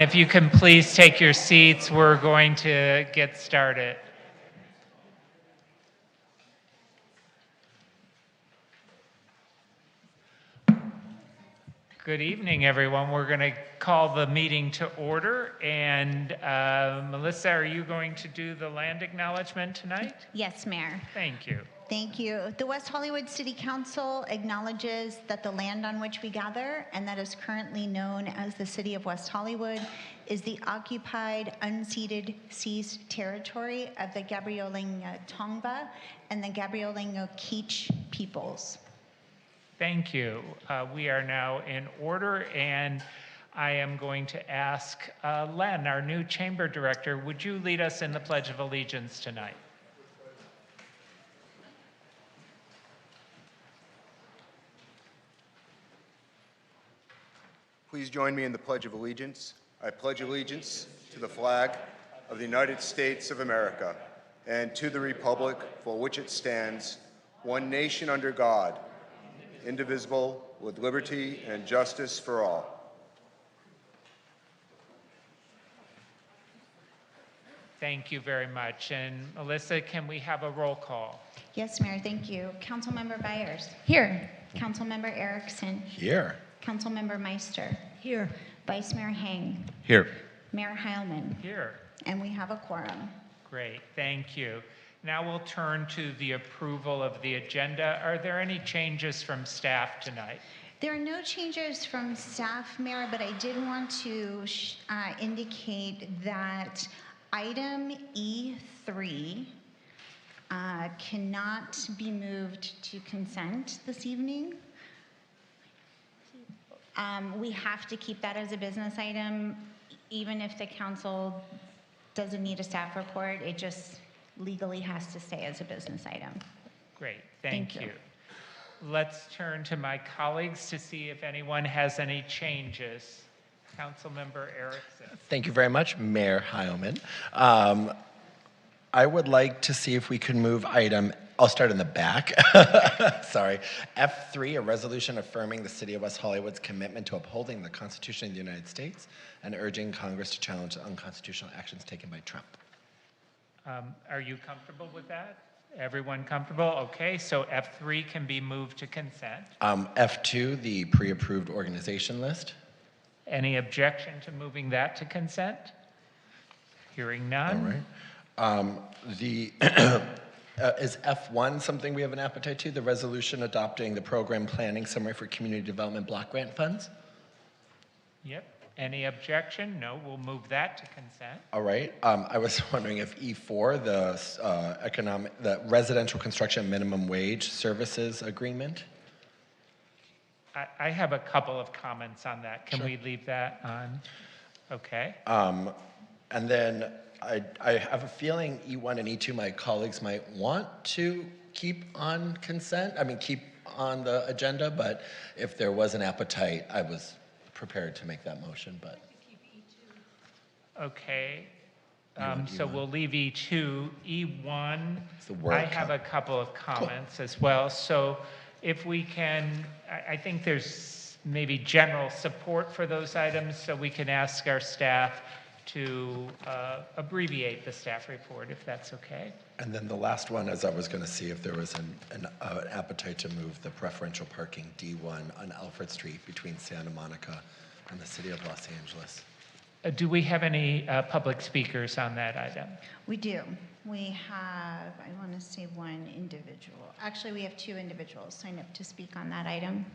If you can please take your seats, we're going to get started. Good evening, everyone. We're going to call the meeting to order. And Melissa, are you going to do the land acknowledgement tonight? Yes, Mayor. Thank you. Thank you. The West Hollywood City Council acknowledges that the land on which we gather and that is currently known as the City of West Hollywood is the occupied, unceded, seized territory of the Gabrielino Tongva and the Gabrielino Kizh peoples. Thank you. We are now in order, and I am going to ask Len, our new chamber director, would you lead us in the Pledge of Allegiance tonight? Please join me in the Pledge of Allegiance. I pledge allegiance to the flag of the United States of America and to the republic for which it stands, one nation under God, indivisible, with liberty and justice for all. Thank you very much. And Melissa, can we have a roll call? Yes, Mayor, thank you. Councilmember Byers. Here. Councilmember Erickson. Here. Councilmember Meister. Here. Vice Mayor Hang. Here. Mayor Heilman. Here. And we have a quorum. Great, thank you. Now we'll turn to the approval of the agenda. Are there any changes from staff tonight? There are no changes from staff, Mayor, but I did want to indicate that item E3 cannot be moved to consent this evening. We have to keep that as a business item. Even if the council doesn't need a staff report, it just legally has to stay as a business item. Great, thank Thank you. you. Let's turn to my colleagues to see if anyone has any changes. Councilmember Erickson. Thank you very much, Mayor Heilman. I would like to see if we can move item, I'll start in the back. Sorry. F3, a resolution affirming the City of West Hollywood's commitment to upholding the Constitution of the United States and urging Congress to challenge the unconstitutional actions taken by Trump. Are you comfortable with that? Everyone comfortable? Okay, so F3 can be moved to consent. F2, the pre-approved organization list. Any objection to moving that to consent? Hearing none. All right. Is F1 something we have an appetite to? The resolution adopting the program planning summary for community development block grant funds? Yep. Any objection? No, we'll move that to consent. All right. I was wondering if E4, the residential construction minimum wage services agreement. I have a couple of comments on that. Can Sure. we leave that on? Okay. And then I have a feeling E1 and E2, my colleagues might want to keep on consent. I mean, keep on the agenda, but if there was an appetite, I was prepared to make that motion, but. Okay. want So E1? we'll leave E2. E1, It's the World I have Cup. a couple of comments as well. So if we can, I think there's maybe general support for those items, so we can ask our staff to abbreviate the staff report, if that's okay. And then the last one is I was going to see if there was an appetite to move the preferential parking D1 on Alfred Street between Santa Monica and the city of Los Angeles. Do we have any public speakers on that item? We do. We have, I want to say one individual. Actually, we have two individuals signed up to speak on that item.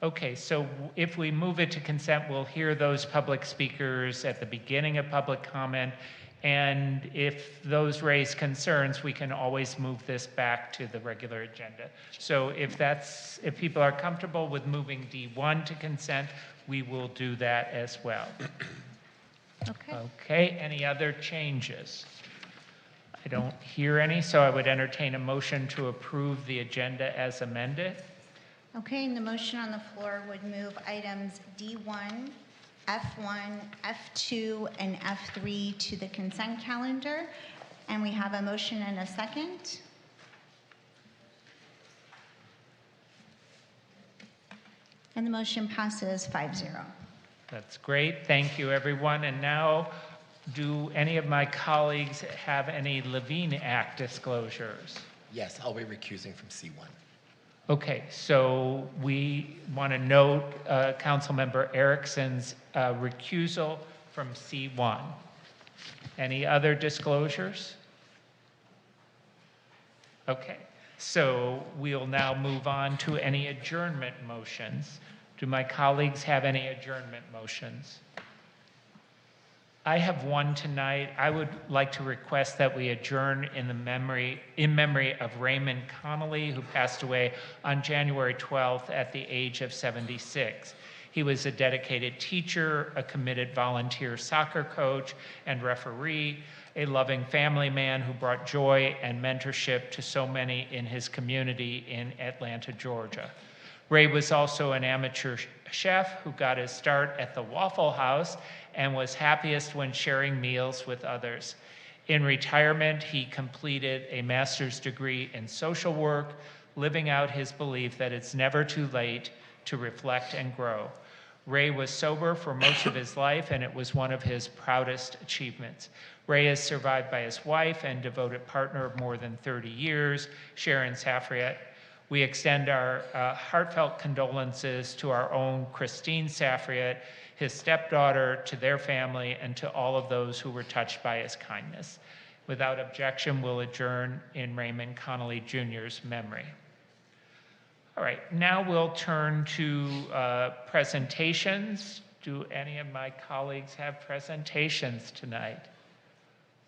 Okay, so if we move it to consent, we'll hear those public speakers at the beginning of public comment. And if those raise concerns, we can always move this back to the regular agenda. So if people are comfortable with moving D1 to consent, we will do that as well. Okay. Okay, any other changes? I don't hear any, so I would entertain a motion to approve the agenda as amended. Okay, and the motion on the floor would move items D1, F1, F2, and F3 to the consent calendar. And we have a motion and a second. And the motion passes 5-0. That's great. Thank you, everyone. And now, do any of my colleagues have any Levine Act disclosures? Yes, I'll be recusing from C1. Okay, so we want to note Councilmember Erickson's recusal from C1. Any other disclosures? Okay, so we'll now move on to any adjournment motions. Do my colleagues have any adjournment motions? I have one tonight. I would like to request that we adjourn in memory of Raymond Connolly, who passed away on January 12th at the age of 76. He was a dedicated teacher, a committed volunteer soccer coach and referee, a loving family man who brought joy and mentorship to so many in his community in Atlanta, Georgia. Ray was also an amateur chef who got his start at the Waffle House and was happiest when sharing meals with others. In retirement, he completed a master's degree in social work, living out his belief that it's never too late to reflect and grow. Ray was sober for most of his life, and it was one of his proudest achievements. Ray is survived by his wife and devoted partner of more than 30 years, Sharon Safriet. We extend our heartfelt condolences to our own Christine Safriet, his stepdaughter, to their family, and to all of those who were touched by his kindness. Without objection, we'll adjourn in Raymond Connolly Jr.'s memory. All right, now we'll turn to presentations. Do any of my colleagues have presentations tonight?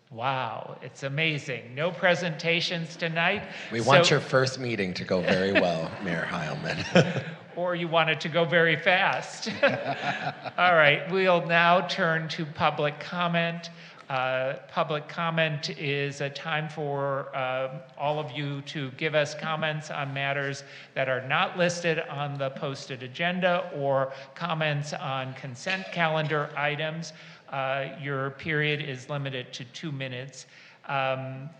Wow, it's amazing. No presentations tonight. We want your first meeting to go very well, Mayor Heilman. Or you want it to go very fast. All right, we'll now turn to public comment. Public comment is a time for all of you to give us comments on matters that are not listed on the posted agenda or comments on consent calendar items. Your period is limited to 2 minutes.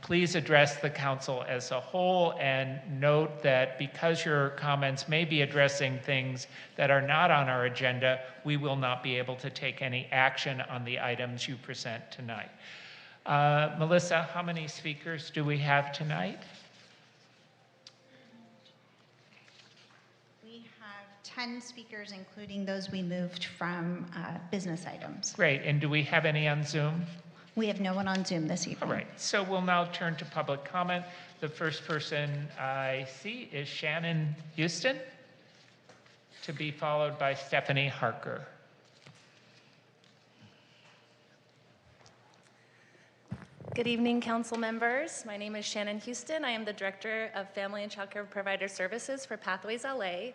Please address the council as a whole, and note that because your comments may be addressing things that are not on our agenda, we will not be able to take any action on the items you present tonight. Melissa, how many speakers do we have tonight? We have 10 speakers, including those we moved from business items. Great, and do we have any on Zoom? We have no one on Zoom this evening. All right, so we'll now turn to public comment. The first person I see is Shannon Houston, to be followed by Stephanie Harker. Good evening, council members. My name is Shannon Houston. I am the Director of Family and Child Care Provider Services for Pathways LA.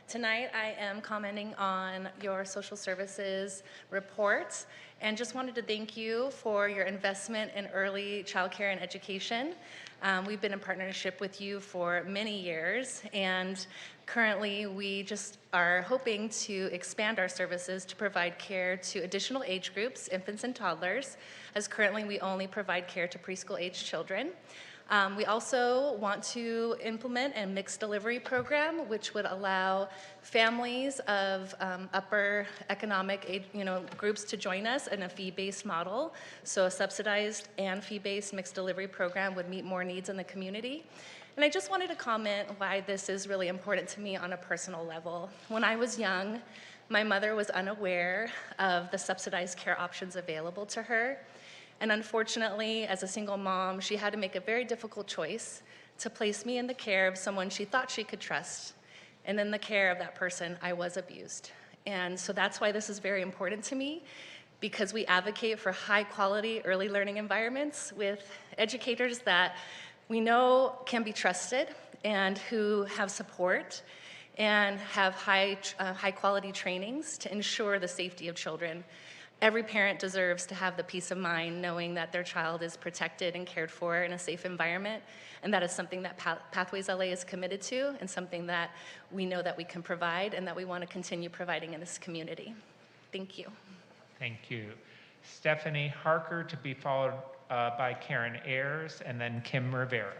Tonight, I am commenting on your social services report and just wanted to thank you for your investment in early child care and education. We've been in partnership with you for many years, and currently we just are hoping to expand our services to provide care to additional age groups, infants and toddlers, as currently we only provide care to preschool-age children. We also want to implement a mixed delivery program, which would allow families of upper economic groups to join us in a fee-based model. So a subsidized and fee-based mixed delivery program would meet more needs in the community. And I just wanted to comment why this is really important to me on a personal level. When I was young, my mother was unaware of the subsidized care options available to her. And unfortunately, as a single mom, she had to make a very difficult choice to place me in the care of someone she thought she could trust. And in the care of that person, I was abused. And so that's why this is very important to me, because we advocate for high quality early learning environments with educators that we know can be trusted and who have support and have high quality trainings to ensure the safety of children. Every parent deserves to have the peace of mind knowing that their child is protected and cared for in a safe environment, and that is something that Pathways LA is committed to and something that we know that we can provide and that we want to continue providing in this community. Thank you. Thank you. Stephanie Harker, to be followed by Karen Ayers, and then Kim Rivera.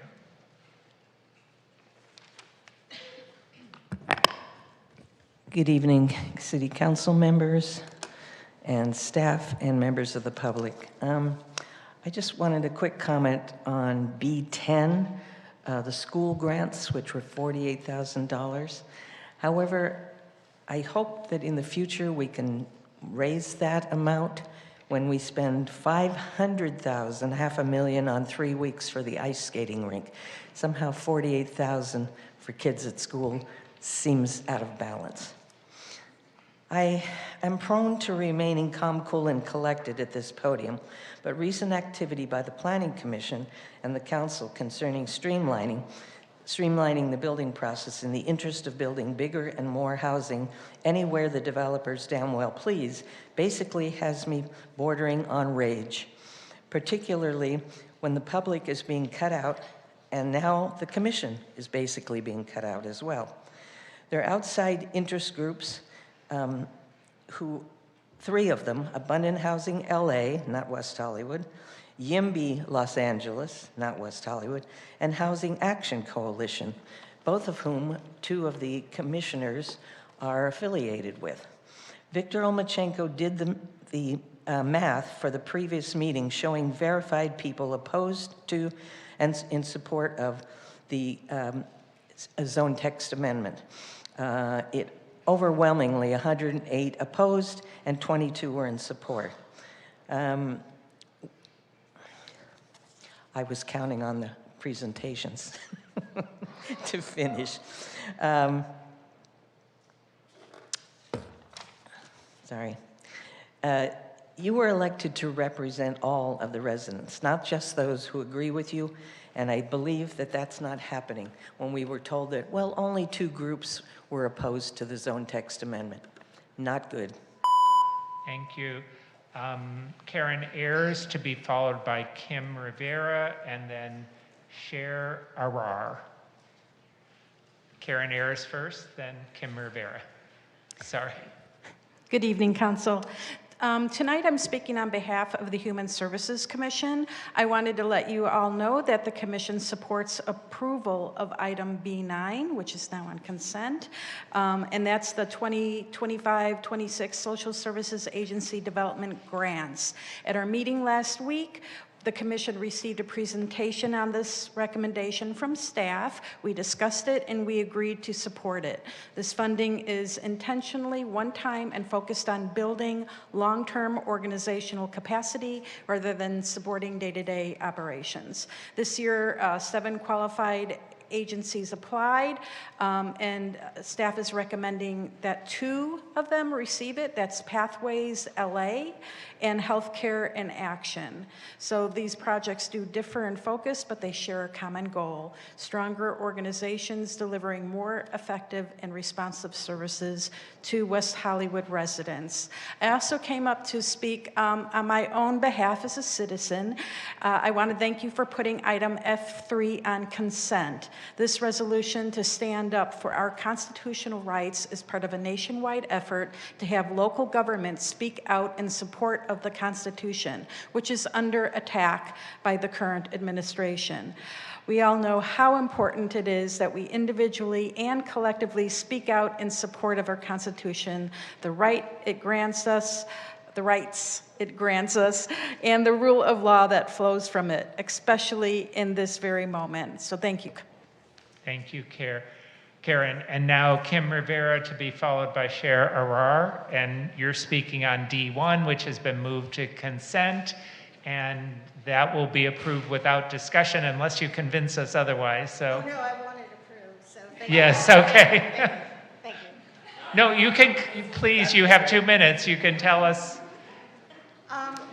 Good evening, City Council members, and staff and members of the public. I just wanted a quick comment on B10, the school grants, which were $48,000. However, I hope that in the future we can raise that amount when we spend $500,000, $500,000 on 3 weeks for the ice skating rink. Somehow $48,000 for kids at school seems out of balance. I am prone to remaining calm, cool, and collected at this podium, but recent activity by the Planning Commission and the Council concerning streamlining the building process in the interest of building bigger and more housing anywhere the developers damn well please basically has me bordering on rage, particularly when the public is being cut out and now the commission is basically being cut out as well. There are outside interest groups three of them, Abundant Housing LA, not West Hollywood, YIMBY Los Angeles, not West Hollywood, and Housing Action Coalition, both of whom 2 of the commissioners are affiliated with. Victor Olmachenko did the math for the previous meeting showing verified people opposed to and in support of the zone text amendment. It overwhelmingly 108 opposed and 22 were in support. I was counting on the presentations to finish. Sorry. You were elected to represent all of the residents, not just those who agree with you, and I believe that that's not happening when we were told that, well, only 2 groups were opposed to the zone text amendment. Not good. Thank you. Karen Ayers to be followed by Kim Rivera and then Cher Arar. Karen Ayers first, then Kim Rivera. Sorry. Good evening, Council. Tonight I'm speaking on behalf of the Human Services Commission. I wanted to let you all know that the Commission supports approval of item B9, which is now on consent, and that's the 2025-26 Social Services Agency Development Grants. At our meeting last week, the Commission received a presentation on this recommendation from staff. We discussed it and we agreed to support it. This funding is intentionally one-time and focused on building long-term organizational capacity rather than supporting day-to-day operations. This year, 7 qualified agencies applied, and staff is recommending that 2 of them receive it. That's Pathways LA and Healthcare in Action. So these projects do differ in focus, but they share a common goal: stronger organizations delivering more effective and responsive services to West Hollywood residents. I also came up to speak on my own behalf as a citizen. I want to thank you for putting item F3 on consent. This resolution to stand up for our constitutional rights is part of a nationwide effort to have local governments speak out in support of the Constitution, which is under attack by the current administration. We all know how important it is that we individually and collectively speak out in support of our Constitution, the right it grants us, the rights it grants us, and the rule of law that flows from it, especially in this very moment. So thank you. Thank you, Karen. And now Kim Rivera to be followed by Cher Arar. And you're speaking on D1, which has been moved to consent. And that will be approved without discussion unless you convince us otherwise. So. Oh, no, I wanted approved, so thank yes, you. okay. Thank you. No, you can, please, you have 2 minutes. You can tell us.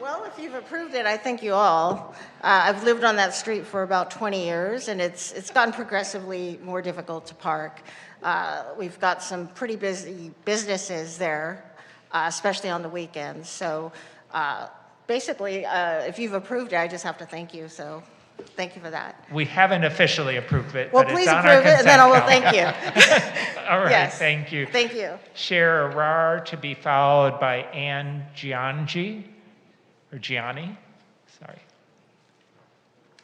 Well, if you've approved it, I thank you all. I've lived on that street for about 20 years, and it's gotten progressively more difficult to park. We've got some pretty busy businesses there, especially on the weekends. So basically, if you've approved it, I just have to thank you. So thank you for that. We haven't officially approved it, Well, but please it's on our approve it, and then I will consent thank you. calendar. All right, Yes. thank you. Thank you. Cher Arar to be followed by Ann Gianni, or Gianni, sorry.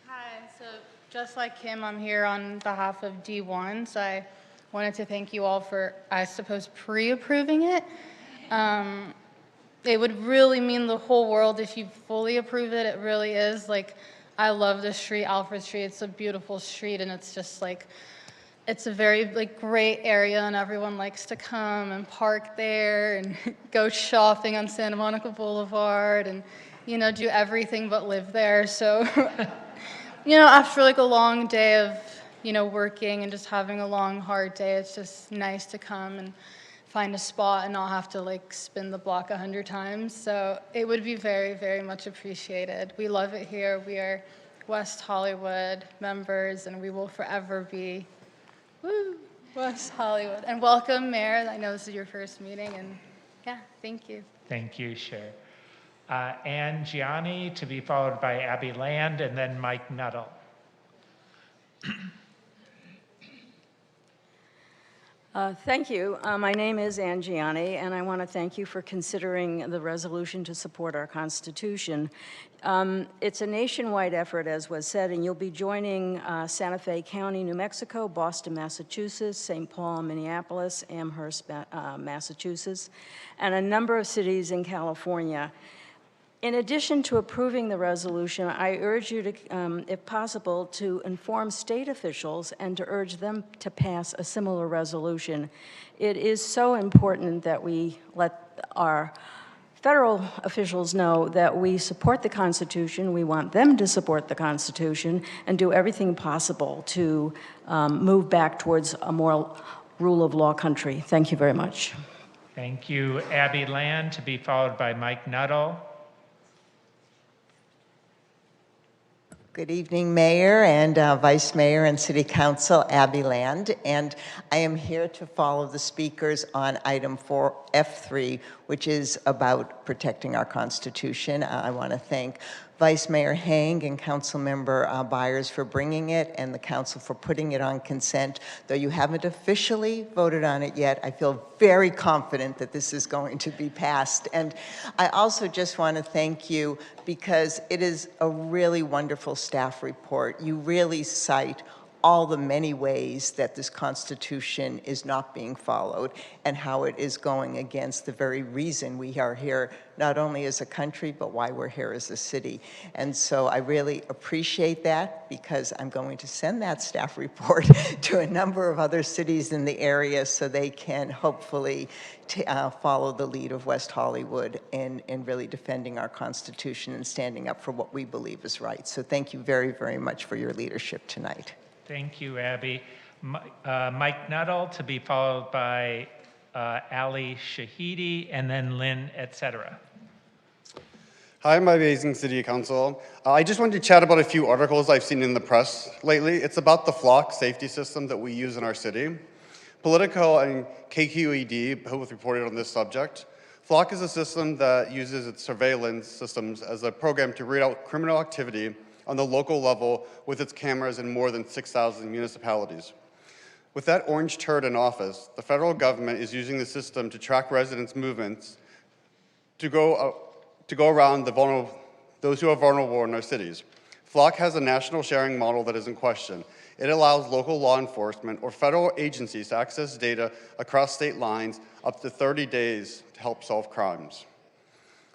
Hi, so just like Kim, I'm here on behalf of D1, so I wanted to thank you all for, I suppose, pre-approving it. it would really mean the whole world if you fully approve it. It really is. Like, I love the street, Alfred Street. It's a beautiful street, and it's just like, it's a very like great area, and everyone likes to come and park there and go shopping on Santa Monica Boulevard and, you know, do everything but live there. So, you know, after like a long day of, you know, working and just having a long, hard day, it's just nice to come and find a spot and not have to like spin the block 100 times. So it would be very, very much appreciated. We love it here. We are West Hollywood members, and we will forever be West Hollywood. And welcome, Mayor. I know this is your first meeting, and yeah, thank you. Thank you, Cher. Ann Gianni, to be followed by Abby Land, and then Mike Nuttall. Thank you. My name is Ann Gianni, and I want to thank you for considering the resolution to support our Constitution. It's a nationwide effort, as was said, and you'll be joining Santa Fe County, New Mexico, Boston, Massachusetts, St. Paul, Minneapolis, Amherst, Massachusetts, and a number of cities in California. In addition to approving the resolution, I urge you to, if possible, to inform state officials and to urge them to pass a similar resolution. It is so important that we let our federal officials know that we support the Constitution, we want them to support the Constitution, and do everything possible to move back towards a more rule of law country. Thank you very much. Thank you, Abby Land, to be followed by Mike Nuttall. Good evening, Mayor and Vice Mayor and City Council, Abby Land, and I am here to follow the speakers on item 4F3, which is about protecting our Constitution. I want to thank Vice Mayor Hang and Councilmember Byers for bringing it, and the Council for putting it on consent. Though you haven't officially voted on it yet, I feel very confident that this is going to be passed. And I also just want to thank you because it is a really wonderful staff report. You really cite all the many ways that this Constitution is not being followed and how it is going against the very reason we are here, not only as a country, but why we're here as a city. And so I really appreciate that, because I'm going to send that staff report to a number of other cities in the area so they can hopefully follow the lead of West Hollywood in really defending our Constitution and standing up for what we believe is right. So thank you very, very much for your leadership tonight. Thank you, Abby. Mike Nuttall, to be followed by Ali Shahidi, and then Lynn, etc. Hi, my amazing City Council. I just wanted to chat about a few articles I've seen in the press lately. It's about the flock safety system that we use in our city. Politico and KQED both reported on this subject. Flock is a system that uses its surveillance systems as a program to root out criminal activity on the local level with its cameras in more than 6,000 municipalities. With that orange turd in office, the federal government is using the system to track residents' movements to go around those who are vulnerable in our cities. Flock has a national sharing model that is in question. It allows local law enforcement or federal agencies to access data across state lines up to 30 days to help solve crimes.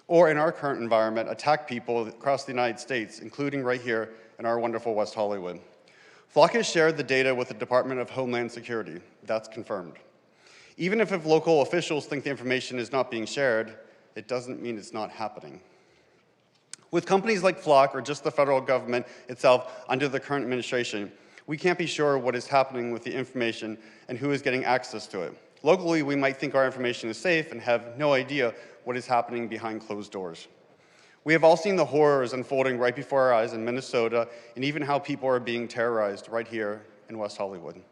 Or in our current environment, attack people across the United States, including right here in our wonderful West Hollywood. Flock has shared the data with the Department of Homeland Security. That's confirmed. Even if local officials think the information is not being shared, it doesn't mean it's not happening. With companies like Flock or just the federal government itself under the current administration, we can't be sure what is happening with the information and who is getting access to it. Locally, we might think our information is safe and have no idea what is happening behind closed doors. We have all seen the horrors unfolding right before our eyes in Minnesota, and even how people are being terrorized right here in West Hollywood.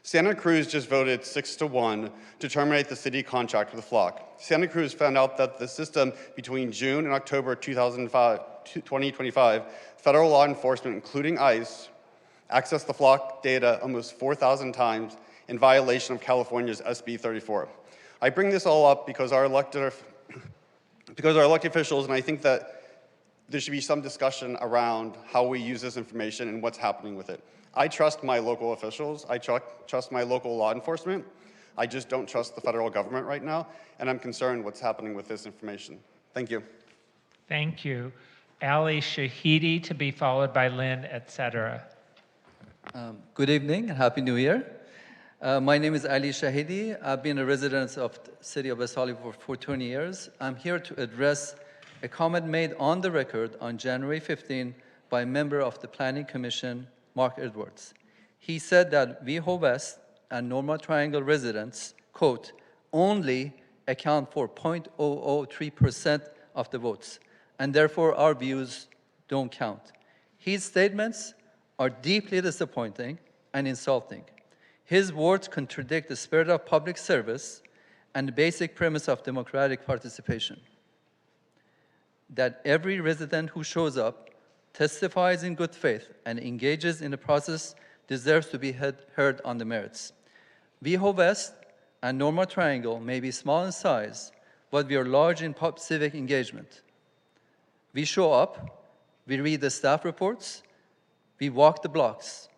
Santa Cruz just voted 6-1 to terminate the city contract with Flock. Santa Cruz found out that the system between June and October 2025, federal law enforcement, including ICE, accessed the Flock data almost 4,000 times in violation of California's SB 34. I bring this all up because our elected officials, and I think that there should be some discussion around how we use this information and what's happening with it. I trust my local officials. I trust my local law enforcement. I just don't trust the federal government right now, and I'm concerned what's happening with this information. Thank you. Thank you. Ali Shahidi to be followed by Lynn, etc. Good evening and Happy New Year. My name is Ali Shahidi. I've been a resident of the city of West Hollywood for 20 years. I'm here to address a comment made on the record on January 15 by a member of the Planning Commission, Mark Edwards. He said that WeHo West and Norma Triangle residents, quote, only account for 0.003% of the votes, and therefore our views don't count. His statements are deeply disappointing and insulting. His words contradict the spirit of public service and the basic premise of democratic participation, that every resident who shows up, testifies in good faith, and engages in the process deserves to be heard on the merits. WeHo West and Norma Triangle may be small in size, but we are large in civic engagement. We show up, we read the staff reports, we walk the blocks.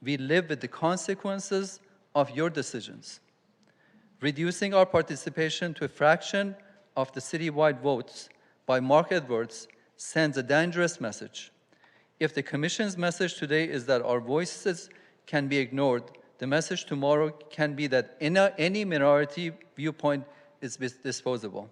We live with the consequences of your decisions. Reducing our participation to a fraction of the citywide votes by Mark Edwards sends a dangerous message. If the Commission's message today is that our voices can be ignored, the message tomorrow can be that any minority viewpoint is disposable.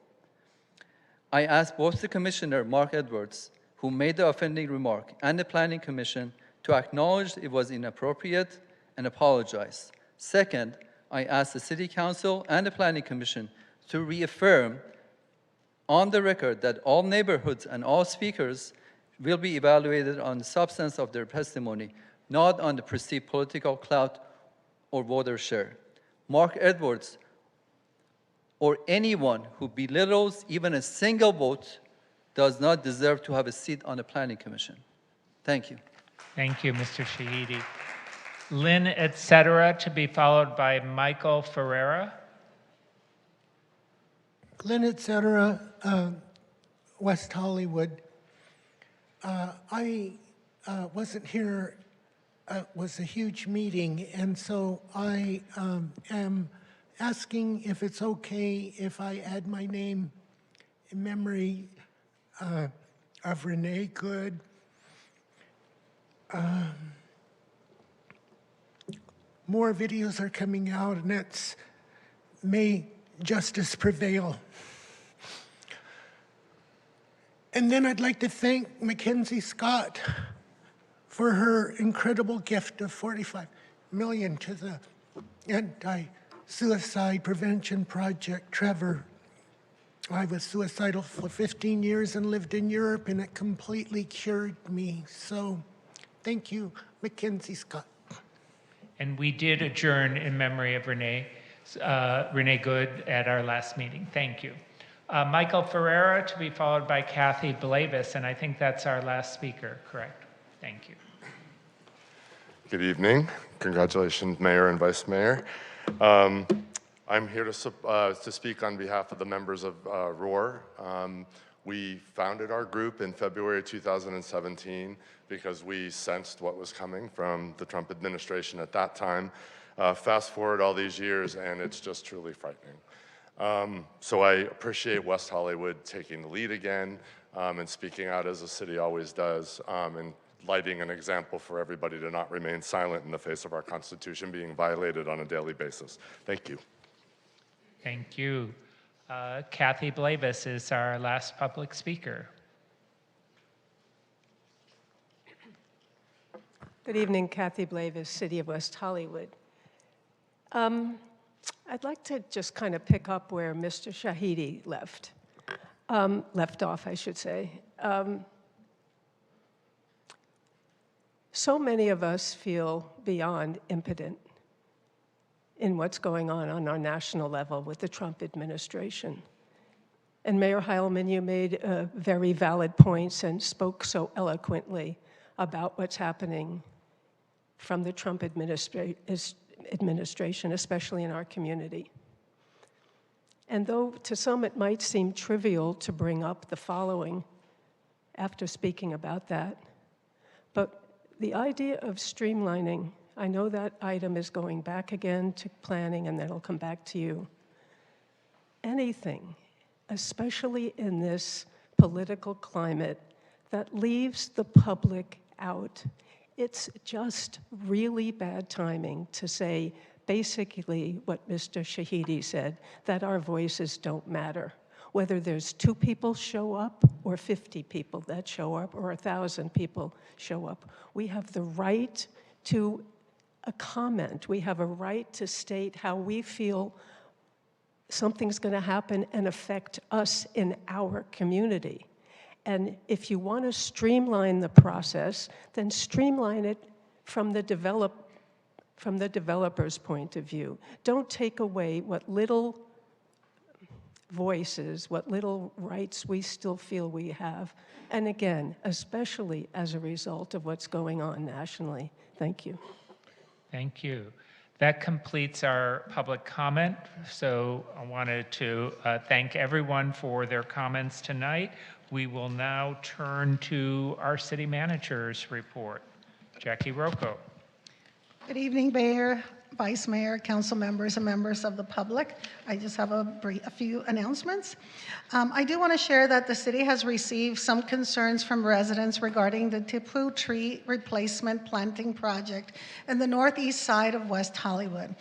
I ask both the Commissioner, Mark Edwards, who made the offending remark, and the Planning Commission to acknowledge it was inappropriate and apologize. Second, I ask the City Council and the Planning Commission to reaffirm on the record that all neighborhoods and all speakers will be evaluated on the substance of their testimony, not on the perceived political clout or voter share. Mark Edwards or anyone who belittles even a single vote does not deserve to have a seat on the Planning Commission. Thank you. Thank you, Mr. Shahidi. Lynn, etc., to be followed by Michael Ferreira. Lynn, etc., West Hollywood. I wasn't here. It was a huge meeting, and so I am asking if it's okay if I add my name in memory of Renee Good. More videos are coming out, and it's may justice prevail. And then I'd like to thank Mackenzie Scott for her incredible gift of $45 million to the Anti-Suicide Prevention Project. Trevor, I was suicidal for 15 years and lived in Europe, and it completely cured me. So thank you, Mackenzie Scott. And we did adjourn in memory of Renee Good at our last meeting. Thank you. Michael Ferreira to be followed by Kathy Blavis, and I think that's our last speaker, correct? Thank you. Good evening. Congratulations, Mayor and Vice Mayor. I'm here to speak on behalf of the members of ROAR. We founded our group in February 2017 because we sensed what was coming from the Trump administration at that time. Fast forward all these years, and it's just truly frightening. So I appreciate West Hollywood taking the lead again and speaking out as the city always does, and lighting an example for everybody to not remain silent in the face of our Constitution being violated on a daily basis. Thank you. Thank you. Kathy Blavis is our last public speaker. Good evening, Kathy Blavis, City of West Hollywood. I'd like to just kind of pick up where Mr. Shahidi left off, I should say. So many of us feel beyond impotent in what's going on our national level with the Trump administration. And Mayor Heilman, you made very valid points and spoke so eloquently about what's happening from the Trump administration, especially in our community. And though to some it might seem trivial to bring up the following after speaking about that, but the idea of streamlining I know that item is going back again to planning, and then it'll come back to you. Anything, especially in this political climate, that leaves the public out, it's just really bad timing to say basically what Mr. Shahidi said, that our voices don't matter. Whether there's 2 people show up or 50 people that show up or 1,000 people show up, we have the right to a comment. We have a right to state how we feel something's going to happen and affect us in our community. And if you want to streamline the process, then streamline it from the developer's point of view. Don't take away what little voices, what little rights we still feel we have. And again, especially as a result of what's going on nationally. Thank you. Thank you. That completes our public comment. So I wanted to thank everyone for their comments tonight. We will now turn to our city manager's report. Jackie Rocco. Good evening, Mayor, Vice Mayor, council members, and members of the public. I just have a few announcements. I do want to share that the city has received some concerns from residents regarding the Tipu tree replacement planting project in the northeast side of West Hollywood.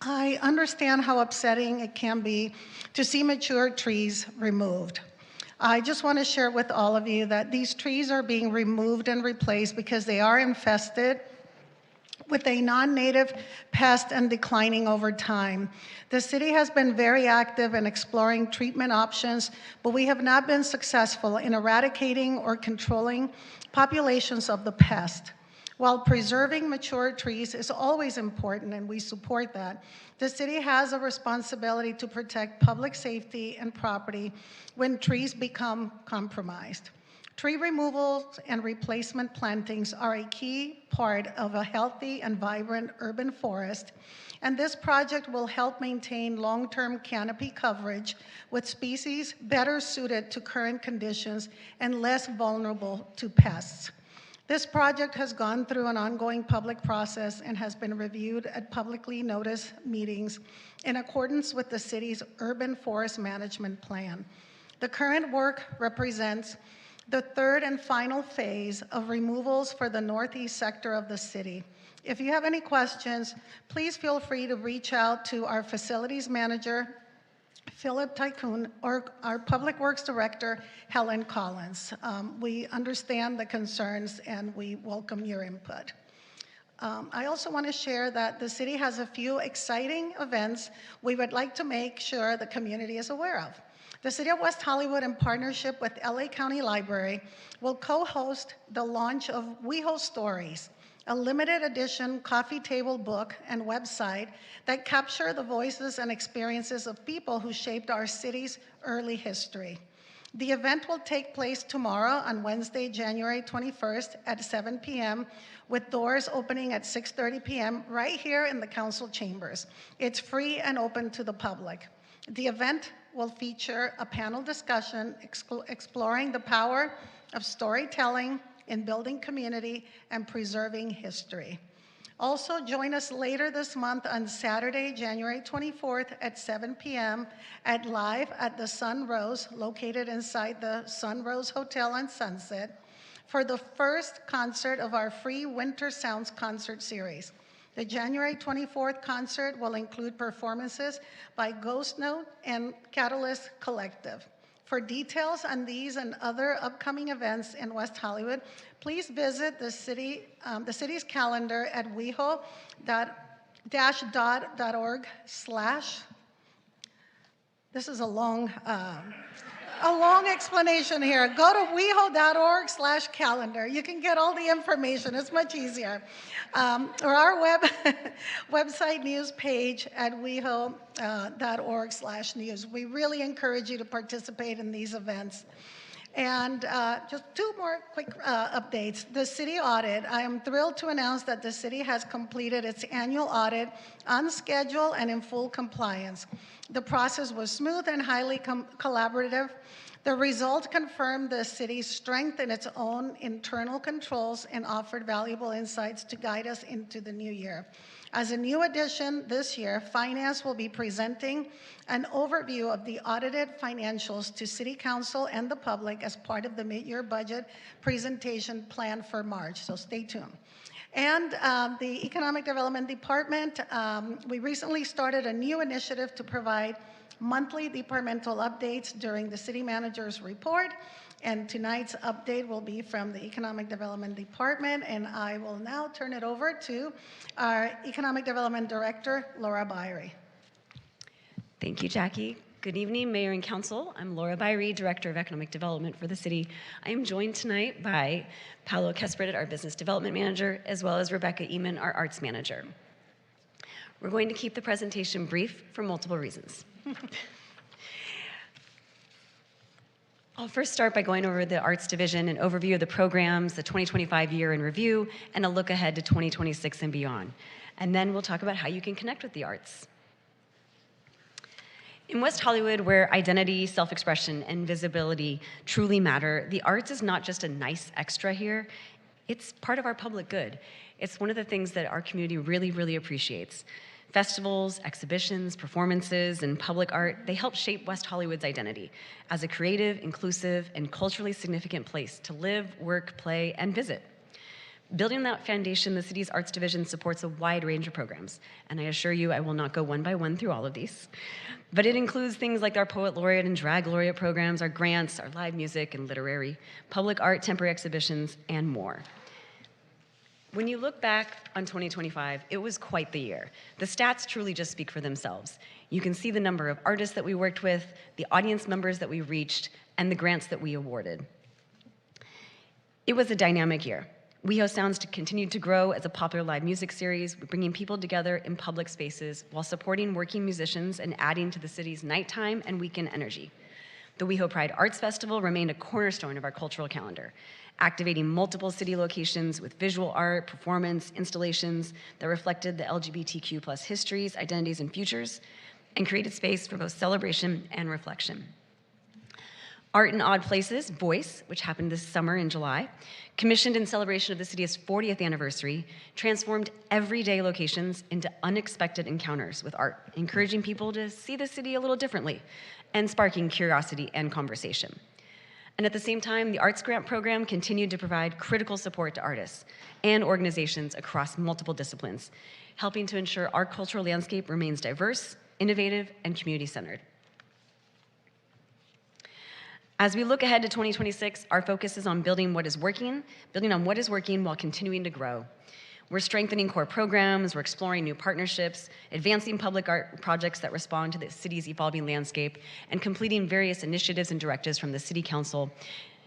I understand how upsetting it can be to see mature trees removed. I just want to share with all of you that these trees are being removed and replaced because they are infested with a non-native pest and declining over time. The city has been very active in exploring treatment options, but we have not been successful in eradicating or controlling populations of the pest. While preserving mature trees is always important, and we support that, the city has a responsibility to protect public safety and property when trees become compromised. Tree removals and replacement plantings are a key part of a healthy and vibrant urban forest, and this project will help maintain long-term canopy coverage with species better suited to current conditions and less vulnerable to pests. This project has gone through an ongoing public process and has been reviewed at publicly noticed meetings in accordance with the city's urban forest management plan. The current work represents the third and final phase of removals for the northeast sector of the city. If you have any questions, please feel free to reach out to our facilities manager, Philip Tycoon, or our Public Works Director, Helen Collins. We understand the concerns and we welcome your input. I also want to share that the city has a few exciting events we would like to make sure the community is aware of. The City of West Hollywood, in partnership with LA County Library, will co-host the launch of WeHo Stories, a limited edition coffee table book and website that capture the voices and experiences of people who shaped our city's early history. The event will take place tomorrow on Wednesday, January 21st at 7 p.m. with doors opening at 6:30 p.m. right here in the council chambers. It's free and open to the public. The event will feature a panel discussion exploring the power of storytelling in building community and preserving history. Also, join us later this month on Saturday, January 24th at 7 p.m. at Live at the Sunrose, located inside the Sunrose Hotel on Sunset, for the first concert of our free Winter Sounds concert series. The January 24th concert will include performances by Ghost Note and Catalyst Collective. For details on these and other upcoming events in West Hollywood, please visit the city's calendar at weho.org/. This is a long explanation here. Go to weho.org/calendar. You can get all the information. It's much easier. Or our website news page at weho.org/news. We really encourage you to participate in these events. And just two more quick updates. The city audit. I am thrilled to announce that the city has completed its annual audit on schedule and in full compliance. The process was smooth and highly collaborative. The result confirmed the city's strength in its own internal controls and offered valuable insights to guide us into the new year. As a new addition this year, Finance will be presenting an overview of the audited financials to City Council and the public as part of the mid-year budget presentation planned for March, so stay tuned. And the Economic Development Department, we recently started a new initiative to provide monthly departmental updates during the city manager's report. And tonight's update will be from the Economic Development Department. And I will now turn it over to our Economic Development Director, Laura Byrie. Thank you, Jackie. Good evening, Mayor and Council. I'm Laura Byrie, Director of Economic Development for the city. I am joined tonight by Paolo Kesprit, our Business Development Manager, as well as Rebecca Eamon, our Arts Manager. We're going to keep the presentation brief for multiple reasons. I'll first start by going over the Arts Division, an overview of the programs, the 2025 year in review, and a look ahead to 2026 and beyond. And then we'll talk about how you can connect with the arts. In West Hollywood, where identity, self-expression, and visibility truly matter, the arts is not just a nice extra here, it's part of our public good. It's one of the things that our community really, really appreciates. Festivals, exhibitions, performances, and public art, they help shape West Hollywood's identity as a creative, inclusive, and culturally significant place to live, work, play, and visit. Building that foundation, the city's Arts Division supports a wide range of programs, and I assure you I will not go one by one through all of these. But it includes things like our Poet Laureate and Drag Laureate programs, our grants, our live music and literary, public art, temporary exhibitions, and more. When you look back on 2025, it was quite the year. The stats truly just speak for themselves. You can see the number of artists that we worked with, the audience members that we reached, and the grants that we awarded. It was a dynamic year. WeHo Sounds continued to grow as a popular live music series, bringing people together in public spaces while supporting working musicians and adding to the city's nighttime and weekend energy. The WeHo Pride Arts Festival remained a cornerstone of our cultural calendar, activating multiple city locations with visual art, performance, installations that reflected the LGBTQ+ histories, identities, and futures, and created space for both celebration and reflection. Art in Odd Places, Voice, which happened this summer in July, commissioned in celebration of the city's 40th anniversary, transformed everyday locations into unexpected encounters with art, encouraging people to see the city a little differently and sparking curiosity and conversation. And at the same time, the Arts Grant Program continued to provide critical support to artists and organizations across multiple disciplines, helping to ensure our cultural landscape remains diverse, innovative, and community-centered. As we look ahead to 2026, our focus is on building on what is working while continuing to grow. We're strengthening core programs, we're exploring new partnerships, advancing public art projects that respond to the city's evolving landscape, and completing various initiatives and directives from the City Council,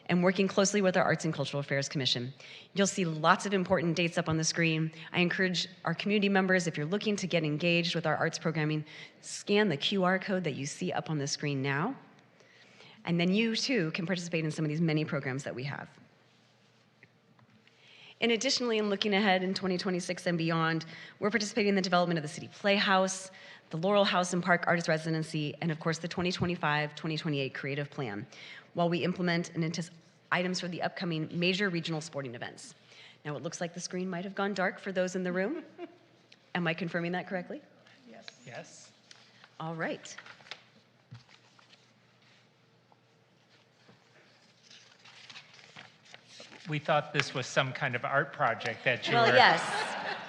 and working closely with our Arts and Cultural Affairs Commission. You'll see lots of important dates up on the screen. I encourage our community members, if you're looking to get engaged with our arts programming, scan the QR code that you see up on the screen now. And then you too can participate in some of these many programs that we have. And additionally, in looking ahead in 2026 and beyond, we're participating in the development of the City Playhouse, the Laurel House and Park Artist Residency, and of course the 2025-2028 Creative Plan, while we implement and anticipate items for the upcoming major regional sporting events. Now it looks like the screen might have gone dark for those in the room. Am I confirming that correctly? Yes. Yes. All right. We thought this was some kind of art project that you Well, were... yes.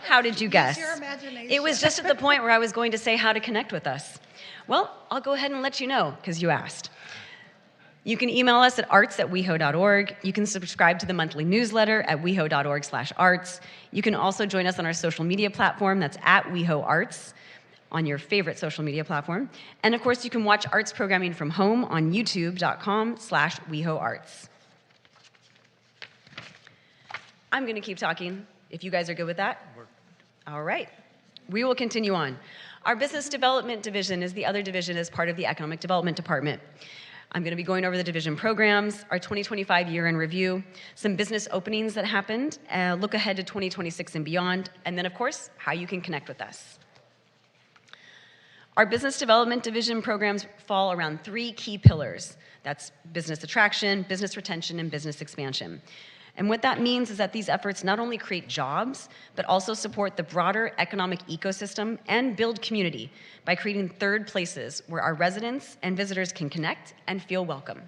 How did you guess? Use your imagination. It was just at the point where I was going to say how to connect with us. Well, I'll go ahead and let you know, because you asked. You can email us at arts@weho.org. You can subscribe to the monthly newsletter at weho.org/arts. You can also join us on our social media platform, that's @WehoArts, on your favorite social media platform. And of course, you can watch arts programming from home on youtube.com/WehoArts. I'm going to keep talking, if you guys are good with that. All right. We will continue on. Our Business Development Division is the other division as part of the Economic Development Department. I'm going to be going over the division programs, our 2025 year in review, some business openings that happened, look ahead to 2026 and beyond, and then, of course, how you can connect with us. Our business development division programs fall around 3 key pillars. That's business attraction, business retention, and business expansion. And what that means is that these efforts not only create jobs, but also support the broader economic ecosystem and build community by creating third places where our residents and visitors can connect and feel welcome.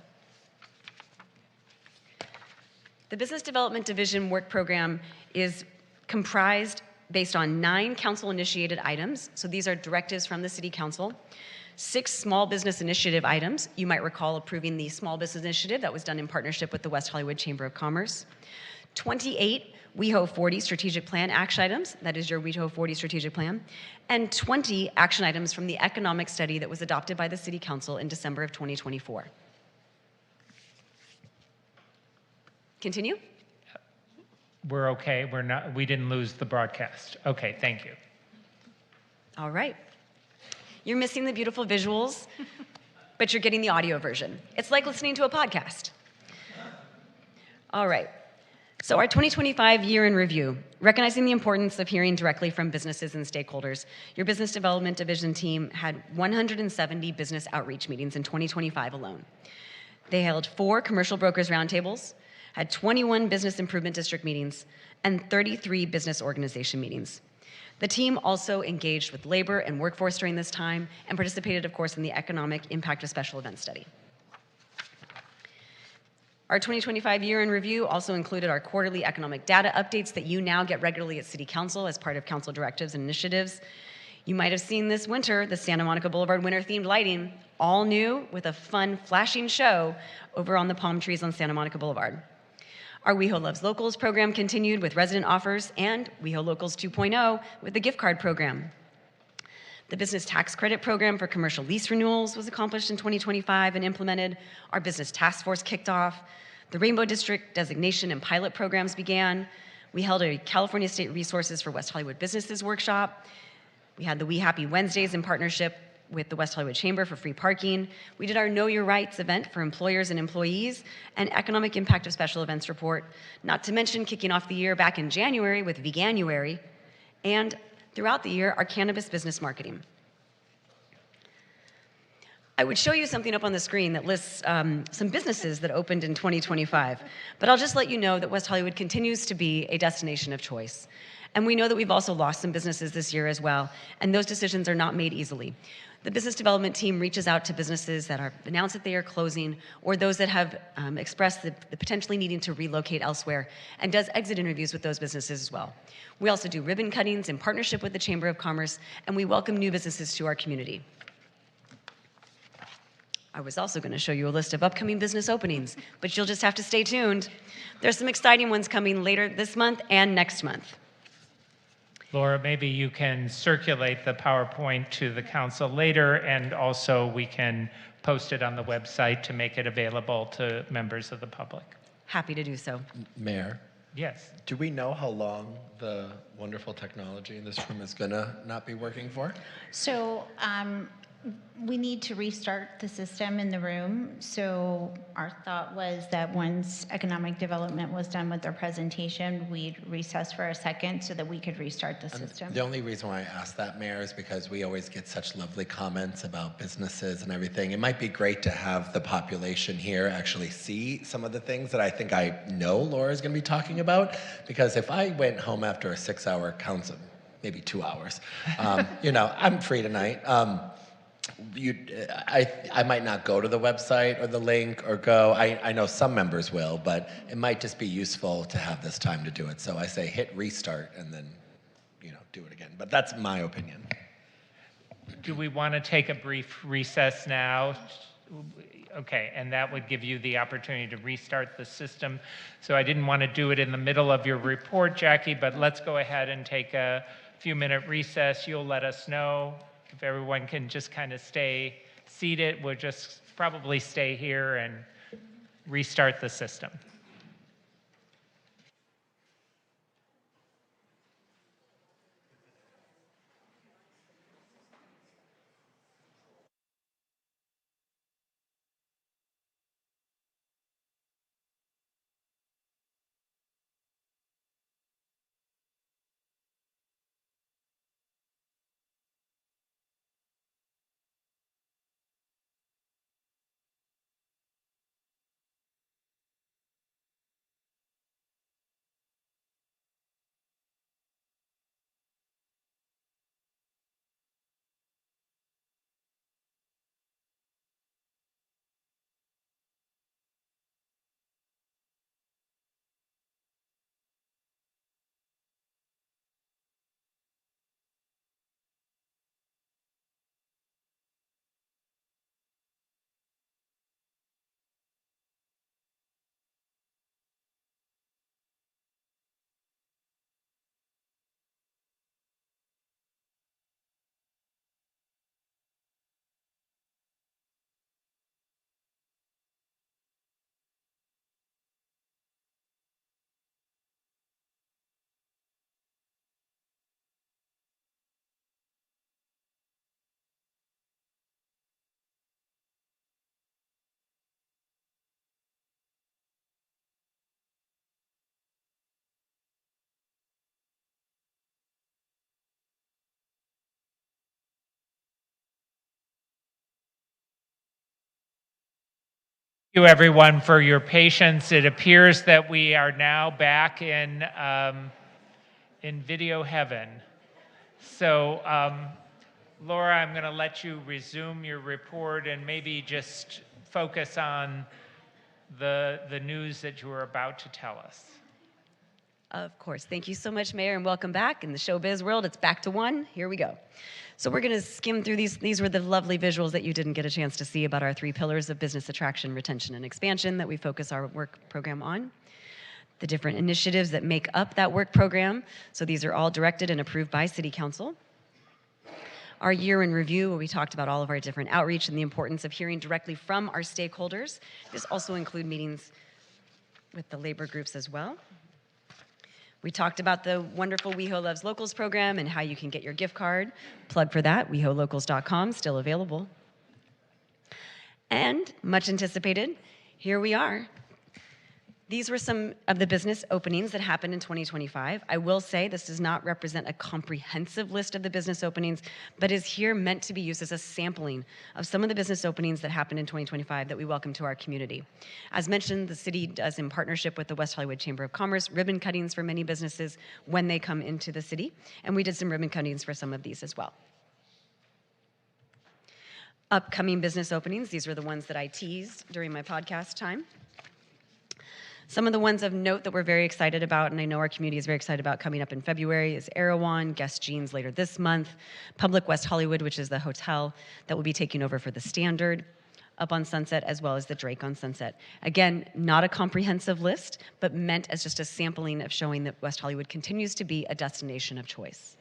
The Business Development Division work program is comprised based on 9 council-initiated items. So these are directives from the City Council. 6 small business initiative items. You might recall approving the small business initiative that was done in partnership with the West Hollywood Chamber of Commerce. 28 WehoTV strategic plan action items. That is your WehoTV strategic plan. And 20 action items from the economic study that was adopted by the City Council in December of 2024. Continue? We're okay. We didn't lose the broadcast. Okay, thank you. All right. You're missing the beautiful visuals, but you're getting the audio version. It's like listening to a podcast. All right. So our 2025 year in review, recognizing the importance of hearing directly from businesses and stakeholders, your Business Development Division team had 170 business outreach meetings in 2025 alone. They held 4 commercial brokers roundtables, had 21 business improvement district meetings, and 33 business organization meetings. The team also engaged with labor and workforce during this time and participated, of course, in the economic impact of special events study. Our 2025 year in review also included our quarterly economic data updates that you now get regularly at City Council as part of council directives and initiatives. You might have seen this winter the Santa Monica Boulevard winter-themed lighting, all new with a fun flashing show over on the palm trees on Santa Monica Boulevard. Our WeHo Loves Locals program continued with resident offers and WeHo Locals 2.0 with the gift card program. The business tax credit program for commercial lease renewals was accomplished in 2025 and implemented. Our business task force kicked off. The Rainbow District designation and pilot programs began. We held a California State Resources for West Hollywood Businesses workshop. We had the We Happy Wednesdays in partnership with the West Hollywood Chamber for free parking. We did our Know Your Rights event for employers and employees, and Economic Impact of Special Events report, not to mention kicking off the year back in January with Veganuary, and throughout the year, our cannabis business marketing. I would show you something up on the screen that lists some businesses that opened in 2025, but I'll just let you know that West Hollywood continues to be a destination of choice. And we know that we've also lost some businesses this year as well, and those decisions are not made easily. The business development team reaches out to businesses that are announced that they are closing or those that have expressed the potentially needing to relocate elsewhere and does exit interviews with those businesses as well. We also do ribbon cuttings in partnership with the Chamber of Commerce, and we welcome new businesses to our community. I was also going to show you a list of upcoming business openings, but you'll just have to stay tuned. There's some exciting ones coming later this month and next month. Laura, maybe you can circulate the PowerPoint to the council later, and also we can post it on the website to make it available to members of the public. Happy to do so. Mayor? Yes. Do we know how long the wonderful technology in this room is gonna not be working for? So we need to restart the system in the room. So our thought was that once economic development was done with their presentation, we'd recess for a second so that we could restart the system. The only reason why I ask that, Mayor, is because we always get such lovely comments about businesses and everything. It might be great to have the population here actually see some of the things that I think I know Laura's gonna be talking about. Because if I went home after a 6-hour council, maybe 2 hours, you know, I'm free tonight. I might not go to the website or the link or go. I know some members will, but it might just be useful to have this time to do it. So I say hit restart and then, you know, do it again. But that's my opinion. Do we want to take a brief recess now? Okay, and that would give you the opportunity to restart the system. So I didn't want to do it in the middle of your report, Jackie, but let's go ahead and take a few-minute recess. You'll let us know. If everyone can just kind of stay seated, we'll just probably stay here and restart the system. Thank you, everyone, for your patience. It appears that we are now back in video heaven. So, Laura, I'm going to let you resume your report and maybe just focus on the news that you were about to tell us. Of course. Thank you so much, Mayor, and welcome back. In the showbiz world, it's back to one. Here we go. So we're going to skim through these. These were the lovely visuals that you didn't get a chance to see about our 3 pillars of business attraction, retention, and expansion that we focus our work program on. The different initiatives that make up that work program. So these are all directed and approved by City Council. Our year in review, where we talked about all of our different outreach and the importance of hearing directly from our stakeholders. This also includes meetings with the labor groups as well. We talked about the wonderful WeHo Loves Locals program and how you can get your gift card. Plug for that, weholocals.com, still available. And much anticipated, here we are. These were some of the business openings that happened in 2025. I will say this does not represent a comprehensive list of the business openings, but is here meant to be used as a sampling of some of the business openings that happened in 2025 that we welcome to our community. As mentioned, the city does, in partnership with the West Hollywood Chamber of Commerce, ribbon cuttings for many businesses when they come into the city, and we did some ribbon cuttings for some of these as well. Upcoming business openings, these were the ones that I teased during my podcast time. Some of the ones of note that we're very excited about, and I know our community is very excited about coming up in February, is Erewhon, Guest Jeans later this month, Public West Hollywood, which is the hotel that will be taking over for the Standard up on Sunset, as well as the Drake on Sunset. Again, not a comprehensive list, but meant as just a sampling of showing that West Hollywood continues to be a destination of choice.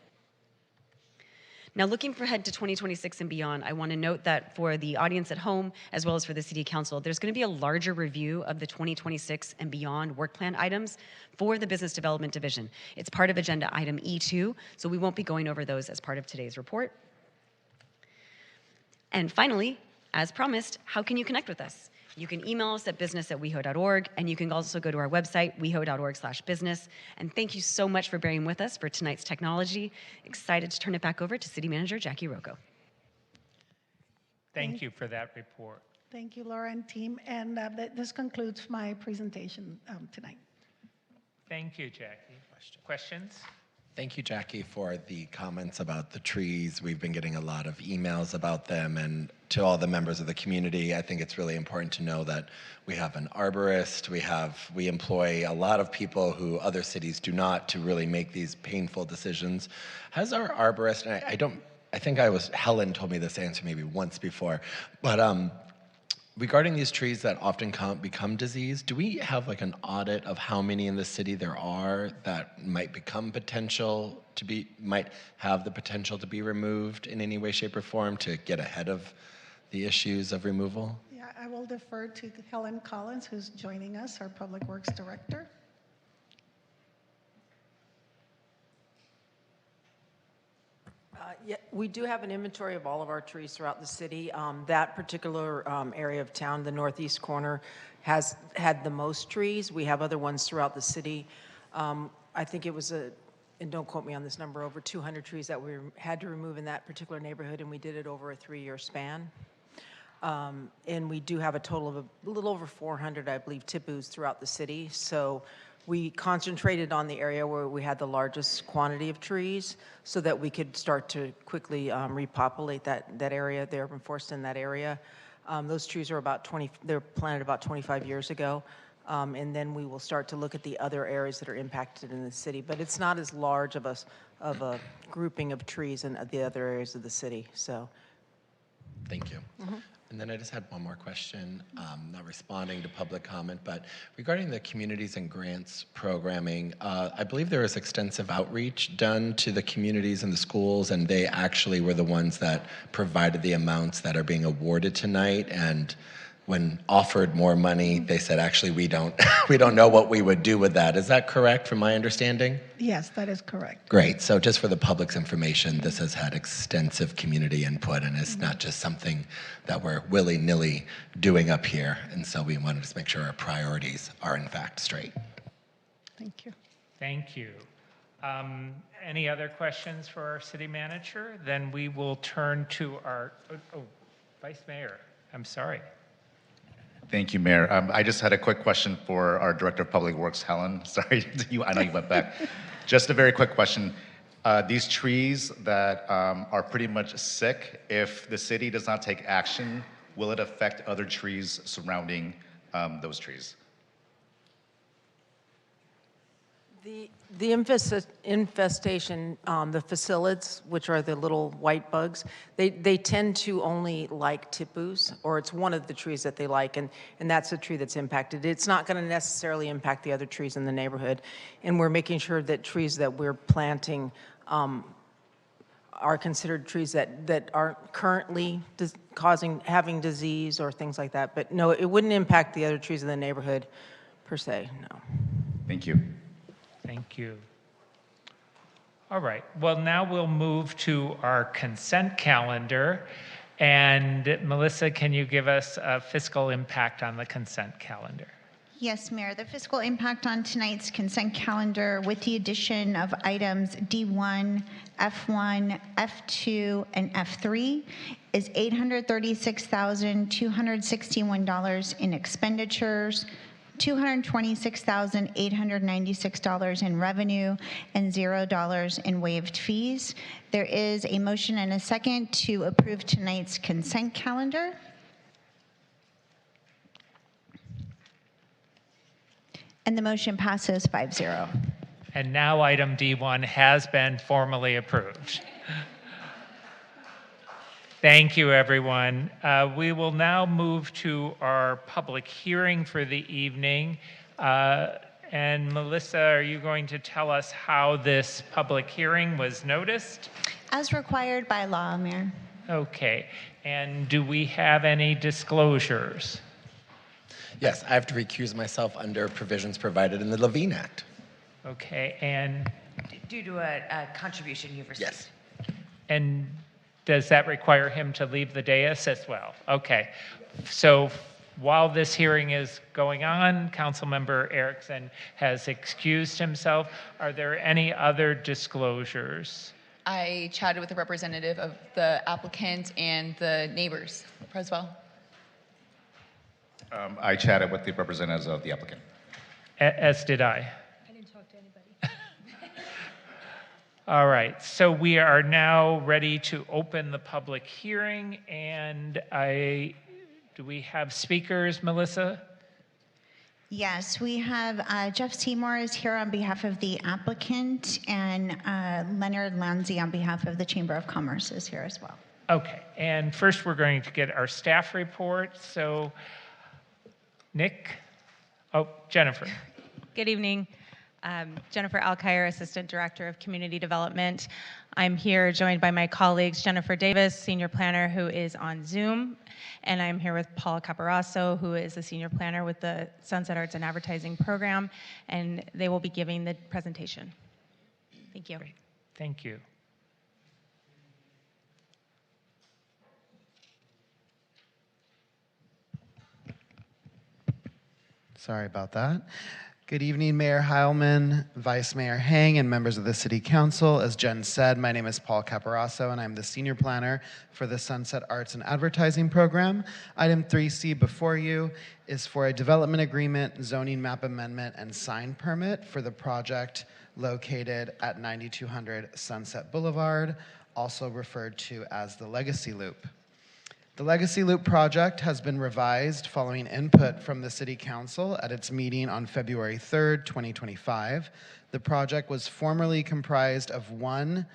Now, looking ahead to 2026 and beyond, I want to note that for the audience at home, as well as for the City Council, there's going to be a larger review of the 2026 and beyond work plan items for the Business Development Division. It's part of Agenda Item E2, so we won't be going over those as part of today's report. And finally, as promised, how can you connect with us? You can email us at business@weho.org, and you can also go to our website, weho.org/business. And thank you so much for bearing with us for tonight's technology. Excited to turn it back over to City Manager Jackie Rocco. Thank you for that report. Thank you, Laura and team. And this concludes my presentation tonight. Thank you, Jackie. Questions? Thank you, Jackie, for the comments about the trees. We've been getting a lot of emails about them, and to all the members of the community, I think it's really important to know that we have an arborist, we employ a lot of people who other cities do not to really make these painful decisions. Has our arborist, and I think Helen told me this answer maybe once before, but regarding these trees that often become diseased, do we have like an audit of how many in the city there are that might have the potential to be removed in any way, shape, or form to get ahead of the issues of removal? Yeah, I will defer to Helen Collins, who's joining us, our Public Works Director. Yeah, we do have an inventory of all of our trees throughout the city. That particular area of town, the northeast corner, has had the most trees. We have other ones throughout the city. I think it was and don't quote me on this number, over 200 trees that we had to remove in that particular neighborhood, and we did it over a 3-year span. And we do have a total of a little over 400, I believe, tipus throughout the city. So we concentrated on the area where we had the largest quantity of trees so that we could start to quickly repopulate that area, the urban forest in that area. Those trees are they're planted about 25 years ago. And then we will start to look at the other areas that are impacted in the city. But it's not as large of a grouping of trees in the other areas of the city, so. Thank you. Mm-hmm. And then I just had one more question, not responding to public comment, but regarding the communities and grants programming, I believe there was extensive outreach done to the communities and the schools, and they actually were the ones that provided the amounts that are being awarded tonight. And when offered more money, they said, actually, we don't know what we would do with that. Is that correct from my understanding? Yes, that is correct. Great. So just for the public's information, this has had extensive community input, and it's not just something that we're willy-nilly doing up here. And so we wanted to make sure our priorities are in fact straight. Thank you. Thank you. Any other questions for our city manager? Then we will turn to our Vice Mayor. I'm sorry. Thank you, Mayor. I just had a quick question for our Director of Public Works, Helen. Sorry, I know you went back. Just a very quick question. These trees that are pretty much sick, if the city does not take action, will it affect other trees surrounding those trees? The infestation, the facilids, which are the little white bugs, they tend to only like tipus, or it's one of the trees that they like, and that's the tree that's impacted. It's not going to necessarily impact the other trees in the neighborhood, and we're making sure that trees that we're planting are considered trees that aren't currently having disease or things like that. But no, it wouldn't impact the other trees in the neighborhood per se, no. Thank you. Thank you. All right, well, now we'll move to our consent calendar. And Melissa, can you give us a fiscal impact on the consent calendar? Yes, Mayor. The fiscal impact on tonight's consent calendar, with the addition of items D1, F1, F2, and F3, is $836,261 in expenditures, $226,896 in revenue, and $0 in waived fees. There is a motion and a second to approve tonight's consent calendar. And the motion passes 5-0. And now item D1 has been formally approved. Thank you, everyone. We will now move to our public hearing for the evening. And Melissa, are you going to tell us how this public hearing was noticed? As required by law, Mayor. Okay. And do we have any disclosures? Yes, I have to recuse myself under provisions provided in the Levine Act. Okay, and? Due to a contribution you've received. Yes. And does that require him to leave the dais as well? Okay. So while this hearing is going on, Councilmember Erickson has excused himself. Are there any other disclosures? I chatted with a representative of the applicant and the neighbors as well. I chatted with the representatives of the applicant. As did I. I didn't talk to anybody. All right, so we are now ready to open the public hearing, and do we have speakers, Melissa? Yes, we have Jeff Seymour is here on behalf of the applicant, and Leonard Lanzi on behalf of the Chamber of Commerce is here as well. Okay, and first we're going to get our staff report. So, Jennifer. Good evening. Jennifer Alkire, Assistant Director of Community Development. I'm here joined by my colleagues, Jennifer Davis, Senior Planner, who is on Zoom, and I'm here with Paul Caparasso, who is a Senior Planner with the Sunset Arts and Advertising Program, and they will be giving the presentation. Thank you. Great. Thank you. Sorry about that. Good evening, Mayor Heilman, Vice Mayor Hang, and members of the City Council. As Jen said, my name is Paul Caparasso, and I'm the Senior Planner for the Sunset Arts and Advertising Program. Item 3C before you is for a development agreement, zoning map amendment, and sign permit for the project located at 9200 Sunset Boulevard, also referred to as the Legacy Loop. The Legacy Loop project has been revised following input from the City Council at its meeting on February 3rd, 2025. The project was formerly comprised of one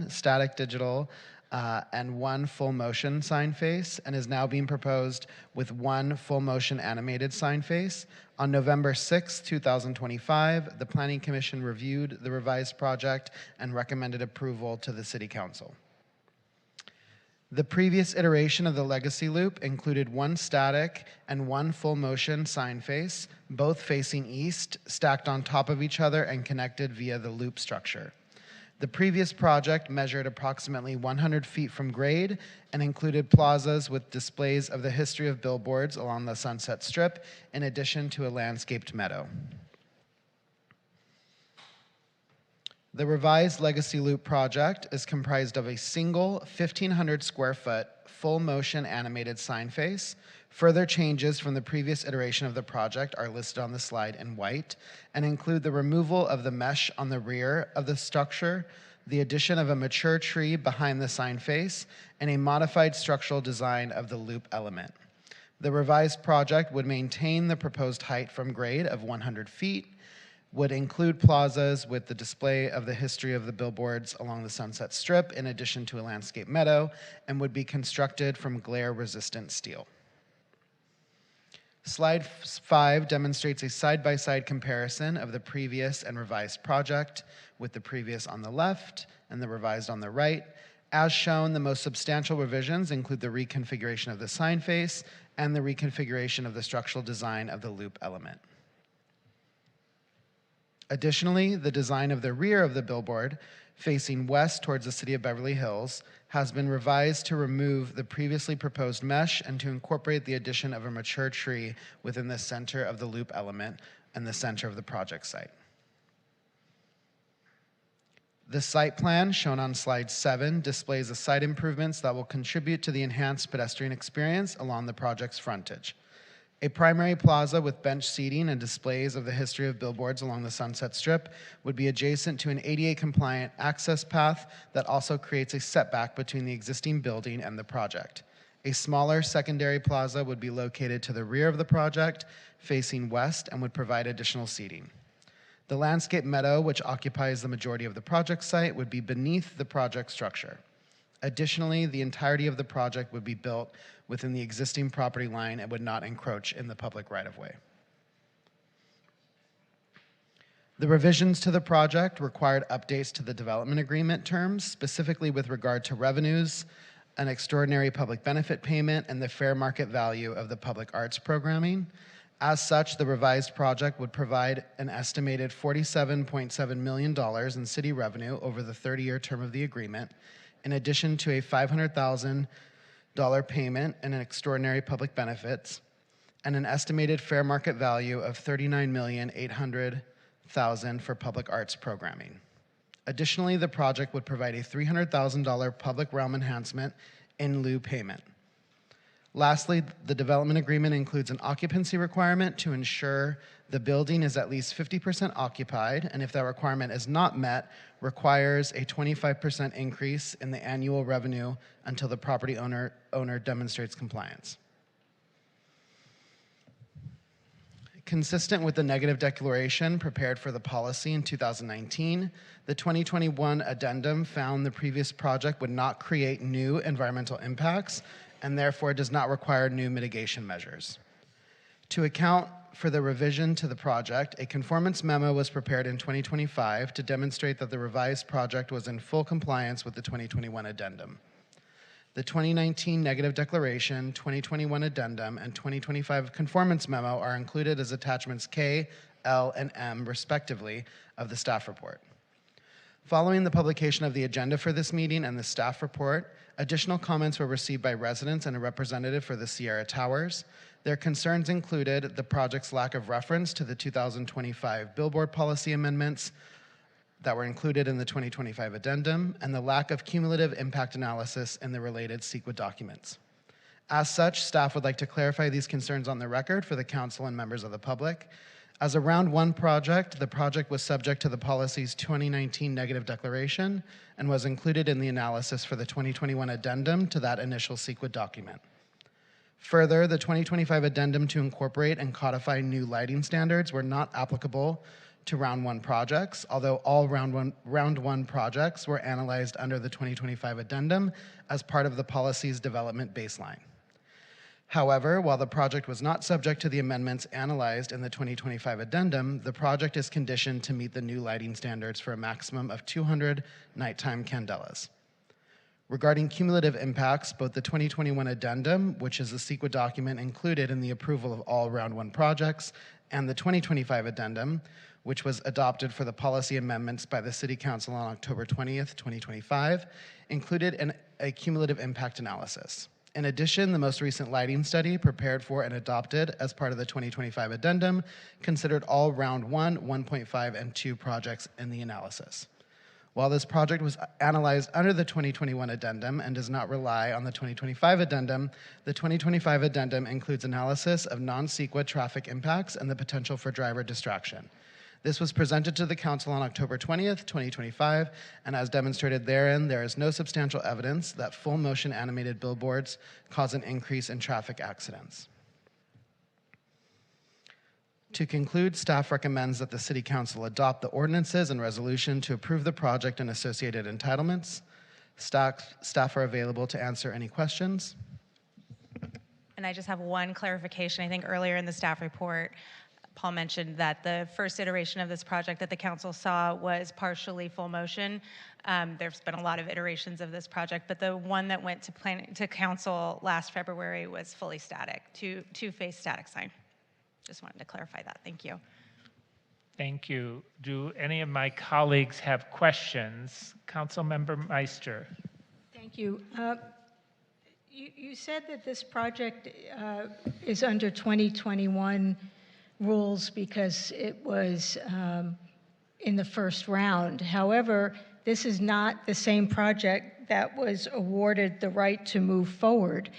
static digital and one full motion sign face, and is now being proposed with one full motion animated sign face. On November 6, 2025, the Planning Commission reviewed the revised project and recommended approval to the City Council. The previous iteration of the Legacy Loop included one static and one full motion sign face, both facing east, stacked on top of each other and connected via the loop structure. The previous project measured approximately 100 feet from grade and included plazas with displays of the history of billboards along the Sunset Strip, in addition to a landscaped meadow. The revised Legacy Loop project is comprised of a single 1,500 square foot full motion animated sign face. Further changes from the previous iteration of the project are listed on the slide in white and include the removal of the mesh on the rear of the structure, the addition of a mature tree behind the sign face, and a modified structural design of the loop element. The revised project would maintain the proposed height from grade of 100 feet, would include plazas with the display of the history of the billboards along the Sunset Strip in addition to a landscape meadow, and would be constructed from glare-resistant steel. Slide 5 demonstrates a side-by-side comparison of the previous and revised project, with the previous on the left and the revised on the right. As shown, the most substantial revisions include the reconfiguration of the sign face and the reconfiguration of the structural design of the loop element. Additionally, the design of the rear of the billboard, facing west towards the city of Beverly Hills, has been revised to remove the previously proposed mesh and to incorporate the addition of a mature tree within the center of the loop element and the center of the project site. The site plan, shown on slide 7, displays the site improvements that will contribute to the enhanced pedestrian experience along the project's frontage. A primary plaza with bench seating and displays of the history of billboards along the Sunset Strip would be adjacent to an ADA-compliant access path that also creates a setback between the existing building and the project. A smaller secondary plaza would be located to the rear of the project, facing west, and would provide additional seating. The landscape meadow, which occupies the majority of the project site, would be beneath the project structure. Additionally, the entirety of the project would be built within the existing property line and would not encroach in the public right-of-way. The revisions to the project required updates to the development agreement terms, specifically with regard to revenues, an extraordinary public benefit payment, and the fair market value of the public arts programming. As such, the revised project would provide an estimated $47.7 million in city revenue over the 30-year term of the agreement, in addition to a $500,000 payment and an extraordinary public benefits, and an estimated fair market value of $39,800,000 for public arts programming. Additionally, the project would provide a $300,000 public realm enhancement in lieu payment. Lastly, the development agreement includes an occupancy requirement to ensure the building is at least 50% occupied, and if that requirement is not met, requires a 25% increase in the annual revenue until the property owner demonstrates compliance. Consistent with the negative declaration prepared for the policy in 2019, the 2021 addendum found the previous project would not create new environmental impacts and therefore does not require new mitigation measures. To account for the revision to the project, a conformance memo was prepared in 2025 to demonstrate that the revised project was in full compliance with the 2021 addendum. The 2019 negative declaration, 2021 addendum, and 2025 conformance memo are included as attachments K, L, and M, respectively, of the staff report. Following the publication of the agenda for this meeting and the staff report, additional comments were received by residents and a representative for the Sierra Towers. Their concerns included the project's lack of reference to the 2025 billboard policy amendments that were included in the 2025 addendum, and the lack of cumulative impact analysis in the related CEQA documents. As such, staff would like to clarify these concerns on the record for the council and members of the public. As a round one project, the project was subject to the policy's 2019 negative declaration and was included in the analysis for the 2021 addendum to that initial CEQA document. Further, the 2025 addendum to incorporate and codify new lighting standards were not applicable to round one projects, although all round one projects were analyzed under the 2025 addendum as part of the policy's development baseline. However, while the project was not subject to the amendments analyzed in the 2025 addendum, the project is conditioned to meet the new lighting standards for a maximum of 200 nighttime candelas. Regarding cumulative impacts, both the 2021 addendum, which is the CEQA document included in the approval of all round one projects, and the 2025 addendum, which was adopted for the policy amendments by the City Council on October 20th, 2025, included a cumulative impact analysis. In addition, the most recent lighting study prepared for and adopted as part of the 2025 addendum considered all round 1, 1.5, and 2 projects in the analysis. While this project was analyzed under the 2021 addendum and does not rely on the 2025 addendum, the 2025 addendum includes analysis of non-CEQA traffic impacts and the potential for driver distraction. This was presented to the Council on October 20th, 2025, and as demonstrated therein, there is no substantial evidence that full motion animated billboards cause an increase in traffic accidents. To conclude, staff recommends that the City Council adopt the ordinances and resolution to approve the project and associated entitlements. Staff are available to answer any questions. And I just have one clarification. I think earlier in the staff report, Paul mentioned that the first iteration of this project that the council saw was partially full motion. There's been a lot of iterations of this project, but the one that went to council last February was fully static, two-phase static sign. Just wanted to clarify that. Thank you. Thank you. Do any of my colleagues have questions? Councilmember Meister. Thank you. You said that this project is under 2021 rules because it was in the first round. However, this is not the same project that was awarded the right to move forward.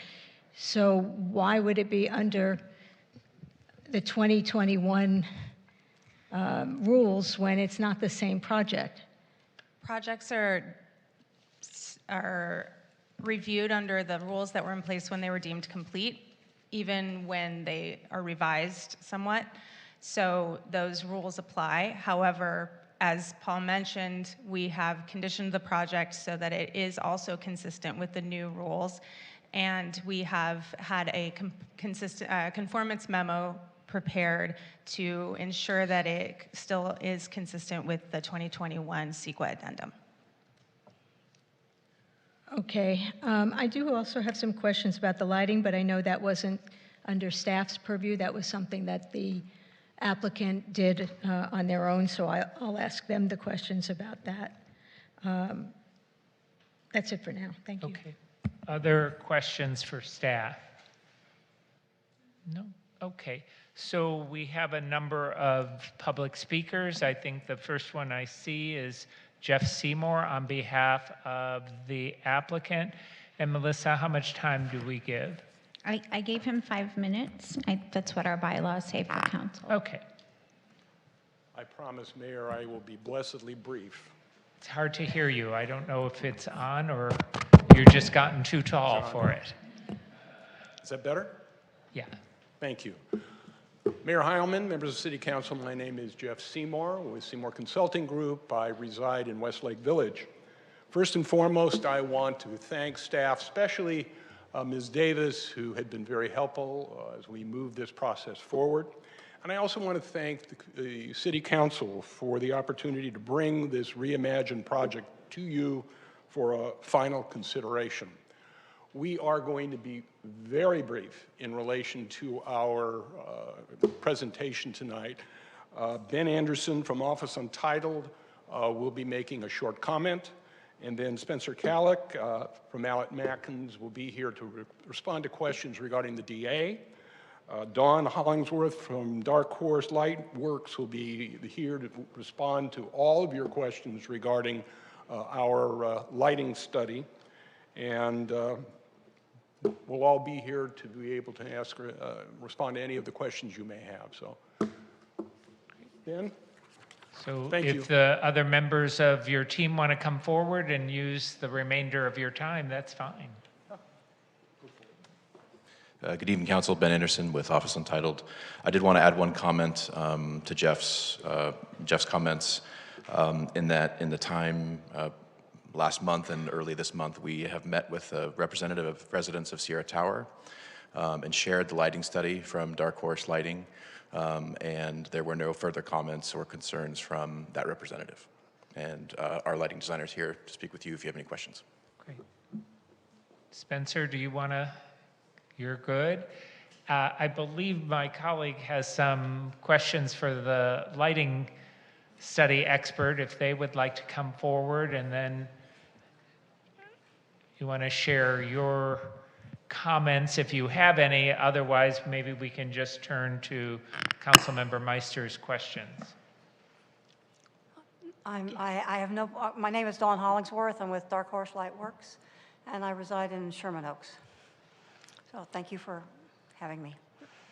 So why would it be under the 2021 rules when it's not the same project? Projects are reviewed under the rules that were in place when they were deemed complete, even when they are revised somewhat. So those rules apply. However, as Paul mentioned, we have conditioned the project so that it is also consistent with the new rules. And we have had a conformance memo prepared to ensure that it still is consistent with the 2021 CEQA addendum. Okay. I do also have some questions about the lighting, but I know that wasn't under staff's purview. That was something that the applicant did on their own, so I'll ask them the questions about that. That's it for now. Thank you. Okay. Other questions for staff? No? Okay. So we have a number of public speakers. I think the first one I see is Jeff Seymour on behalf of the applicant. And Melissa, how much time do we give? I gave him 5 minutes. That's what our bylaws say for council. Okay. I promise, Mayor, I will be blessedly brief. It's hard to hear you. I don't know if it's on or you're just gotten too tall for it. Is that better? Yeah. Thank you. Mayor Heilman, members of City Council, my name is Jeff Seymour with Seymour Consulting Group. I reside in Westlake Village. First and foremost, I want to thank staff, especially Ms. Davis, who had been very helpful as we moved this process forward. And I also want to thank the City Council for the opportunity to bring this reimagined project to you for a final consideration. We are going to be very brief in relation to our presentation tonight. Ben Anderson from Office Untitled will be making a short comment, and then Spencer Kallick from Alec Matkins will be here to respond to questions regarding the DA. Dawn Hollingsworth from Dark Horse Light Works will be here to respond to all of your questions regarding our lighting study. And we'll all be here to be able to respond to any of the questions you may have. So, Ben? So Thank you. if the other members of your team want to come forward and use the remainder of your time, that's fine. Good evening, Council. Ben Anderson with Office Untitled. I did want to add one comment to Jeff's comments in that in the time last month and early this month, we have met with a representative of residents of Sierra Tower and shared the lighting study from Dark Horse Lighting, and there were no further comments or concerns from that representative. And our lighting designer is here to speak with you if you have any questions. Great. Spencer, do you want to? You're good. I believe my colleague has some questions for the lighting study expert, if they would like to come forward, and then you want to share your comments if you have any. Otherwise, maybe we can just turn to Councilmember Meister's questions. I have no, my name is Dawn Hollingsworth. I'm with Dark Horse Light Works, and I reside in Sherman Oaks. So thank you for having me.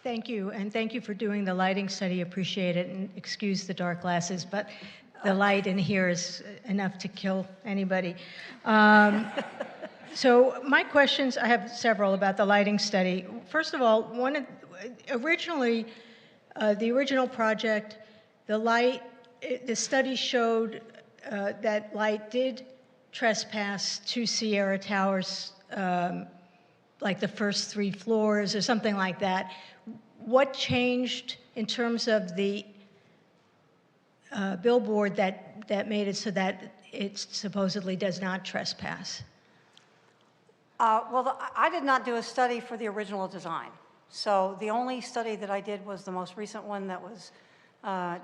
Thank you, and thank you for doing the lighting study. Appreciate it, and excuse the dark glasses, but the light in here is enough to kill anybody. So my questions, I have several about the lighting study. First of all, originally, the original project, the study showed that light did trespass to Sierra Towers, like the first 3 floors or something like that. What changed in terms of the billboard that made it so that it supposedly does not trespass? Well, I did not do a study for the original design. So the only study that I did was the most recent one that was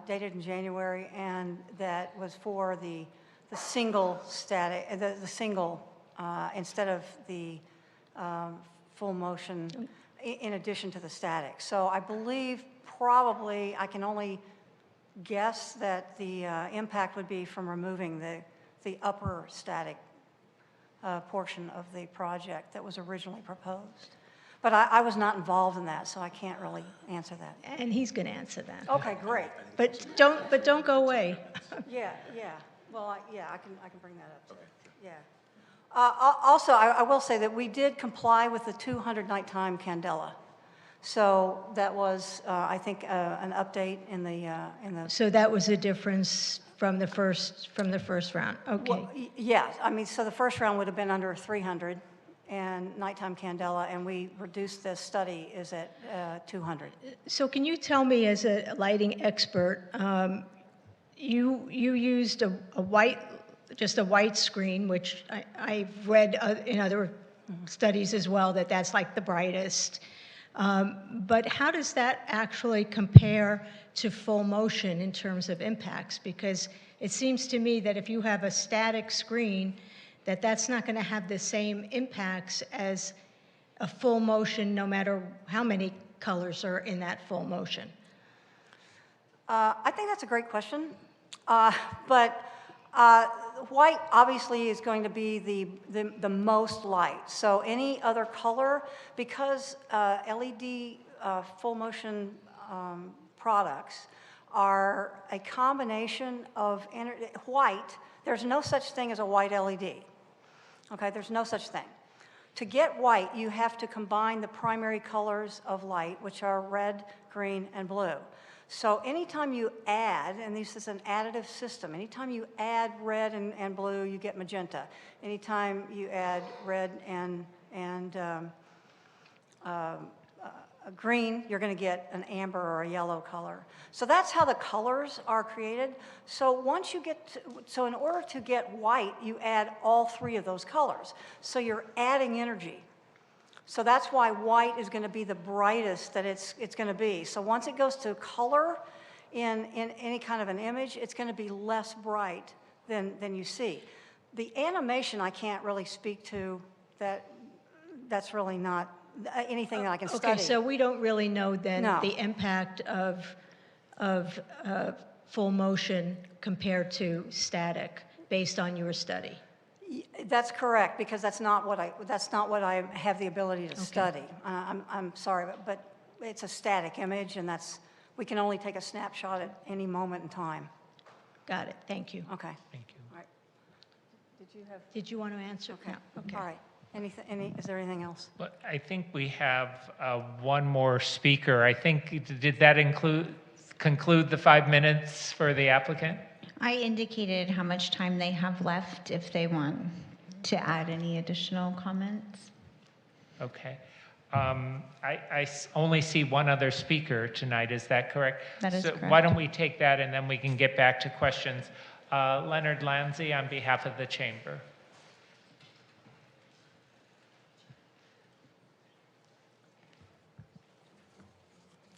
dated in January, and that was for the single static, the single instead of the full motion in addition to the static. So I believe probably, I can only guess that the impact would be from removing the upper static portion of the project that was originally proposed. But I was not involved in that, so I can't really answer that. And he's going to answer that. Okay, great. But don't go away. Yeah. Well, I can bring that up too. Yeah. Also, I will say that we did comply with the 200 nighttime candela. So that was, I think, an update in the. So that was a difference from the first round. Okay. Well, yeah. I mean, so the first round would have been under 300 and nighttime candela, and we reduced this study is at 200. So can you tell me, as a lighting expert, you used just a white screen, which I've read in other studies as well, that's like the brightest. But how does that actually compare to full motion in terms of impacts? Because it seems to me that if you have a static screen, that's not going to have the same impacts as a full motion, no matter how many colors are in that full motion. I think that's a great question. But white obviously is going to be the most light. So any other color, because LED full motion products are a combination of white. There's no such thing as a white LED. Okay, there's no such thing. To get white, you have to combine the primary colors of light, which are red, green, and blue. So anytime you add, and this is an additive system, anytime you add red and blue, you get magenta. Anytime you add red and green, you're going to get an amber or a yellow color. So that's how the colors are created. So once you get so in order to get white, you add all 3 of those colors. So you're adding energy. So that's why white is going to be the brightest that it's going to be. So once it goes to color in any kind of an image, it's going to be less bright than you see. The animation I can't really speak to. That's really not anything that I can study. Okay, so we don't really know then the impact of full motion compared to static based on your study. That's correct, because that's not what I have the ability to study. I'm sorry, but it's a static image, and we can only take a snapshot at any moment in time. Got it. Thank you. Okay. Thank you. All right. Did you want to answer? Okay. No. Okay. All right. Is there anything else? Well, I think we have one more speaker. I think, did that conclude the 5 minutes for the applicant? I indicated how much time they have left if they want to add any additional comments. Okay. I only see one other speaker tonight. Is that correct? That is so correct. Why don't we take that and then we can get back to questions. Leonard Lanzi on behalf of the chamber.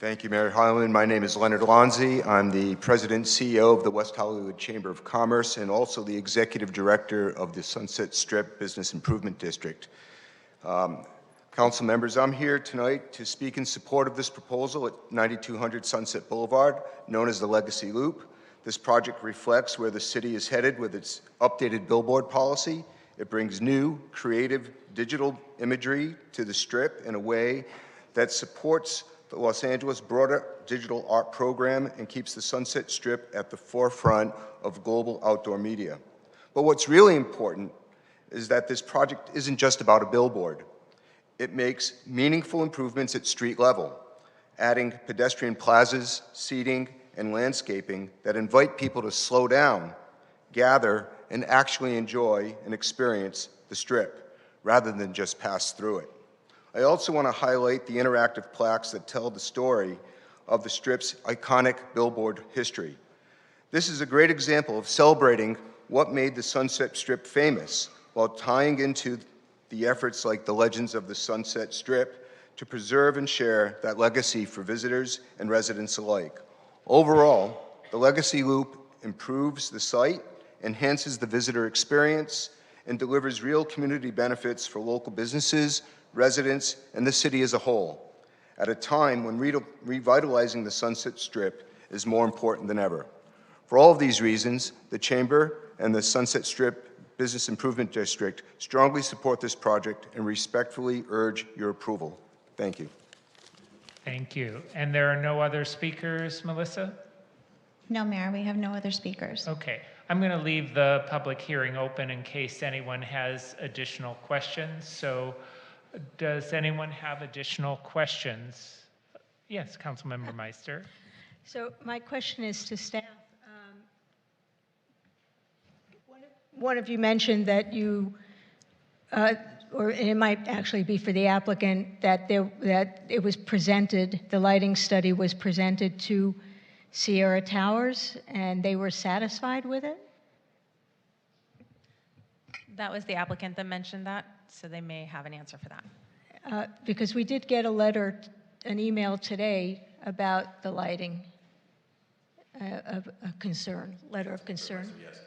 Thank you, Mayor Highland. My name is Leonard Lanzi. I'm the President and CEO of the West Hollywood Chamber of Commerce and also the Executive Director of the Sunset Strip Business Improvement District. Council members, I'm here tonight to speak in support of this proposal at 9200 Sunset Boulevard, known as the Legacy Loop. This project reflects where the city is headed with its updated billboard policy. It brings new, creative digital imagery to the Strip in a way that supports the Los Angeles broader digital art program and keeps the Sunset Strip at the forefront of global outdoor media. But what's really important is that this project isn't just about a billboard. It makes meaningful improvements at street level, adding pedestrian plazas, seating, and landscaping that invite people to slow down, gather, and actually enjoy and experience the Strip, rather than just pass through it. I also want to highlight the interactive plaques that tell the story of the Strip's iconic billboard history. This is a great example of celebrating what made the Sunset Strip famous, while tying into the efforts like the Legends of the Sunset Strip to preserve and share that legacy for visitors and residents alike. Overall, the Legacy Loop improves the site, enhances the visitor experience, and delivers real community benefits for local businesses, residents, and the city as a whole, at a time when revitalizing the Sunset Strip is more important than ever. For all of these reasons, the Chamber and the Sunset Strip Business Improvement District strongly support this project and respectfully urge your approval. Thank you. Thank you. And there are no other speakers, Melissa? No, Mayor, we have no other speakers. Okay. I'm going to leave the public hearing open in case anyone has additional questions. So does anyone have additional questions? Yes, Councilmember Meister. So my question is to staff. One of you mentioned that you, or it might actually be for the applicant, that it was presented, the lighting study was presented to Sierra Towers, and they were satisfied with it? That was the applicant that mentioned that, so they may have an answer for that. Because we did get a letter, an email today about the lighting, of a concern, letter of concern. Yes.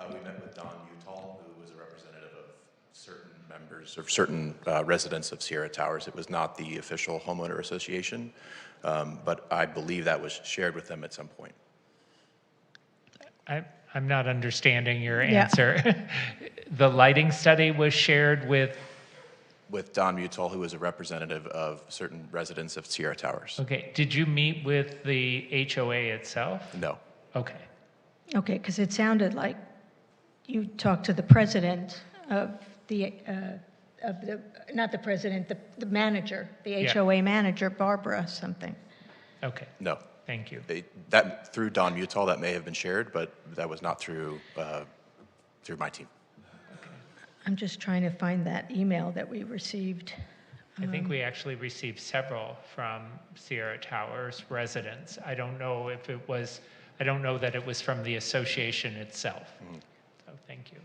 We met with Don Utall, who was a representative of certain members of certain residents of Sierra Towers. It was not the official homeowner association, but I believe that was shared with them at some point. I'm not understanding your answer. The lighting study was shared with Don Utall, who was a representative of certain residents of Sierra Towers. Okay. Did you meet with the HOA itself? No. Okay. Okay, because it sounded like you talked to the president of the, not the president, the manager, the HOA manager, Barbara something. Okay. No. Thank you. That through Don Utall, that may have been shared, but that was not through my team. I'm just trying to find that email that we received. I think we actually received several from Sierra Towers residents. I don't know if it was, I don't know that it was from the association itself. So thank you.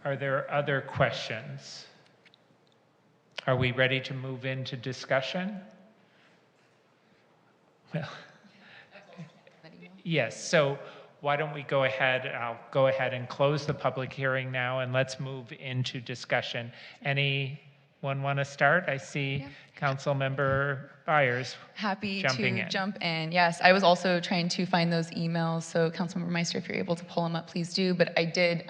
Are there other questions? Are we ready to move into discussion? Well, yes, so why don't we go ahead, I'll go ahead and close the public hearing now, and let's move into discussion. Anyone want to start? I see Councilmember Byers Happy jumping to in. jump in. Yes, I was also trying to find those emails, so Councilmember Meister, if you're able to pull them up, please do. But I did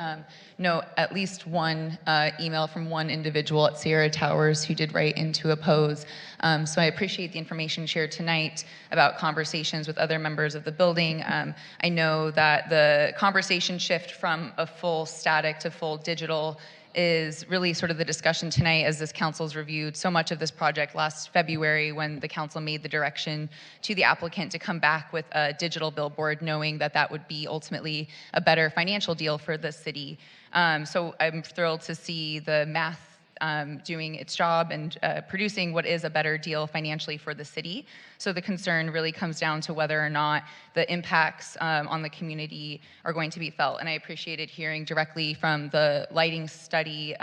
note at least one email from one individual at Sierra Towers who did write in to oppose. So I appreciate the information shared tonight about conversations with other members of the building. I know that the conversation shift from a full static to full digital is really sort of the discussion tonight as this council's reviewed so much of this project last February when the council made the direction to the applicant to come back with a digital billboard, knowing that that would be ultimately a better financial deal for the city. So I'm thrilled to see the math doing its job and producing what is a better deal financially for the city. So the concern really comes down to whether or not the impacts on the community are going to be felt. And I appreciated hearing directly from the lighting study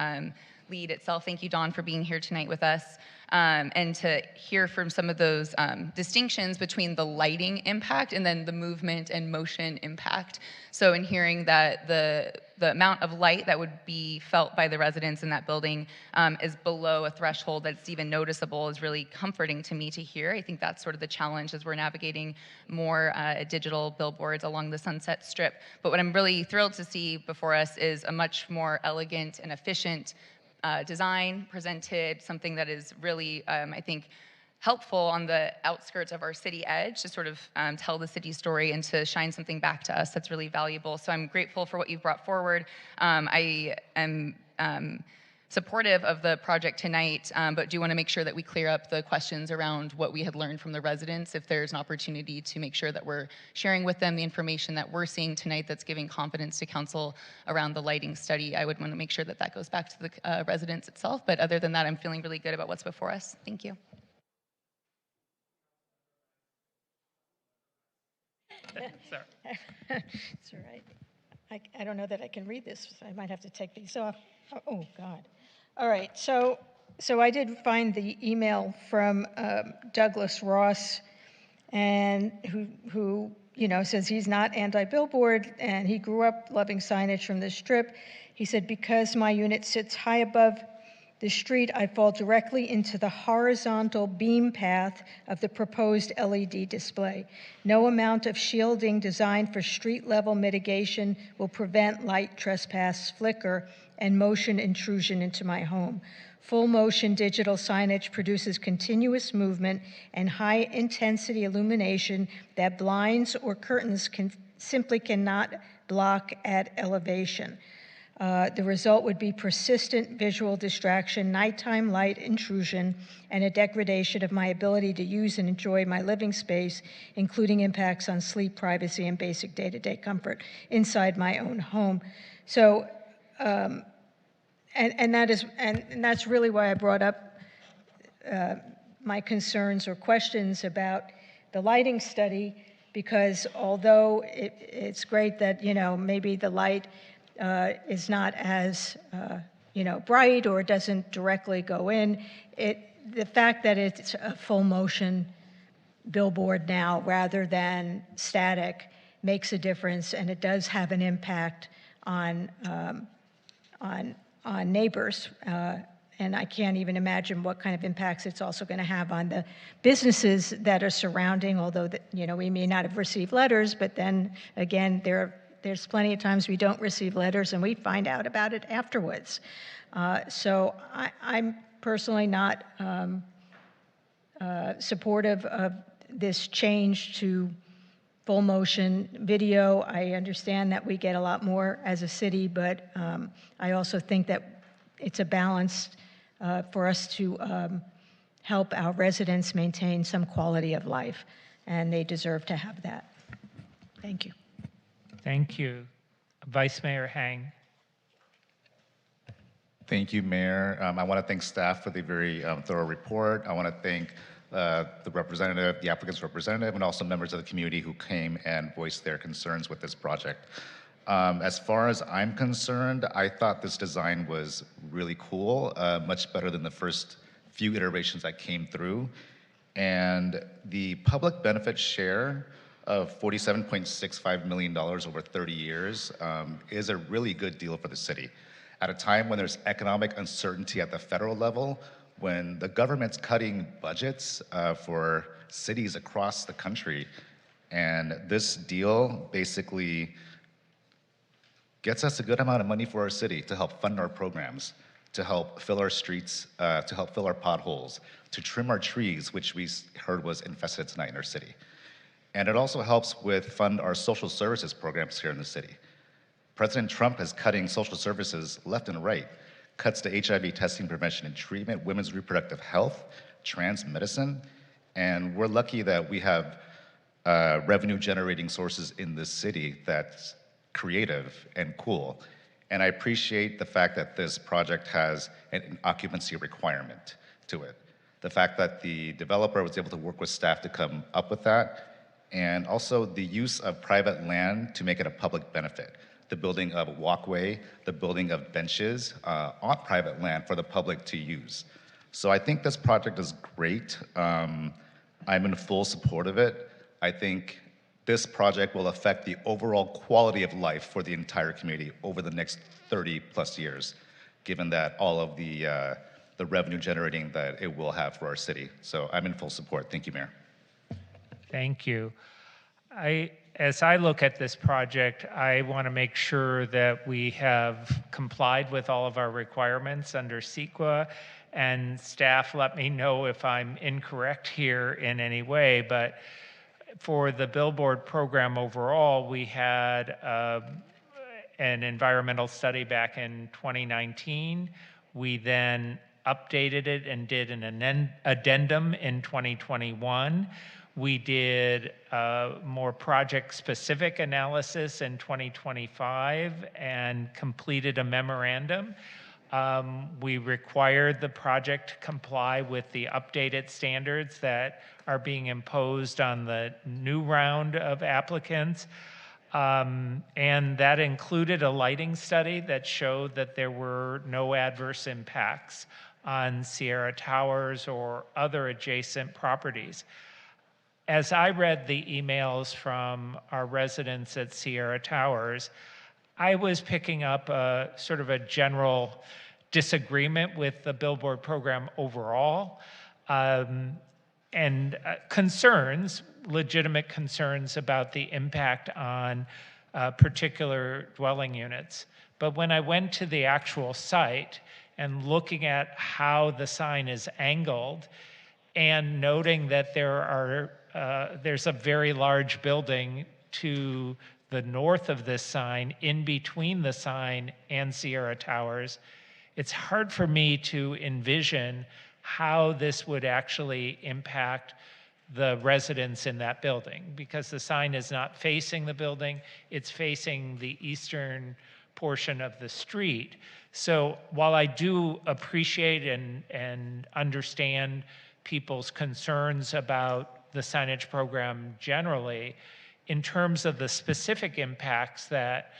lead itself. Thank you, Dawn, for being here tonight with us. And to hear from some of those distinctions between the lighting impact and then the movement and motion impact. So in hearing that the amount of light that would be felt by the residents in that building is below a threshold that's even noticeable is really comforting to me to hear. I think that's sort of the challenge as we're navigating more digital billboards along the Sunset Strip. But what I'm really thrilled to see before us is a much more elegant and efficient design presented, something that is really, I think, helpful on the outskirts of our city edge to sort of tell the city story and to shine something back to us that's really valuable. So I'm grateful for what you've brought forward. I am supportive of the project tonight, but do want to make sure that we clear up the questions around what we had learned from the residents. If there's an opportunity to make sure that we're sharing with them the information that we're seeing tonight that's giving confidence to council around the lighting study, I would want to make sure that that goes back to the residents itself. But other than that, I'm feeling really good about what's before us. Thank you. It's all right. I don't know that I can read this. So I might have to take these off. Oh, God. All right. So I did find the email from Douglas Ross, and who says he's not anti-billboard, and he grew up loving signage from the Strip. He said, because my unit sits high above the street, I fall directly into the horizontal beam path of the proposed LED display. No amount of shielding designed for street level mitigation will prevent light trespass, flicker, and motion intrusion into my home. Full motion digital signage produces continuous movement and high intensity illumination that blinds or curtains simply cannot block at elevation. The result would be persistent visual distraction, nighttime light intrusion, and a degradation of my ability to use and enjoy my living space, including impacts on sleep, privacy, and basic day-to-day comfort inside my own home. So, and that's really why I brought up my concerns or questions about the lighting study, because although it's great that maybe the light is not as bright or doesn't directly go in, the fact that it's a full motion billboard now rather than static makes a difference, and it does have an impact on neighbors. And I can't even imagine what kind of impacts it's also going to have on the businesses that are surrounding, although we may not have received letters, but then again, there's plenty of times we don't receive letters and we find out about it afterwards. So I'm personally not supportive of this change to full motion video. I understand that we get a lot more as a city, but I also think that it's a balance for us to help our residents maintain some quality of life, and they deserve to have that. Thank you. Thank you. Vice Mayor Hang. Thank you, Mayor. I want to thank staff for the very thorough report. I want to thank the representative, the applicant's representative, and also members of the community who came and voiced their concerns with this project. As far as I'm concerned, I thought this design was really cool, much better than the first few iterations that came through. And the public benefit share of $47.65 million over 30 years is a really good deal for the city. At a time when there's economic uncertainty at the federal level, when the government's cutting budgets for cities across the country, and this deal basically gets us a good amount of money for our city to help fund our programs, to help fill our streets, to help fill our potholes, to trim our trees, which we heard was infested tonight in our city. And it also helps fund our social services programs here in the city. President Trump is cutting social services left and right, cuts to HIV testing, prevention, and treatment, women's reproductive health, trans medicine, and we're lucky that we have revenue-generating sources in this city that's creative and cool. And I appreciate the fact that this project has an occupancy requirement to it. The fact that the developer was able to work with staff to come up with that, and also the use of private land to make it a public benefit. the building of a walkway, the building of benches on private land for the public to use. So I think this project is great. I'm in full support of it. I think this project will affect the overall quality of life for the entire community over the next 30 plus years, given that all of the revenue generating that it will have for our city. So I'm in full support. Thank you, Mayor. Thank you. As I look at this project, I want to make sure that we have complied with all of our requirements under CEQA, and staff let me know if I'm incorrect here in any way, but for the billboard program overall, we had an environmental study back in 2019. We then updated it and did an addendum in 2021. We did more project-specific analysis in 2025 and completed a memorandum. We required the project to comply with the updated standards that are being imposed on the new round of applicants. And that included a lighting study that showed that there were no adverse impacts on Sierra Towers or other adjacent properties. As I read the emails from our residents at Sierra Towers, I was picking up a sort of a general disagreement with the billboard program overall, and concerns, legitimate concerns about the impact on particular dwelling units. But when I went to the actual site and looking at how the sign is angled and noting that there's a very large building to the north of this sign, in between the sign and Sierra Towers, it's hard for me to envision how this would actually impact the residents in that building, because the sign is not facing the building, it's facing the eastern portion of the street. So while I do appreciate and understand people's concerns about the signage program generally, in terms of the specific impacts that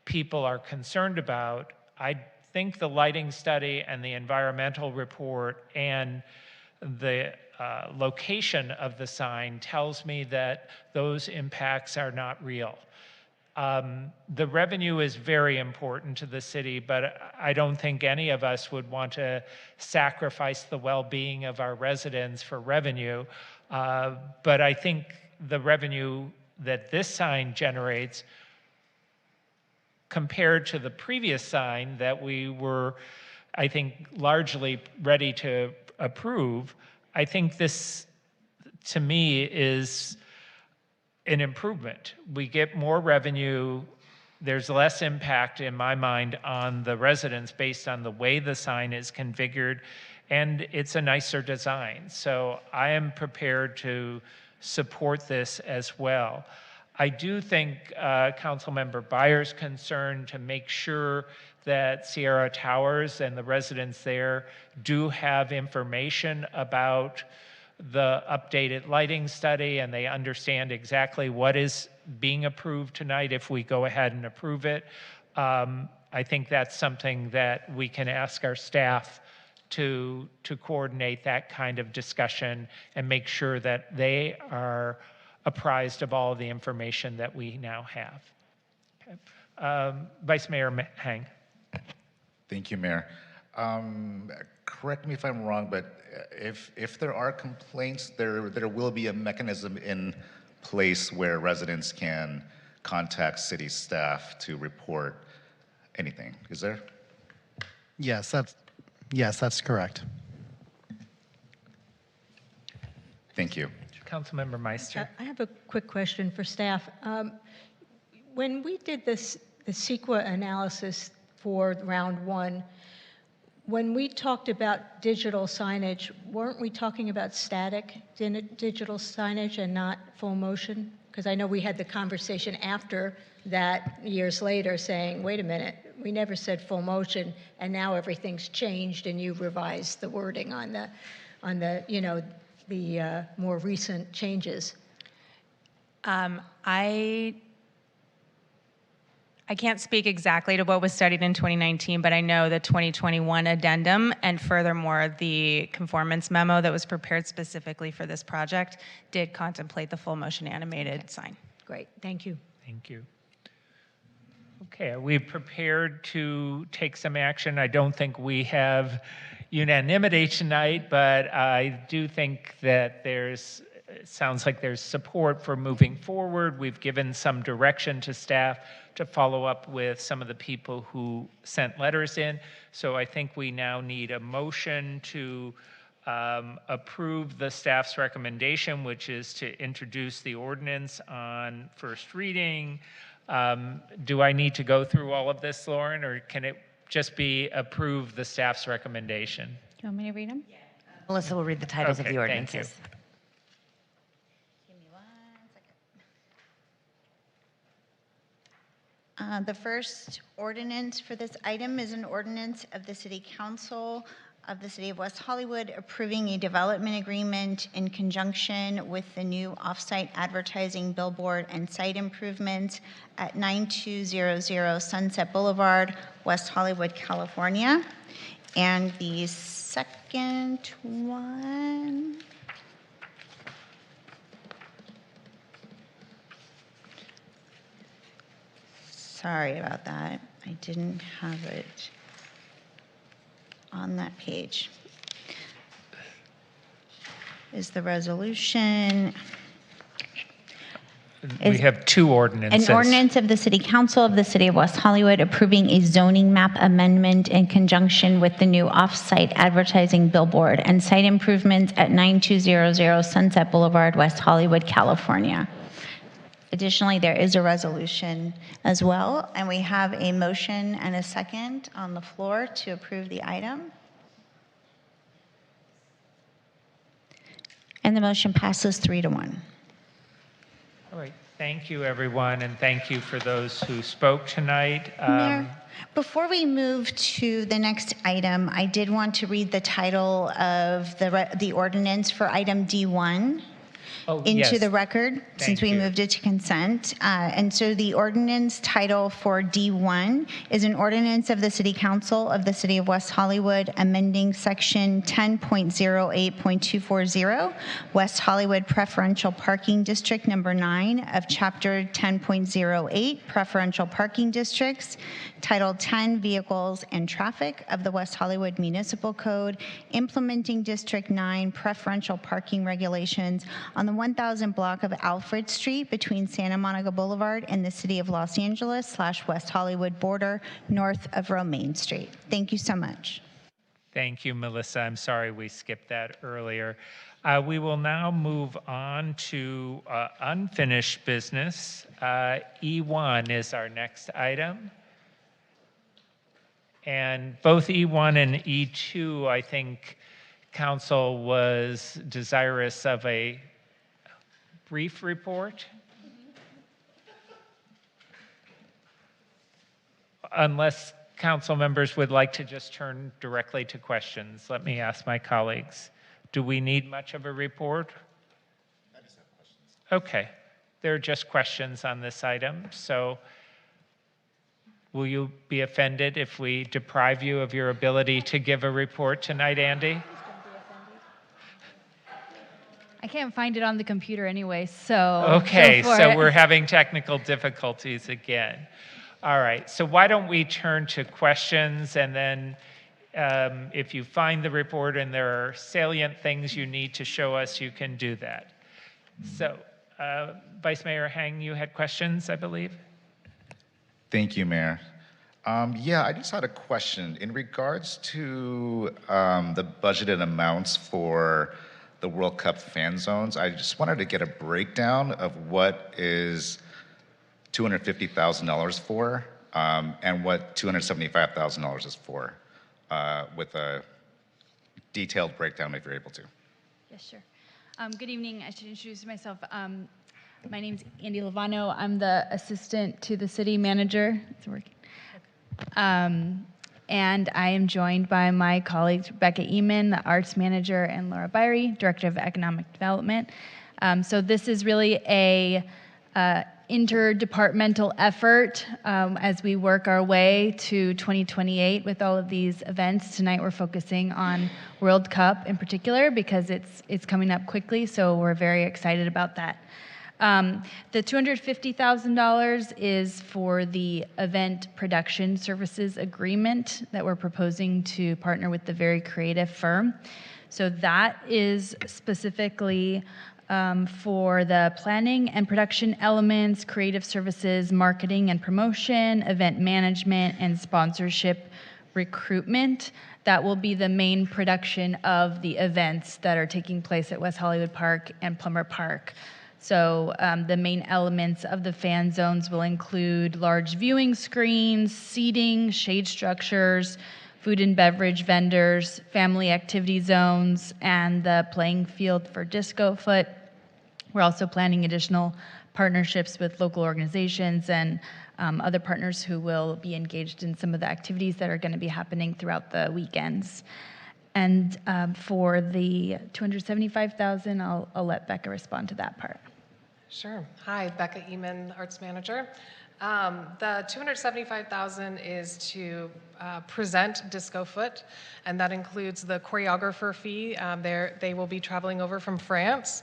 people are concerned about, I think the lighting study and the environmental report and the location of the sign tells me that those impacts are not real. The revenue is very important to the city, but I don't think any of us would want to sacrifice the well-being of our residents for revenue. But I think the revenue that this sign generates, compared to the previous sign that we were, I think, largely ready to approve, I think this, to me, is an improvement. We get more revenue. There's less impact, in my mind, on the residents based on the way the sign is configured, and it's a nicer design. So I am prepared to support this as well. I do think Councilmember Byers' concern to make sure that Sierra Towers and the residents there do have information about the updated lighting study, and they understand exactly what is being approved tonight if we go ahead and approve it. I think that's something that we can ask our staff to coordinate that kind of discussion and make sure that they are apprised of all the information that we now have. Okay. Vice Mayor Hang. Thank you, Mayor. Correct me if I'm wrong, but if there are complaints, there will be a mechanism in place where residents can contact city staff to report anything. Is there? Yes, that's correct. Thank you. Councilmember Meister. I have a quick question for staff. When we did the CEQA analysis for round one, when we talked about digital signage, weren't we talking about static digital signage and not full motion? Because I know we had the conversation after that years later saying, wait a minute, we never said full motion, and now everything's changed and you've revised the wording on the more recent changes. I can't speak exactly to what was studied in 2019, but I know the 2021 addendum and furthermore the conformance memo that was prepared specifically for this project did contemplate the full motion animated sign. Great, thank you. Thank you. Okay, are we prepared to take some action? I don't think we have unanimity tonight, but I do think that it sounds like there's support for moving forward. We've given some direction to staff to follow up with some of the people who sent letters in. So I think we now need a motion to approve the staff's recommendation, which is to introduce the ordinance on first reading. Do I need to go through all of this, Lauren, or can it just be approve the staff's recommendation? Do you want me to read them? Yeah. Melissa will read the titles of the ordinances. Thank you. The first ordinance for this item is an ordinance of the City Council of the City of West Hollywood approving a development agreement in conjunction with the new off-site advertising billboard and site improvements at 9200 Sunset Boulevard, West Hollywood, California. And the second one, sorry about that. I didn't have it on that page. Is the resolution. We have two ordinances. An ordinance of the City Council of the City of West Hollywood approving a zoning map amendment in conjunction with the new off-site advertising billboard and site improvements at 9200 Sunset Boulevard, West Hollywood, California. Additionally, there is a resolution as well, and we have a motion and a second on the floor to approve the item. And the motion passes 3-1. All right, thank you, everyone, and thank you for those who spoke tonight. Mayor, before we move to the next item, I did want to read the title of the ordinance for item D1. Into the record, since we moved it to consent. And so the ordinance title for D1 is an ordinance of the City Council of the City of West Hollywood amending section 10.08.240, West Hollywood Preferential Parking District number 9 of chapter 10.08, Preferential Parking Districts, Title 10, Vehicles and Traffic of the West Hollywood Municipal Code, implementing District 9 preferential parking regulations on the 1000 block of Alfred Street between Santa Monica Boulevard and the City of Los Angeles / West Hollywood border north of Romaine Street. Thank you so much. Thank you, Melissa. I'm sorry we skipped that earlier. We will now move on to unfinished business. E1 is our next item. And both E1 and E2, I think Council was desirous of a brief report. Unless council members would like to just turn directly to questions, let me ask my colleagues. Do we need much of a report? I just have questions. Okay, they're just questions on this item. So will you be offended if we deprive you of your ability to give a report tonight, Andy? I can't find it on the computer anyway, so. Okay, so we're having technical difficulties again. All right, so why don't we turn to questions, and then if you find the report and there are salient things you need to show us, you can do that. So, Vice Mayor Hang, you had questions, I believe? Thank you, Mayor. Yeah, I just had a question. In regards to the budgeted amounts for the World Cup fan zones, I just wanted to get a breakdown of what is $250,000 for and what $275,000 is for, with a detailed breakdown if you're able to. Yes, sure. Good evening. I should introduce myself. My name's Andy Lovano. I'm the assistant to the city manager. It's working. And I am joined by my colleagues, Rebecca Eman, the arts manager, and Laura Byrie, director of economic development. So this is really a interdepartmental effort as we work our way to 2028 with all of these events. Tonight we're focusing on World Cup in particular because it's coming up quickly, so we're very excited about that. The $250,000 is for the event production services agreement that we're proposing to partner with the very creative firm. So that is specifically for the planning and production elements, creative services, marketing and promotion, event management, and sponsorship recruitment. That will be the main production of the events that are taking place at West Hollywood Park and Plummer Park. So the main elements of the fan zones will include large viewing screens, seating, shade structures, food and beverage vendors, family activity zones, and the playing field for disco foot. We're also planning additional partnerships with local organizations and other partners who will be engaged in some of the activities that are going to be happening throughout the weekends. And for the $275,000, I'll let Becca respond to that part. Sure. Hi, Becca Eman, Arts Manager. The $275,000 is to present Disco Foot, and that includes the choreographer fee. They will be traveling over from France.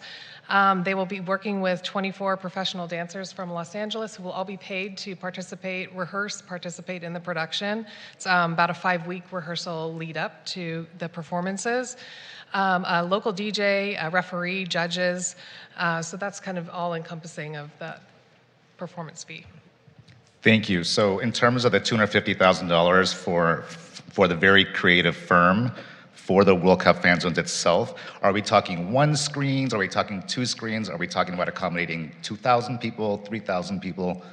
They will be working with 24 professional dancers from Los Angeles who will all be paid to participate in the production. It's about a 5-week rehearsal lead up to the performances. A local DJ, a referee, judges. So that's kind of all encompassing of the performance fee. Thank you. So in terms of the $250,000 for the very creative firm for the World Cup fan zones itself, are we talking 1 screens? Are we talking 2 screens? Are we talking about accommodating 2,000 people, 3,000 people?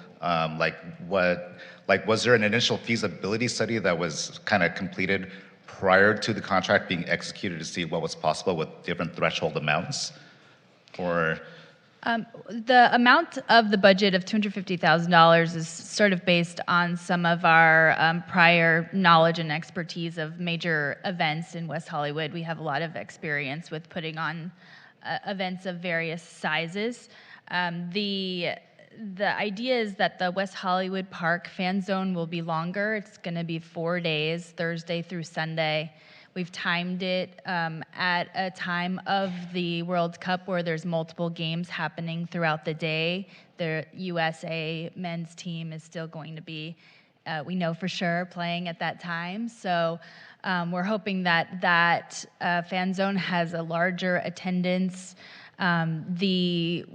Was there an initial feasibility study that was kind of completed prior to the contract being executed to see what was possible with different threshold amounts? Or the amount of the budget of $250,000 is sort of based on some of our prior knowledge and expertise of major events in West Hollywood. We have a lot of experience with putting on events of various sizes. The idea is that the West Hollywood Park fan zone will be longer. It's going to be 4 days, Thursday through Sunday. We've timed it at a time of the World Cup where there's multiple games happening throughout the day. The USA men's team is still going to be, we know for sure, playing at that time. So we're hoping that that fan zone has a larger attendance. There's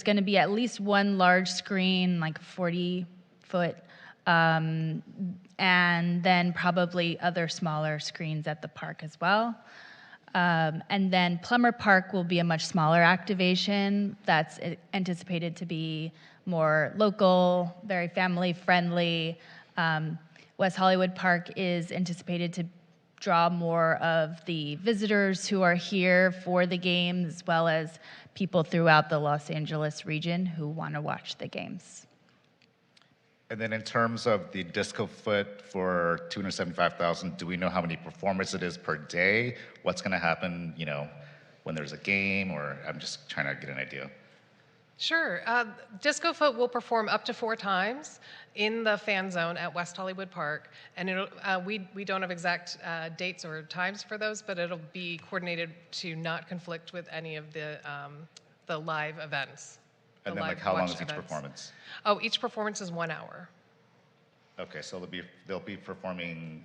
going to be at least 1 large screen, like 40-foot, and then probably other smaller screens at the park as well. And then Plummer Park will be a much smaller activation that's anticipated to be more local, very family friendly. West Hollywood Park is anticipated to draw more of the visitors who are here for the games, as well as people throughout the Los Angeles region who want to watch the games. And then in terms of the Disco Foot for $275,000, do we know how many performers it is per day? What's going to happen, when there's a game? Or I'm just trying to get an idea. Sure. Disco Foot will perform up to 4 times in the fan zone at West Hollywood Park. And we don't have exact dates or times for those, but it'll be coordinated to not conflict with any of the live events. And then how long is each performance? Oh, each performance is 1 hour. Okay, so they'll be performing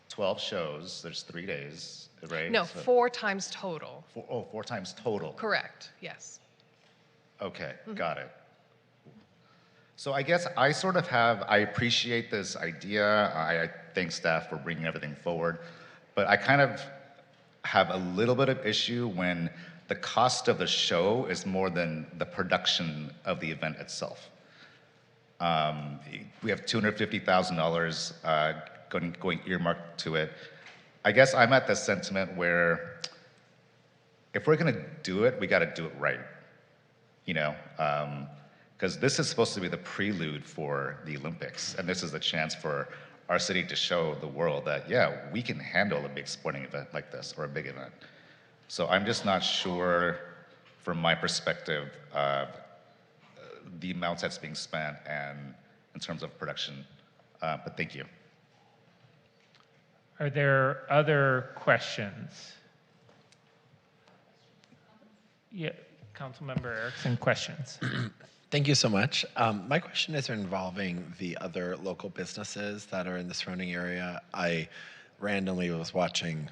12 shows. There's 3 days, right? No, 4 times total. 4 times total. Correct, yes. Okay, got it. So I guess I appreciate this idea. I thank staff for bringing everything forward, but I kind of have a little bit of issue when the cost of the show is more than the production of the event itself. We have $250,000 going earmarked to it. I guess I'm at the sentiment where if we're gonna do it, we gotta do it right. Because this is supposed to be the prelude for the Olympics, and this is a chance for our city to show the world that, yeah, we can handle a big sporting event like this, or a big event. So I'm just not sure, from my perspective, the amount that's being spent and in terms of production. But thank you. Are there other questions? Yeah, Councilmember Erickson, questions. Thank you so much. My question is involving the other local businesses that are in the surrounding area. I randomly was watching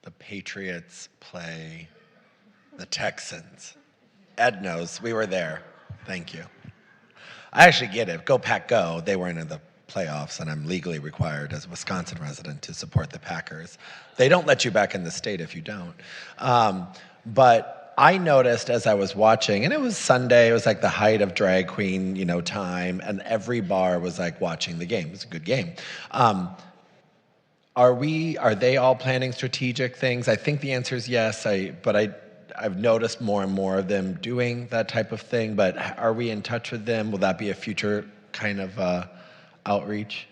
the Patriots play the Texans. Ed knows, we were there. Thank you. I actually get it. Go Pack Go. They weren't in the playoffs, and I'm legally required as a Wisconsin resident to support the Packers. They don't let you back in the state if you don't. But I noticed as I was watching, and it was Sunday, it was like the height of drag queen, time, and every bar was like watching the game. It was a good game. Are they all planning strategic things? I think the answer is yes, I've noticed more and more of them doing that type of thing, but are we in touch with them? Will that be a future kind of outreach?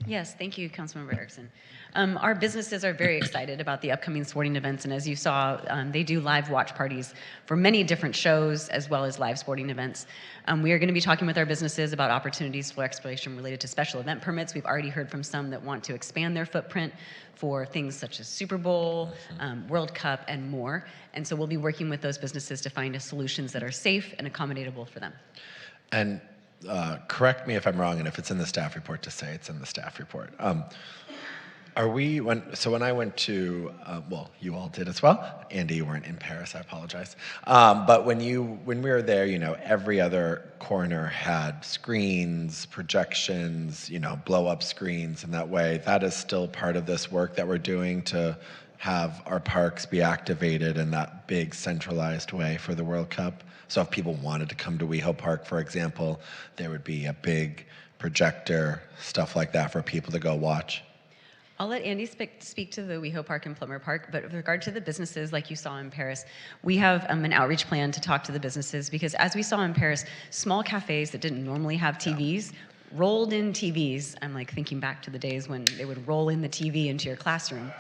Yes, thank you, Councilmember Erickson. Our businesses are very excited about the upcoming sporting events, and as you saw, they do live watch parties for many different shows as well as live sporting events. We are going to be talking with our businesses about opportunities for exploration related to special event permits. We've already heard from some that want to expand their footprint for things such as Super Bowl, World Cup, and more. And so we'll be working with those businesses to find solutions that are safe and accommodatable for them. And correct me if I'm wrong, and if it's in the staff report, to say it's in the staff report. When I went to, you all did as well. Andy, you weren't in Paris, I apologize. But when we were there, every other corner had screens, projections, blow up screens in that way. That is still part of this work that we're doing to have our parks be activated in that big centralized way for the World Cup. So if people wanted to come to WeHo Park, for example, there would be a big projector, stuff like that for people to go watch. I'll let Andy speak to the WeHo Park and Plummer Park, but with regard to the businesses like you saw in Paris, we have an outreach plan to talk to the businesses because as we saw in Paris, small cafes that didn't normally have TVs rolled in TVs. I'm like thinking back to the days when they would roll in the TV into your classroom.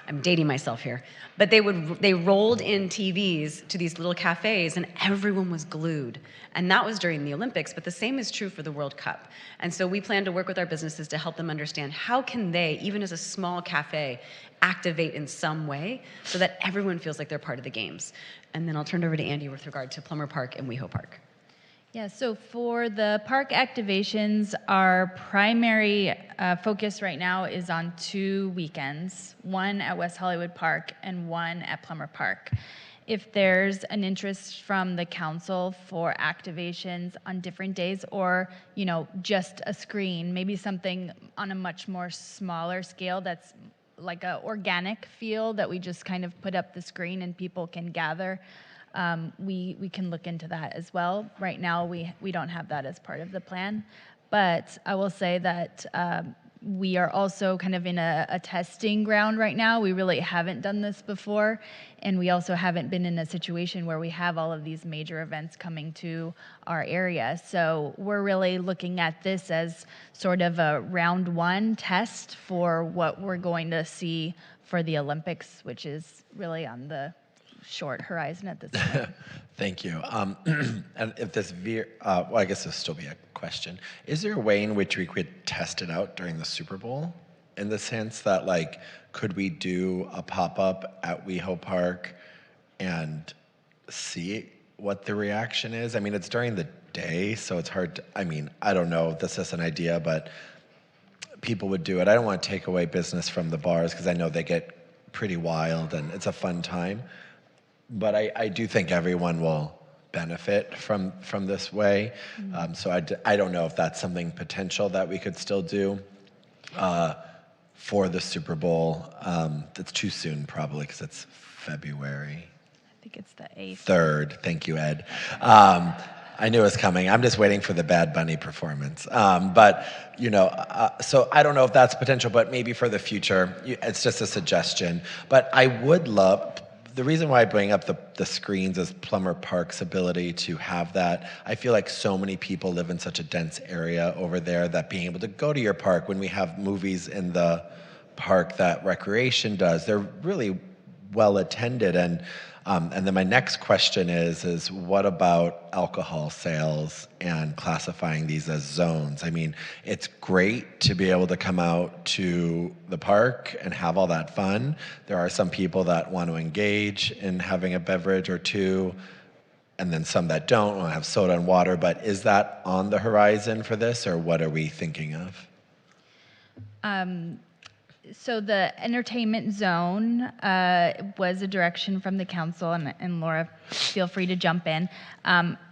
I'm dating myself here. But they rolled in TVs to these little cafes and everyone was glued. And that was during the Olympics, but the same is true for the World Cup. And so we plan to work with our businesses to help them understand how can they, even as a small cafe, activate in some way so that everyone feels like they're part of the games. And then I'll turn it over to Andy with regard to Plummer Park and WeHo Park. Yeah, so for the park activations, our primary focus right now is on 2 weekends, one at West Hollywood Park and one at Plummer Park. If there's an interest from the council for activations on different days or, just a screen, maybe something on a much more smaller scale that's like an organic feel that we just kind of put up the screen and people can gather, we can look into that as well. Right now, we don't have that as part of the plan, but I will say that we are also kind of in a testing ground right now. We really haven't done this before, and we also haven't been in a situation where we have all of these major events coming to our area. So we're really looking at this as sort of a round 1 test for what we're going to see for the Olympics, which is really on the short horizon at this point. Thank you. And if this I guess this will still be a question. Is there a way in which we could test it out during the Super Bowl? In the sense that, could we do a pop-up at WeHo Park and see what the reaction is? I mean, it's during the day, so it's hard to, I don't know if this is an idea, but people would do it. I don't want to take away business from the bars because I know they get pretty wild and it's a fun time. But I do think everyone will benefit from this way. So I don't know if that's something potential that we could still do for the Super Bowl. It's too soon probably because it's February. I think it's the 8th. 3rd. Thank you, Ed. I knew it was coming. I'm just waiting for the Bad Bunny performance. So I don't know if that's potential, but maybe for the future, it's just a suggestion. But I would love, the reason why I bring up the screens is Plummer Park's ability to have that. I feel like so many people live in such a dense area over there that being able to go to your park when we have movies in the park that Recreation does, they're really well attended. And then my next question is what about alcohol sales and classifying these as zones? I mean, it's great to be able to come out to the park and have all that fun. There are some people that want to engage in having a beverage or two, and then some that don't want to have soda and water. But is that on the horizon for this, or what are we thinking of? So the entertainment zone was a direction from the council, and Laura, feel free to jump in.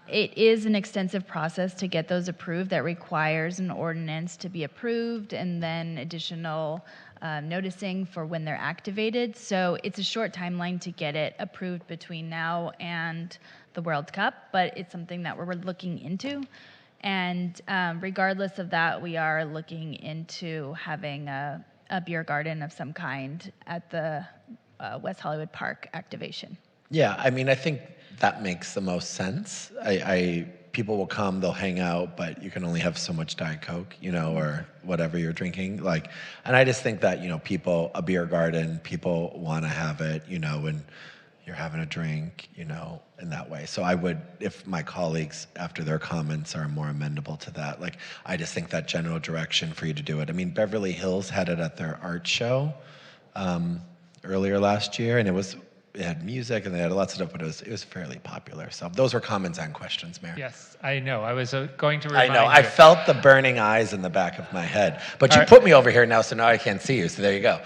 It is an extensive process to get those approved that requires an ordinance to be approved and then additional noticing for when they're activated. So it's a short timeline to get it approved between now and the World Cup, but it's something that we're looking into. And regardless of that, we are looking into having a beer garden of some kind at the West Hollywood Park activation. Yeah, I mean, I think that makes the most sense. People will come, they'll hang out, but you can only have so much Diet Coke, or whatever you're drinking. And I just think that, a beer garden, people want to have it, and you're having a drink, in that way. So I would, if my colleagues, after their comments, are more amenable to that, I just think that general direction for you to do it. I mean, Beverly Hills had it at their art show earlier last year, and it had music and they had lots of stuff, but it was fairly popular. So those were comments and questions, Mayor. Yes, I know. I was going to remind I know. you. I felt the burning eyes in the back of my head. But you put me over here now, so now I can't see you. So there you go.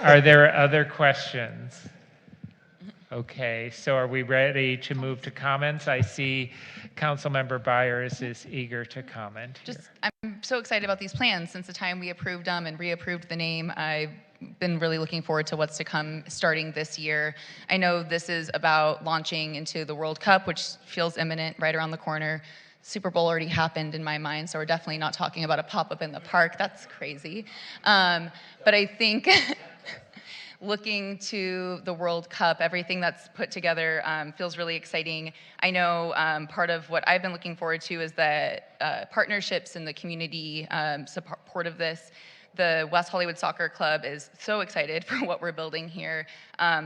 Are there other questions? Okay, so are we ready to move to comments? I see Councilmember Byers is eager to comment. I'm so excited about these plans. Since the time we approved them and reapproved the name, I've been really looking forward to what's to come starting this year. I know this is about launching into the World Cup, which feels imminent, right around the corner. Super Bowl already happened in my mind, so we're definitely not talking about a pop-up in the park. That's crazy. But I think looking to the World Cup, everything that's put together feels really exciting. I know part of what I've been looking forward to is the partnerships and the community support of this. The West Hollywood Soccer Club is so excited for what we're building here.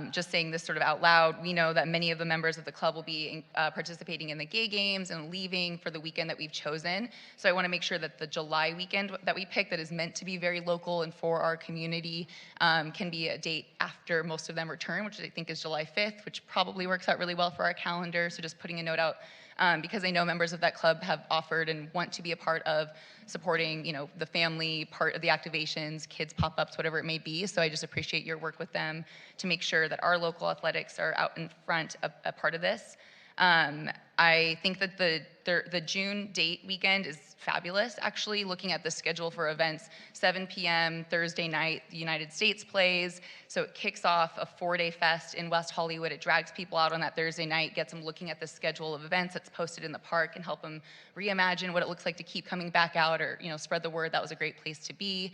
Just saying this sort of out loud, we know that many of the members of the club will be participating in the gay games and leaving for the weekend that we've chosen. So I want to make sure that the July weekend that we pick, that is meant to be very local and for our community, can be a date after most of them return, which I think is July 5th, which probably works out really well for our calendar. So just putting a note out, because I know members of that club have offered and want to be a part of supporting, the family part of the activations, kids pop-ups, whatever it may be. So I just appreciate your work with them to make sure that our local athletics are out in front of a part of this. I think that the June date weekend is fabulous. Actually, looking at the schedule for events, 7 p.m. Thursday night, the United States plays. So it kicks off a 4-day fest in West Hollywood. It drags people out on that Thursday night, gets them looking at the schedule of events that's posted in the park, and help them reimagine what it looks like to keep coming back out, or spread the word that was a great place to be.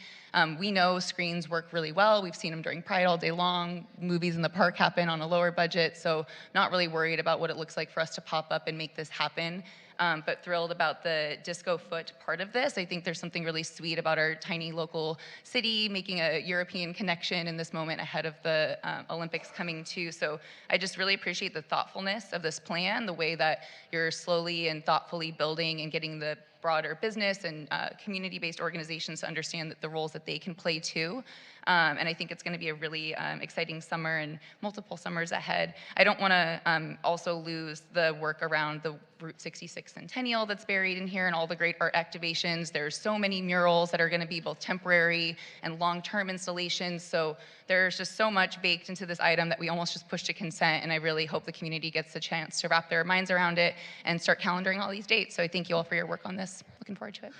We know screens work really well. We've seen them during Pride all day long. Movies in the park happen on a lower budget, so not really worried about what it looks like for us to pop up and make this happen. But thrilled about the disco foot part of this. I think there's something really sweet about our tiny local city making a European connection in this moment ahead of the Olympics coming too. So I just really appreciate the thoughtfulness of this plan, the way that you're slowly and thoughtfully building and getting the broader business and community-based organizations to understand that the roles that they can play too. And I think it's going to be a really exciting summer and multiple summers ahead. I don't want to also lose the work around the Route 66 Centennial that's buried in here and all the great art activations. There's so many murals that are going to be both temporary and long-term installations. So there's just so much baked into this item that we almost just pushed to consent. And I really hope the community gets the chance to wrap their minds around it and start calendaring all these dates. So I thank you all for your work on this. Looking forward to it.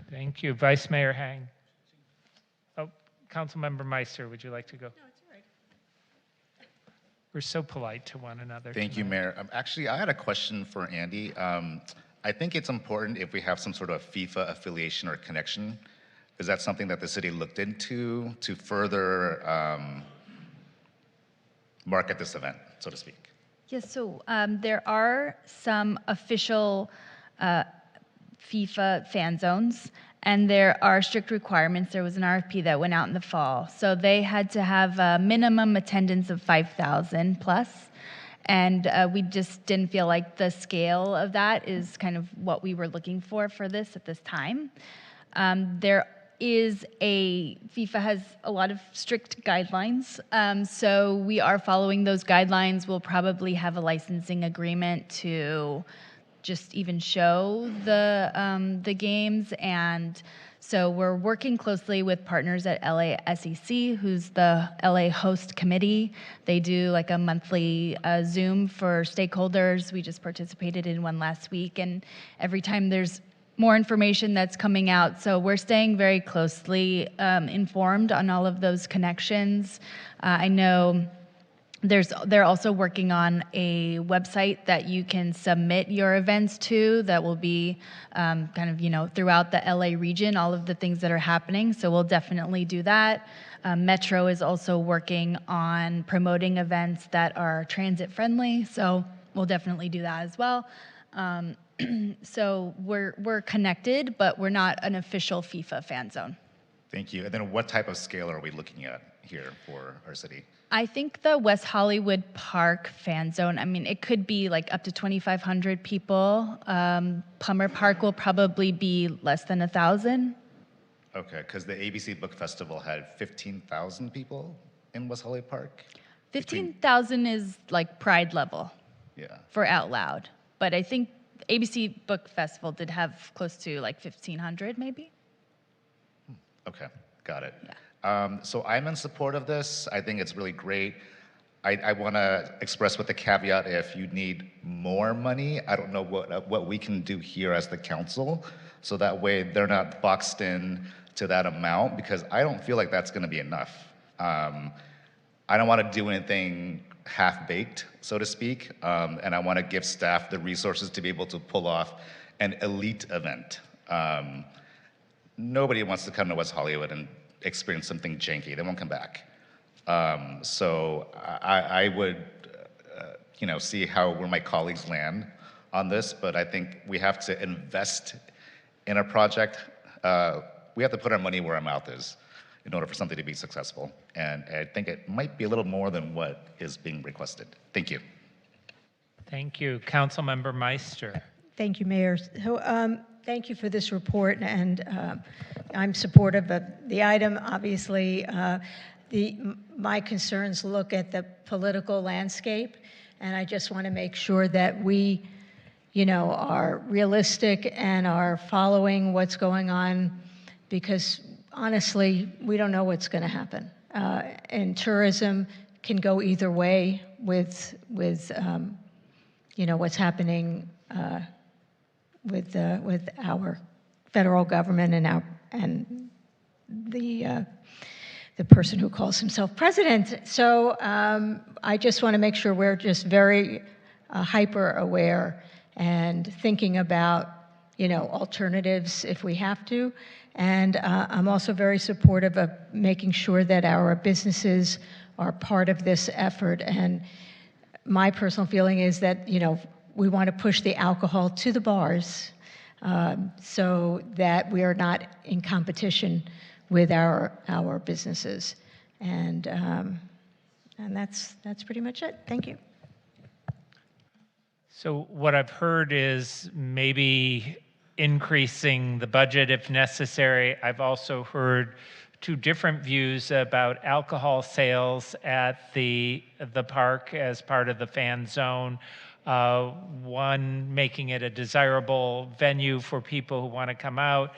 Thank you. Vice Mayor Hang. Councilmember Meister, would you like to go? No, it's all right. We're so polite to one another. Thank you, Mayor. Actually, I had a question for Andy. I think it's important if we have some sort of FIFA affiliation or connection. Is that something that the city looked into to further market this event, so to speak? Yes, so there are some official FIFA fan zones, And there are strict requirements. There was an RFP that went out in the fall. So they had to have a minimum attendance of 5,000 plus. And we just didn't feel like the scale of that is kind of what we were looking for this at this time. FIFA has a lot of strict guidelines. So we are following those guidelines. We'll probably have a licensing agreement to just even show the games. And so we're working closely with partners at LASEC, who's the LA host committee. They do like a monthly Zoom for stakeholders. We just participated in one last week, and every time there's more information that's coming out. So we're staying very closely informed on all of those connections. I know they're also working on a website that you can submit your events to that will be kind of, throughout the LA region, all of the things that are happening. So we'll definitely do that. Metro is also working on promoting events that are transit friendly. So we'll definitely do that as well. So we're connected, but we're not an official FIFA fan zone. Thank you. And then what type of scale are we looking at here for our city? I think the West Hollywood Park fan zone, I mean, it could be like up to 2,500 people. Plummer Park will probably be less than 1,000. Okay, because the ABC Book Festival had 15,000 people in West Hollywood Park? 15,000 is like Pride level. Yeah. For Out Loud. But I think ABC Book Festival did have close to like 1,500 maybe. Okay, got it. Yeah. So I'm in support of this. I think it's really great. I want to express with the caveat, if you need more money, I don't know what we can do here as the council, so that way they're not boxed in to that amount, because I don't feel like that's going to be enough. I don't want to do anything half-baked, so to speak, and I want to give staff the resources to be able to pull off an elite event. Nobody wants to come to West Hollywood and experience something janky. They won't come back. So I would, see where my colleagues land on this, but I think we have to invest in a project. We have to put our money where our mouth is in order for something to be successful. And I think it might be a little more than what is being requested. Thank you. Thank you. Councilmember Meister. Thank you, Mayor. So, thank you for this report, and I'm supportive of the item. Obviously, my concerns look at the political landscape, and I just want to make sure that we, are realistic and are following what's going on, because honestly, we don't know what's going to happen. And tourism can go either way with what's happening with our federal government and the person who calls himself president. So I just want to make sure we're just very hyper aware and thinking about alternatives if we have to. And I'm also very supportive of making sure that our businesses are part of this effort. And my personal feeling is that, we want to push the alcohol to the bars so that we are not in competition with our businesses. And that's pretty much it. Thank you. So what I've heard is maybe increasing the budget if necessary. I've also heard two different views about alcohol sales at the park as part of the fan zone. One, making it a desirable venue for people who want to come out.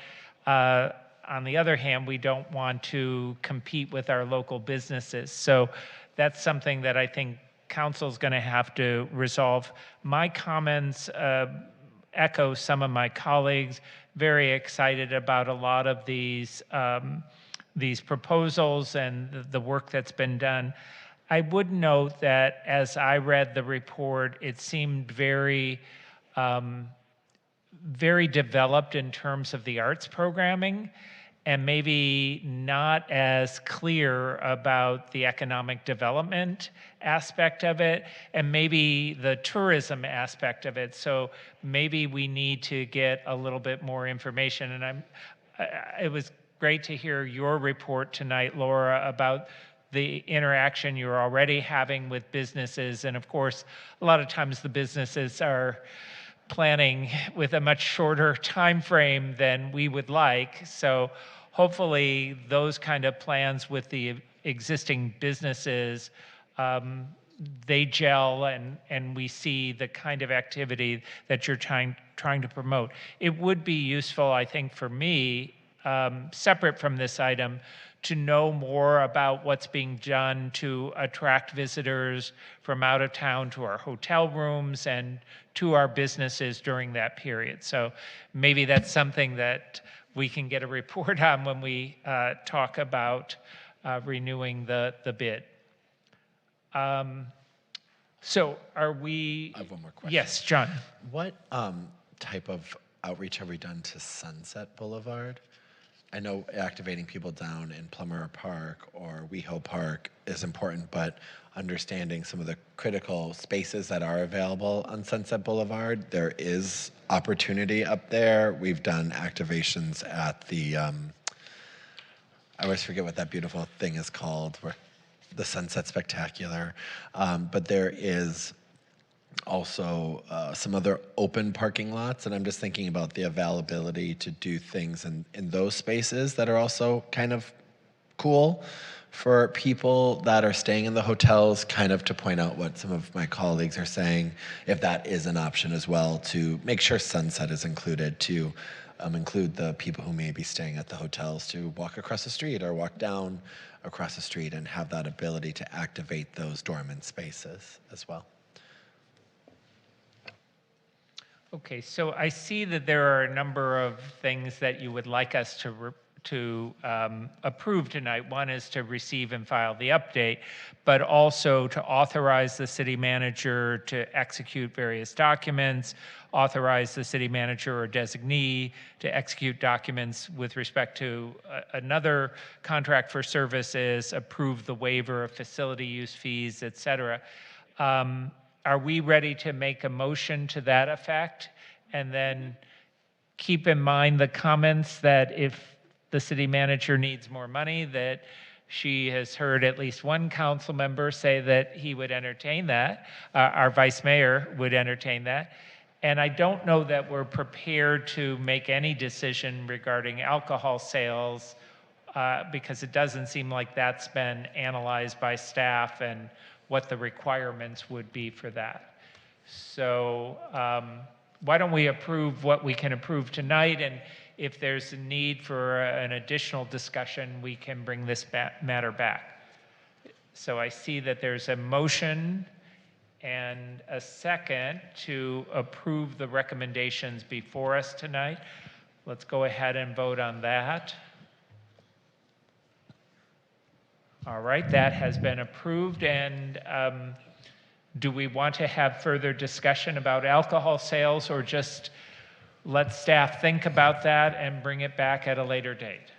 On the other hand, we don't want to compete with our local businesses. So that's something that I think council's going to have to resolve. My comments echo some of my colleagues. Very excited about a lot of these proposals and the work that's been done. I would note that as I read the report, it seemed very developed in terms of the arts programming, and maybe not as clear about the economic development aspect of it, and maybe the tourism aspect of it. So maybe we need to get a little bit more information. And it was great to hear your report tonight, Laura, about the interaction you're already having with businesses. And of course, a lot of times the businesses are planning with a much shorter time frame than we would like. So hopefully those kind of plans with the existing businesses, they gel and we see the kind of activity that you're trying to promote. It would be useful, I think, for me, separate from this item, to know more about what's being done to attract visitors from out of town to our hotel rooms and to our businesses during that period. So maybe that's something that we can get a report on when we talk about renewing the bid. So are we? I have one more question. Yes, John. What type of outreach have we done to Sunset Boulevard? I know activating people down in Plummer Park or WeHo Park is important, but understanding some of the critical spaces that are available on Sunset Boulevard, there is opportunity up there. We've done activations at the, I always forget what that beautiful thing is called, where the Sunset Spectacular, but there is also some other open parking lots, and I'm just thinking about the availability to do things in those spaces that are also kind of cool for people that are staying in the hotels, kind of to point out what some of my colleagues are saying, if that is an option as well, to make sure Sunset is included, to include the people who may be staying at the hotels to walk across the street or walk down across the street and have that ability to activate those dormant spaces as well. Okay, so I see that there are a number of things that you would like us to approve tonight. One is to receive and file the update, but also to authorize the city manager to execute various documents, authorize the city manager or designee to execute documents with respect to another contract for services, approve the waiver of facility use fees, et cetera. Are we ready to make a motion to that effect? And then keep in mind the comments that if the city manager needs more money, that she has heard at least one council member say that he would entertain that. Our vice mayor would entertain that. And I don't know that we're prepared to make any decision regarding alcohol sales because it doesn't seem like that's been analyzed by staff and what the requirements would be for that. So why don't we approve what we can approve tonight, and if there's a need for an additional discussion, we can bring this matter back. So I see that there's a motion and a second to approve the recommendations before us tonight. Let's go ahead and vote on that. All right, that has been approved. And do we want to have further discussion about alcohol sales, or just let staff think about that and bring it back at a later date?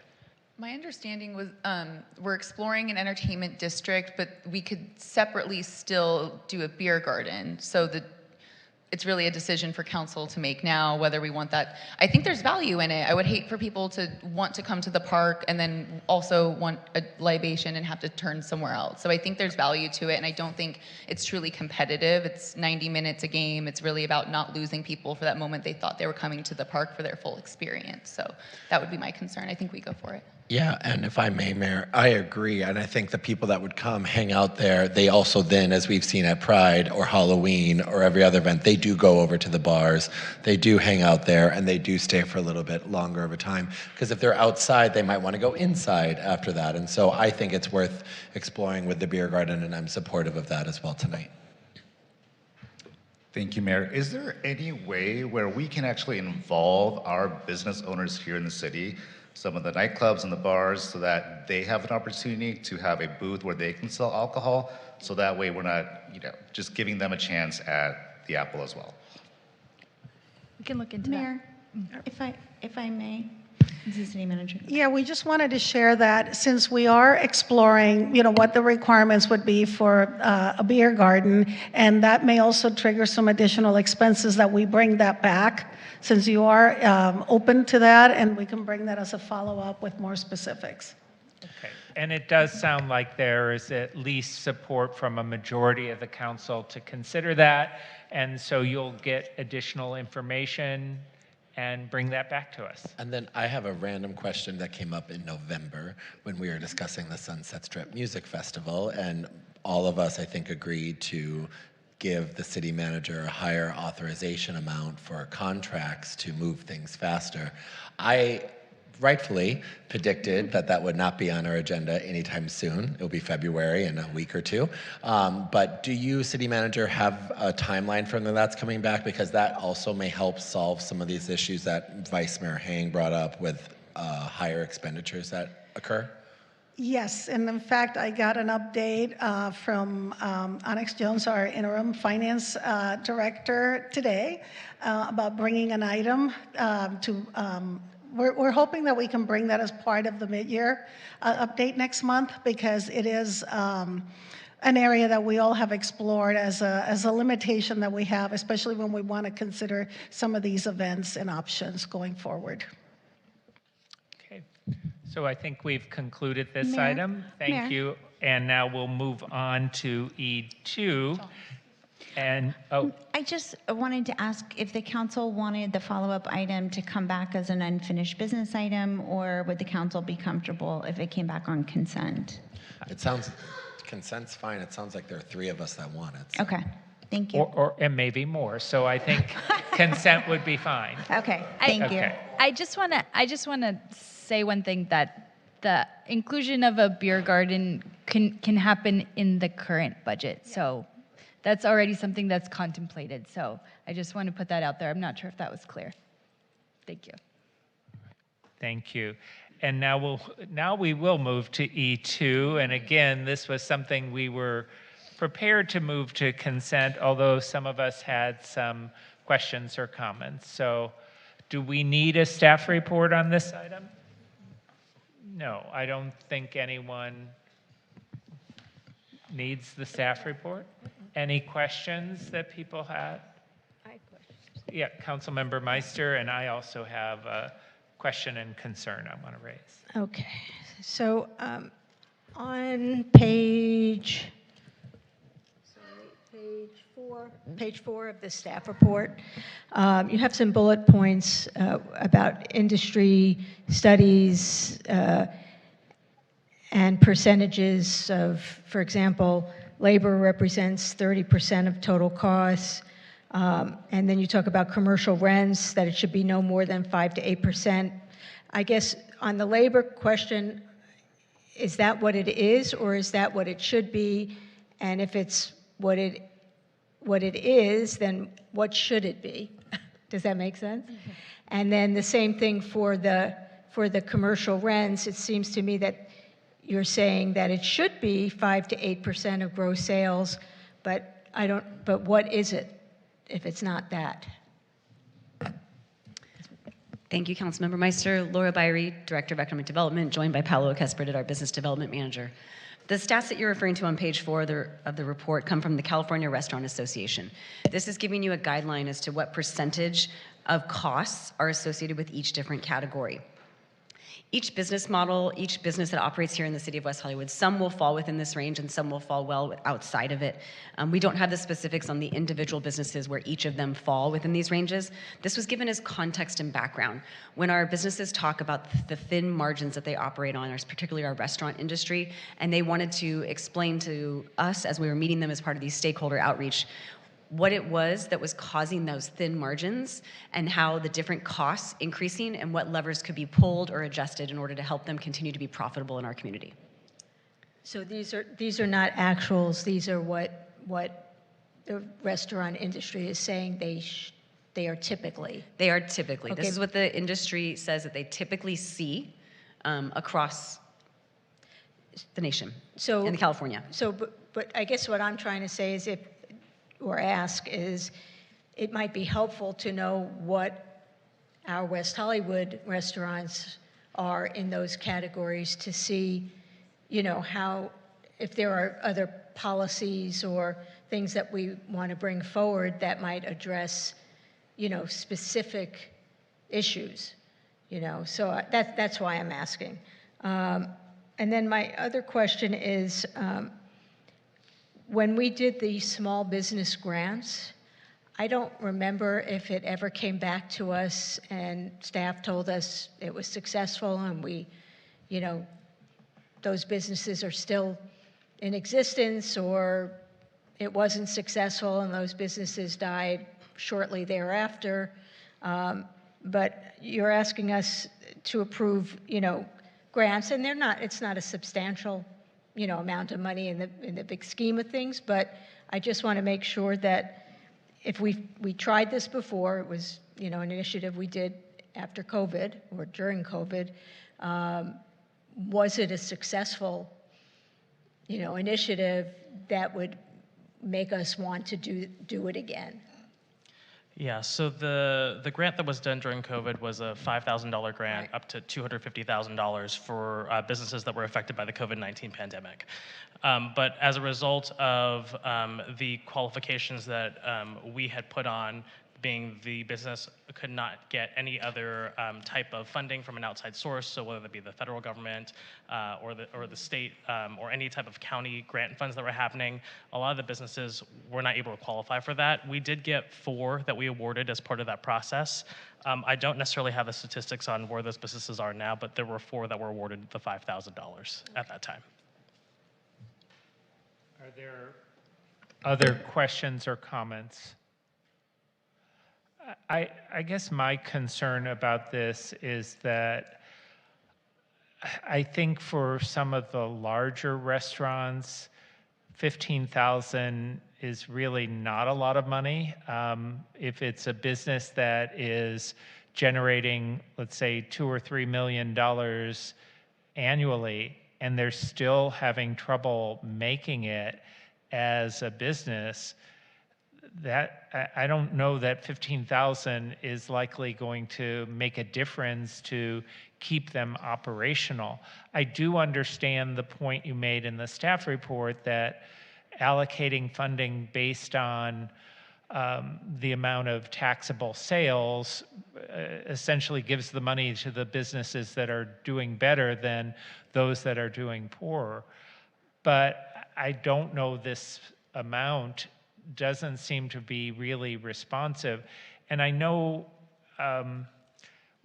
My understanding was we're exploring an entertainment district, but we could separately still do a beer garden. So it's really a decision for council to make now whether we want that. I think there's value in it. I would hate for people to want to come to the park and then also want a libation and have to turn somewhere else. So I think there's value to it, and I don't think it's truly competitive. It's 90 minutes a game. It's really about not losing people for that moment they thought they were coming to the park for their full experience. So that would be my concern. I think we go for it. Yeah, and if I may, Mayor, I agree. And I think the people that would come hang out there, they also then, as we've seen at Pride or Halloween or every other event, they do go over to the bars, they do hang out there, and they do stay for a little bit longer of a time. Because if they're outside, they might want to go inside after that. And so I think it's worth exploring with the beer garden, and I'm supportive of that as well tonight. Thank you, Mayor. Is there any way where we can actually involve our business owners here in the city, some of the nightclubs and the bars, so that they have an opportunity to have a booth where they can sell alcohol, so that way we're not, just giving them a chance at the apple as well? We can look into Mayor, that. if I may, The city manager. Yeah, we just wanted to share that since we are exploring, what the requirements would be for a beer garden, and that may also trigger some additional expenses, that we bring that back, since you are open to that, and we can bring that as a follow-up with more specifics. Okay. And it does sound like there is at least support from a majority of the council to consider that, and so you'll get additional information and bring that back to us. And then I have a random question that came up in November when we were discussing the Sunset Strip Music Festival, and all of us, I think, agreed to give the city manager a higher authorization amount for contracts to move things faster. I rightfully predicted that that would not be on our agenda anytime soon. It'll be February in a week or two. But do you, city manager, have a timeline for when that's coming back? Because that also may help solve some of these issues that Vice Mayor Hang brought up with higher expenditures that occur. Yes, and in fact, I got an update from Onyx Jones, our interim finance director, today about bringing an item to. We're hoping that we can bring that as part of the mid-year update next month, because it is an area that we all have explored as a limitation that we have, especially when we want to consider some of these events and options going forward. Okay. So I think we've concluded this Mayor? item. Thank Mayor? you. And now we'll move on to E2. And, I just wanted to ask if the council wanted the follow-up item to come back as an unfinished business item, or would the council be comfortable if it came back on consent? It sounds, consent's fine. It sounds like there are 3 of us that want it. So. Okay, thank you. and maybe more. So I think consent would be fine. Okay, thank you. Okay. I just want to say one thing, that the inclusion of a beer garden can happen in the current budget. So that's already something that's contemplated. So I just want to put that out there. I'm not sure if that was clear. Thank you. Thank you. And now we will move to E2. And again, this was something we were prepared to move to consent, although some of us had some questions or comments. So do we need a staff report on this item? No, I don't think anyone needs the staff report. Any questions that people had? I have questions. Yeah, Councilmember Meister, and I also have a question and concern I want to raise. Okay, so on page 4 of the staff report, you have some bullet points about industry studies and percentages of, for example, labor represents 30% of total costs. And then you talk about commercial rents, that it should be no more than 5 to 8%. I guess on the labor question, is that what it is, or is that what it should be? And if it's what it is, then what should it be? Does that make sense? Mm-hmm. And then the same thing for the commercial rents. It seems to me that you're saying that it should be 5 to 8% of gross sales, but what is it if it's not that? Thank you, Councilmember Meister. Laura Byrie, Director of Economic Development, joined by Paolo Kesperit, our Business Development Manager. The stats that you're referring to on page 4 of the report come from the California Restaurant Association. This is giving you a guideline as to what percentage of costs are associated with each different category. Each business model, each business that operates here in the city of West Hollywood, some will fall within this range and some will fall well outside of it. We don't have the specifics on the individual businesses where each of them fall within these ranges. This was given as context and background. When our businesses talk about the thin margins that they operate on, particularly our restaurant industry, and they wanted to explain to us as we were meeting them as part of these stakeholder outreach, what it was that was causing those thin margins and how the different costs increasing and what levers could be pulled or adjusted in order to help them continue to be profitable in our community. So these are not actuals. These are what the restaurant industry is saying they are typically. They are typically. Okay. This is what the industry says that they typically see across the nation in California. So, but I guess what I'm trying to say is it might be helpful to know what our West Hollywood restaurants are in those categories to see, you know, how, if there are other policies or things that we want to bring forward that might address, you know, specific issues, you know, so that's why I'm asking. And then my other question is, when we did the small business grants, I don't remember if it ever came back to us and staff told us it was successful and we, you know, those businesses are still in existence, or it wasn't successful and those businesses died shortly thereafter. But you're asking us to approve, you know, grants, and it's not a substantial, you know, amount of money in the big scheme of things, but I just want to make sure that if we tried this before, it was, you know, an initiative we did after COVID or during COVID, was it a successful, you know, initiative that would make us want to do it again? Yeah, so the grant that was done during COVID was a $5,000 grant up to $250,000 for businesses that were affected by the COVID-19 pandemic. But as a result of the qualifications that we had put on, being the business could not get any other type of funding from an outside source, so whether it be the federal government or the state or any type of county grant funds that were happening, a lot of the businesses were not able to qualify for that. We did get 4 that we awarded as part of that process. I don't necessarily have the statistics on where those businesses are now, but there were 4 that were awarded the $5,000 at that time. Are there other questions or comments? I guess my concern about this is that I think for some of the larger restaurants, $15,000 is really not a lot of money. If it's a business that is generating, let's say, $2 or $3 million annually, and they're still having trouble making it as a business, that I don't know that $15,000 is likely going to make a difference to keep them operational. I do understand the point you made in the staff report that allocating funding based on the amount of taxable sales essentially gives the money to the businesses that are doing better than those that are doing poorer. But I don't know, this amount doesn't seem to be really responsive. And I know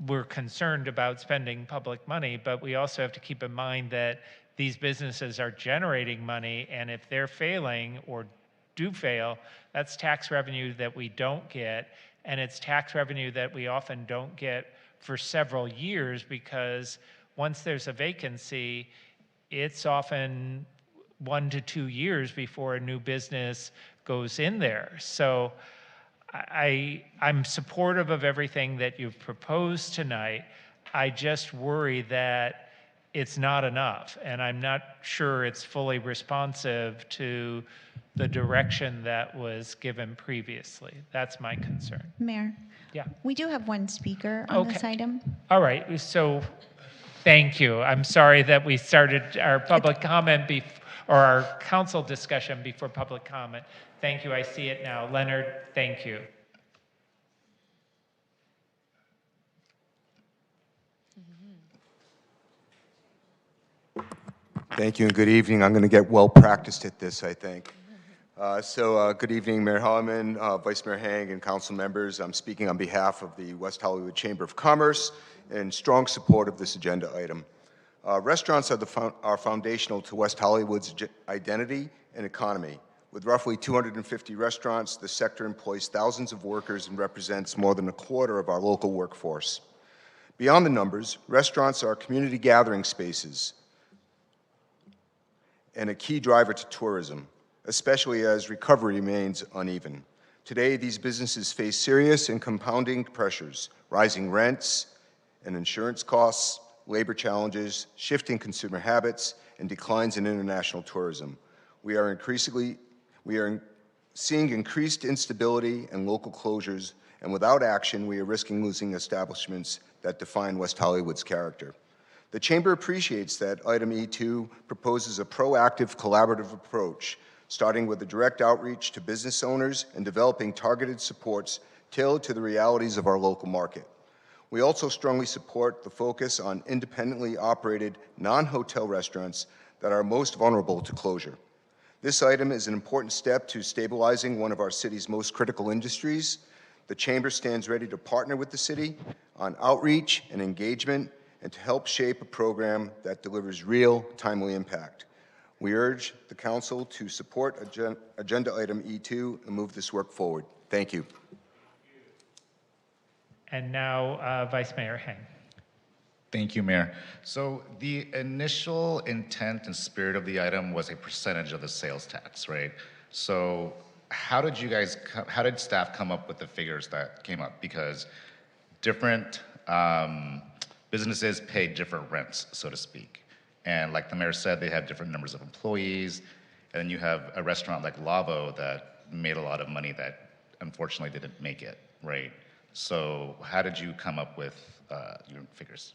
we're concerned about spending public money, but we also have to keep in mind that these businesses are generating money, and if they're failing or do fail, that's tax revenue that we don't get, and it's tax revenue that we often don't get for several years, because once there's a vacancy, it's often 1 to 2 years before a new business goes in there. So I'm supportive of everything that you've proposed tonight. I just worry that it's not enough, and I'm not sure it's fully responsive to the direction that was given previously. That's my concern. Mayor? Yeah. We do have one speaker on this item. All right, so thank you. I'm sorry that we started our public comment or our council discussion before public comment. Thank you, I see it now. Leonard, thank you. Thank you and good evening. I'm going to get well practiced at this, I think. Good evening, Mayor Holloman, Vice Mayor Hang, and council members. I'm speaking on behalf of the West Hollywood Chamber of Commerce in strong support of this agenda item. Restaurants are foundational to West Hollywood's identity and economy. With roughly 250 restaurants, the sector employs thousands of workers and represents more than a quarter of our local workforce. Beyond the numbers, restaurants are community gathering spaces and a key driver to tourism, especially as recovery remains uneven. Today, these businesses face serious and compounding pressures: rising rents and insurance costs, labor challenges, shifting consumer habits, and declines in international tourism. We are seeing increased instability and local closures, and without action, we are risking losing establishments that define West Hollywood's character. The Chamber appreciates that item E2 proposes a proactive, collaborative approach, starting with a direct outreach to business owners and developing targeted supports tailored to the realities of our local market. We also strongly support the focus on independently operated non-hotel restaurants that are most vulnerable to closure. This item is an important step to stabilizing one of our city's most critical industries. The Chamber stands ready to partner with the city on outreach and engagement and to help shape a program that delivers real, timely impact. We urge the Council to support Agenda Item E2 and move this work forward. Thank you. And now, Vice Mayor Heng. Thank you, Mayor. So the initial intent and spirit of the item was a percentage of the sales tax, right? So how did staff come up with the figures that came up? Because different businesses pay different rents, so to speak. And like the mayor said, they have different numbers of employees. And then you have a restaurant like Lavo that made a lot of money that unfortunately didn't make it, right? So how did you come up with your figures?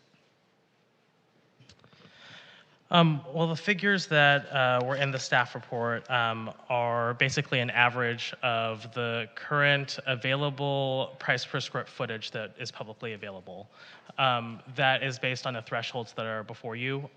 Well, the figures that were in the staff report are basically an average of the current available price per square footage that is publicly available. That is based on the thresholds that are before you.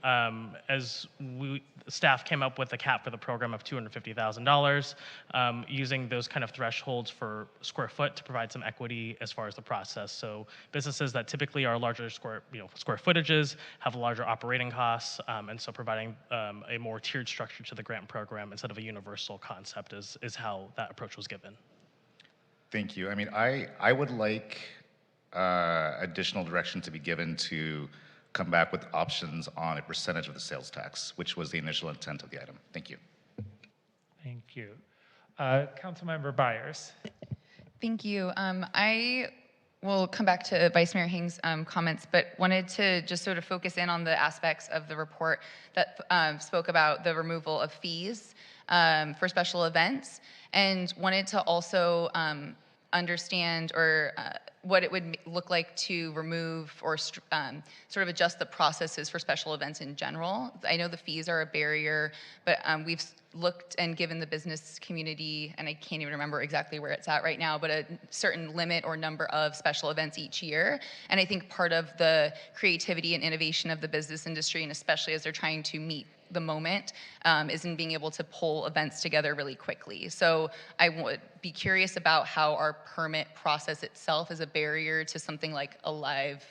Staff came up with a cap for the program of $250,000, using those kind of thresholds for square foot to provide some equity as far as the process. So businesses that typically are larger square footages have larger operating costs, and so providing a more tiered structure to the grant program instead of a universal concept is how that approach was given. Thank you. I mean, I would like additional direction to be given to come back with options on a percentage of the sales tax, which was the initial intent of the item. Thank you. Thank you. Councilmember Byers. Thank you. I will come back to Vice Mayor Heng's comments, but wanted to just sort of focus in on the aspects of the report that spoke about the removal of fees for special events, and wanted to also understand what it would look like to remove or sort of adjust the processes for special events in general. I know the fees are a barrier, but we've looked and given the business community, and I can't even remember exactly where it's at right now, but a certain limit or number of special events each year. And I think part of the creativity and innovation of the business industry, and especially as they're trying to meet the moment, is in being able to pull events together really quickly. So I would be curious about how our permit process itself is a barrier to something like a live,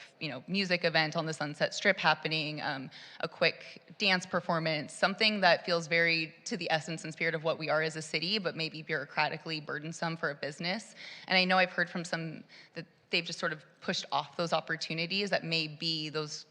music event on the Sunset Strip happening, a quick dance performance, something that feels very to the essence and spirit of what we are as a city, but maybe bureaucratically burdensome for a business. And I know I've heard from some that they've just sort of pushed off those opportunities that may be those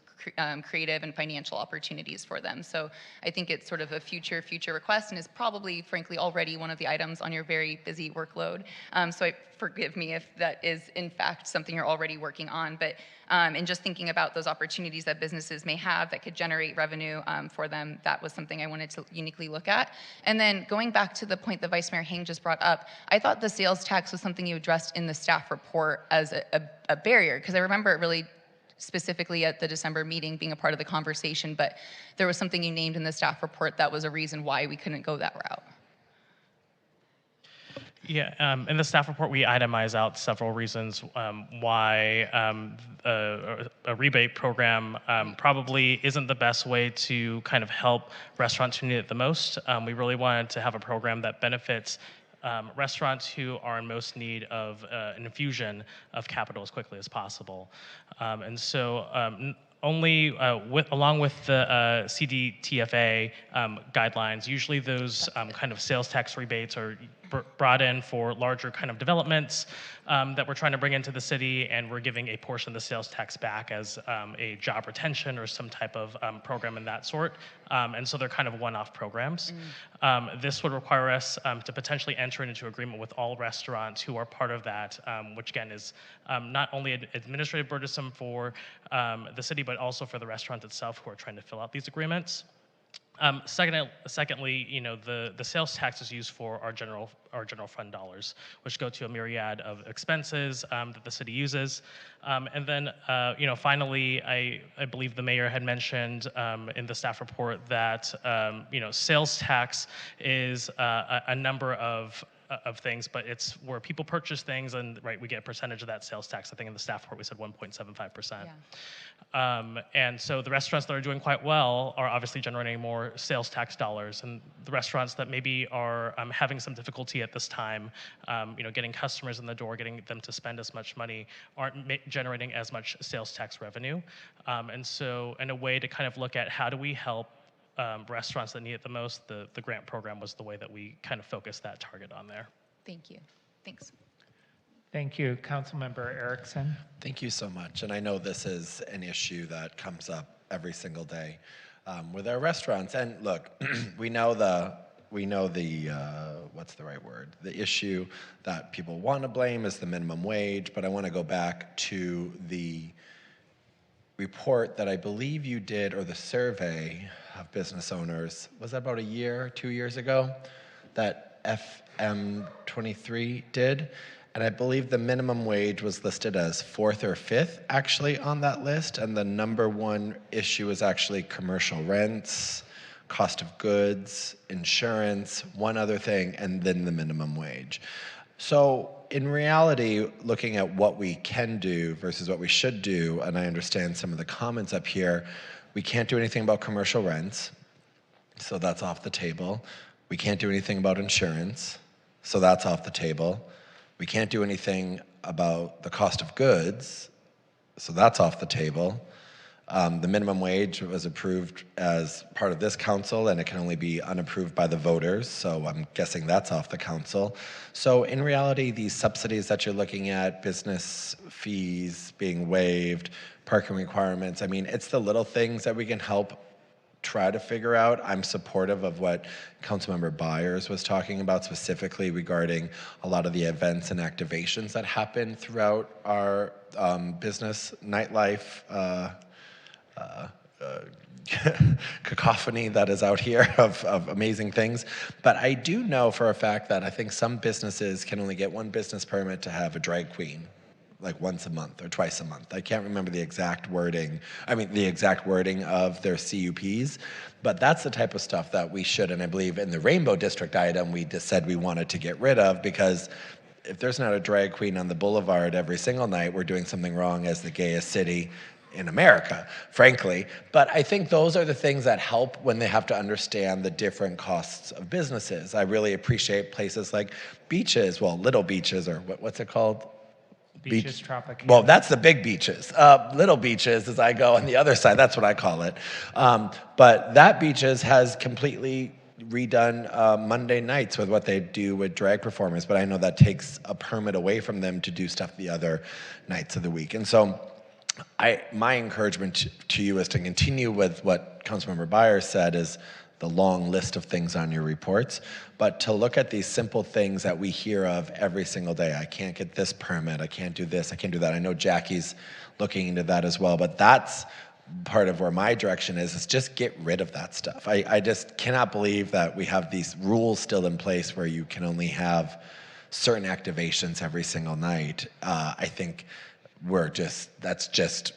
creative and financial opportunities for them. So I think it's sort of a future request, and is probably, frankly, already one of the items on your very busy workload. So forgive me if that is, in fact, something you're already working on. But and just thinking about those opportunities that businesses may have that could generate revenue for them, that was something I wanted to uniquely look at. And then going back to the point that Vice Mayor Heng just brought up, I thought the sales tax was something you addressed in the staff report as a barrier, because I remember it really specifically at the December meeting being a part of the conversation, but there was something you named in the staff report that was a reason why we couldn't go that route. Yeah, in the staff report, we itemize out several reasons why a rebate program probably isn't the best way to kind of help restaurants who need it the most. We really wanted to have a program that benefits restaurants who are in most need of an infusion of capital as quickly as possible. And so along with the CDTFA guidelines, usually those kind of sales tax rebates are brought in for larger kind of developments that we're trying to bring into the city, and we're giving a portion of the sales tax back as a job retention or some type of program in that sort. And so they're kind of one-off programs. This would require us to potentially enter into agreement with all restaurants who are part of that, which again is not only administrative burdensome for the city, but also for the restaurant itself who are trying to fill out these agreements. Secondly, the sales tax is used for our general fund dollars, which go to a myriad of expenses that the city uses. And then, finally, I believe the mayor had mentioned in the staff report that sales tax is a number of things, but it's where people purchase things, and we get a percentage of that sales tax. I think in the staff report we said 1.75%. And so the restaurants that are doing quite well are obviously generating more sales tax dollars, and the restaurants that maybe are having some difficulty at this time, getting customers in the door, getting them to spend as much money, aren't generating as much sales tax revenue. And so in a way to kind of look at how do we help restaurants that need it the most, the grant program was the way that we kind of focused that target on there. Thank you. Thanks. Thank you. Councilmember Erickson. Thank you so much. And I know this is an issue that comes up every single day with our restaurants. And look, we know the what's the right word? The issue that people want to blame is the minimum wage, but I want to go back to the report that I believe you did, or the survey of business owners, was that about 2 years ago, that FM23 did? And I believe the minimum wage was listed as 4th or 5th actually on that list, and the number one issue is actually commercial rents, cost of goods, insurance, one other thing, and then the minimum wage. So in reality, looking at what we can do versus what we should do, and I understand some of the comments up here, we can't do anything about commercial rents, so that's off the table. We can't do anything about insurance, so that's off the table. We can't do anything about the cost of goods, so that's off the table. The minimum wage was approved as part of this council, and it can only be unapproved by the voters, so I'm guessing that's off the council. So in reality, these subsidies that you're looking at, business fees being waived, parking requirements, I mean, it's the little things that we can help try to figure out. I'm supportive of what Councilmember Byers was talking about, specifically regarding a lot of the events and activations that happen throughout our business nightlife cacophony that is out here of amazing things. But I do know for a fact that I think some businesses can only get one business permit to have a drag queen, like once a month or twice a month. I can't remember the exact wording of their CUPs, but that's the type of stuff that we should, and I believe in the Rainbow District item, we just said we wanted to get rid of, because if there's not a drag queen on the boulevard every single night, we're doing something wrong as the gayest city in America, frankly. But I think those are the things that help when they have to understand the different costs of businesses. I really appreciate places like beaches, well, little beaches, or what's it called? Beaches Tropicana. Well, that's the big beaches. Little beaches, as I go on the other side, that's what I call it. But that beaches has completely redone Monday nights with what they do with drag performers, but I know that takes a permit away from them to do stuff the other nights of the week. And so my encouragement to you is to continue with what Councilmember Byers said, is the long list of things on your reports, but to look at these simple things that we hear of every single day. I can't get this permit, I can't do this, I can't do that. I know Jackie's looking into that as well, but that's part of where my direction is just get rid of that stuff. I just cannot believe that we have these rules still in place where you can only have certain activations every single night. I think that's just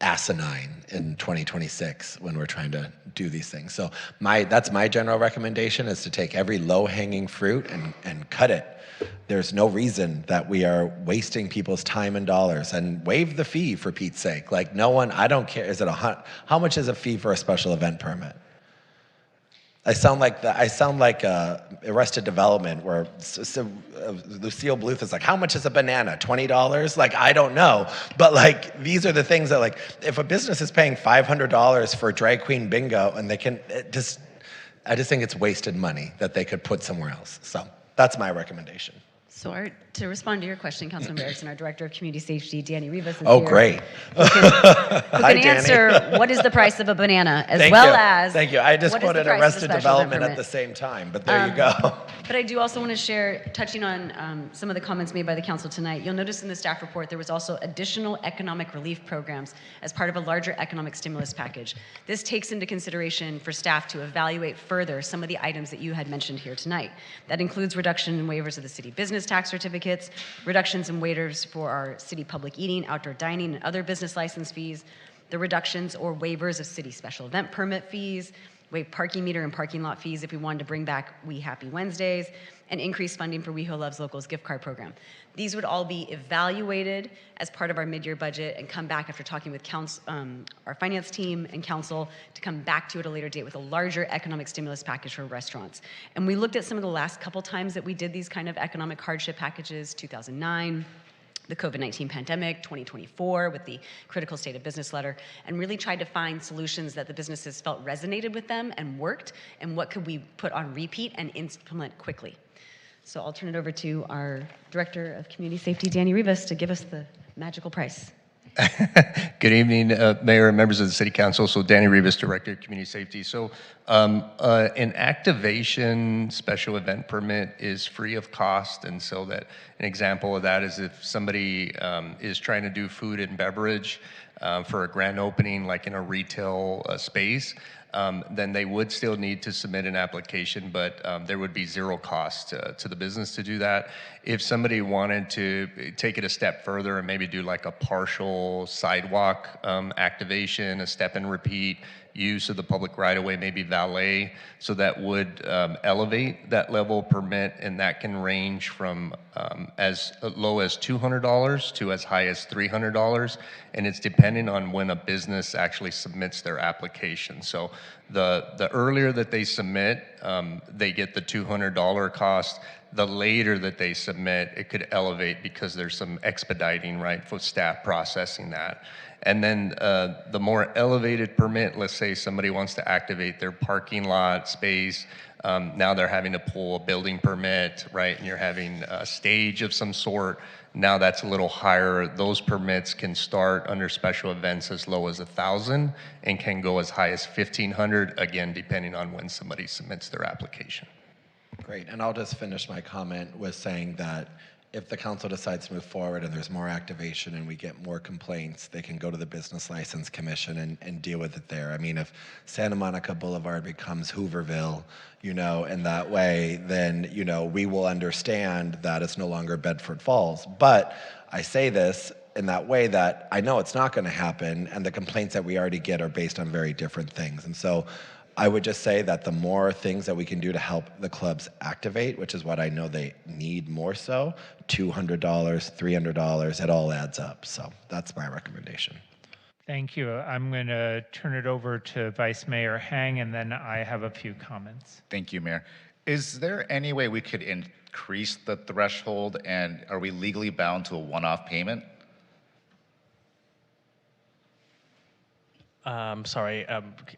asinine in 2026 when we're trying to do these things. So that's my general recommendation, is to take every low-hanging fruit and cut it. There's no reason that we are wasting people's time and dollars, and waive the fee for Pete's sake. Like, no one, I don't care, how much is a fee for a special event permit? I sound like Arrested Development, where Lucille Bluth is like, how much is a banana? $20? Like, I don't know. But like, these are the things that, like, if a business is paying $500 for drag queen bingo, and I just think it's wasted money that they could put somewhere else. So that's my recommendation. So to respond to your question, Councilmember Erickson, our Director of Community Safety, Danny Rivas, is here. Oh, great. Who can answer what is the price of a banana, as Thank well you. as Thank you. I just what is quoted the price of a Arrested special Development event at the same time, but there you go. But I do also want to share, touching on some of the comments made by the council tonight, you'll notice in the staff report there was also additional economic relief programs as part of a larger economic stimulus package. This takes into consideration for staff to evaluate further some of the items that you had mentioned here tonight. That includes reduction in waivers of the city business tax certificates, reductions in waivers for our city public eating, outdoor dining, and other business license fees, the reductions or waivers of city special event permit fees, waive parking meter and parking lot fees if we wanted to bring back We Happy Wednesdays, and increase funding for WeHo Loves Locals gift card program. These would all be evaluated as part of our mid-year budget and come back after talking with our finance team and council to come back to you at a later date with a larger economic stimulus package for restaurants. And we looked at some of the last couple times that we did these kind of economic hardship packages, 2009, the COVID-19 pandemic, 2024 with the critical state of business letter, and really tried to find solutions that the businesses felt resonated with them and worked, and what could we put on repeat and implement quickly. So I'll turn it over to our Director of Community Safety, Danny Rivas, to give us the magical price. Good evening, Mayor and members of the City Council. So Danny Rivas, Director of Community Safety. So an activation special event permit is free of cost. And so that an example of that is if somebody is trying to do food and beverage for a grand opening, like in a retail space, then they would still need to submit an application, but there would be zero cost to the business to do that. If somebody wanted to take it a step further and maybe do like a partial sidewalk activation, a step and repeat, use of the public right-of-way, maybe valet, so that would elevate that level permit, and that can range from as low as $200 to as high as $300, and it's depending on when a business actually submits their application. So the earlier that they submit, they get the $200 cost. The later that they submit, it could elevate because there's some expediting, right, for staff processing that. And then the more elevated permit, let's say somebody wants to activate their parking lot space, now they're having to pull a building permit, right? And you're having a stage of some sort. Now that's a little higher. Those permits can start under special events as low as $1,000 and can go as high as $1,500, again, depending on when somebody submits their application. Great, and I'll just finish my comment with saying that if the council decides to move forward and there's more activation and we get more complaints, they can go to the Business License Commission and deal with it there. I mean, if Santa Monica Boulevard becomes Hooverville, you know, in that way, then, you know, we will understand that it's no longer Bedford Falls. But I say this in that way that I know it's not going to happen, and the complaints that we already get are based on very different things. And so I would just say that the more things that we can do to help the clubs activate, which is what I know they need more so, $200, $300, it all adds up. So that's my recommendation. Thank you. I'm going to turn it over to Vice Mayor Hang, and then I have a few comments. Thank you, Mayor. Is there any way we could increase the threshold, and are we legally bound to a one-off payment? Sorry,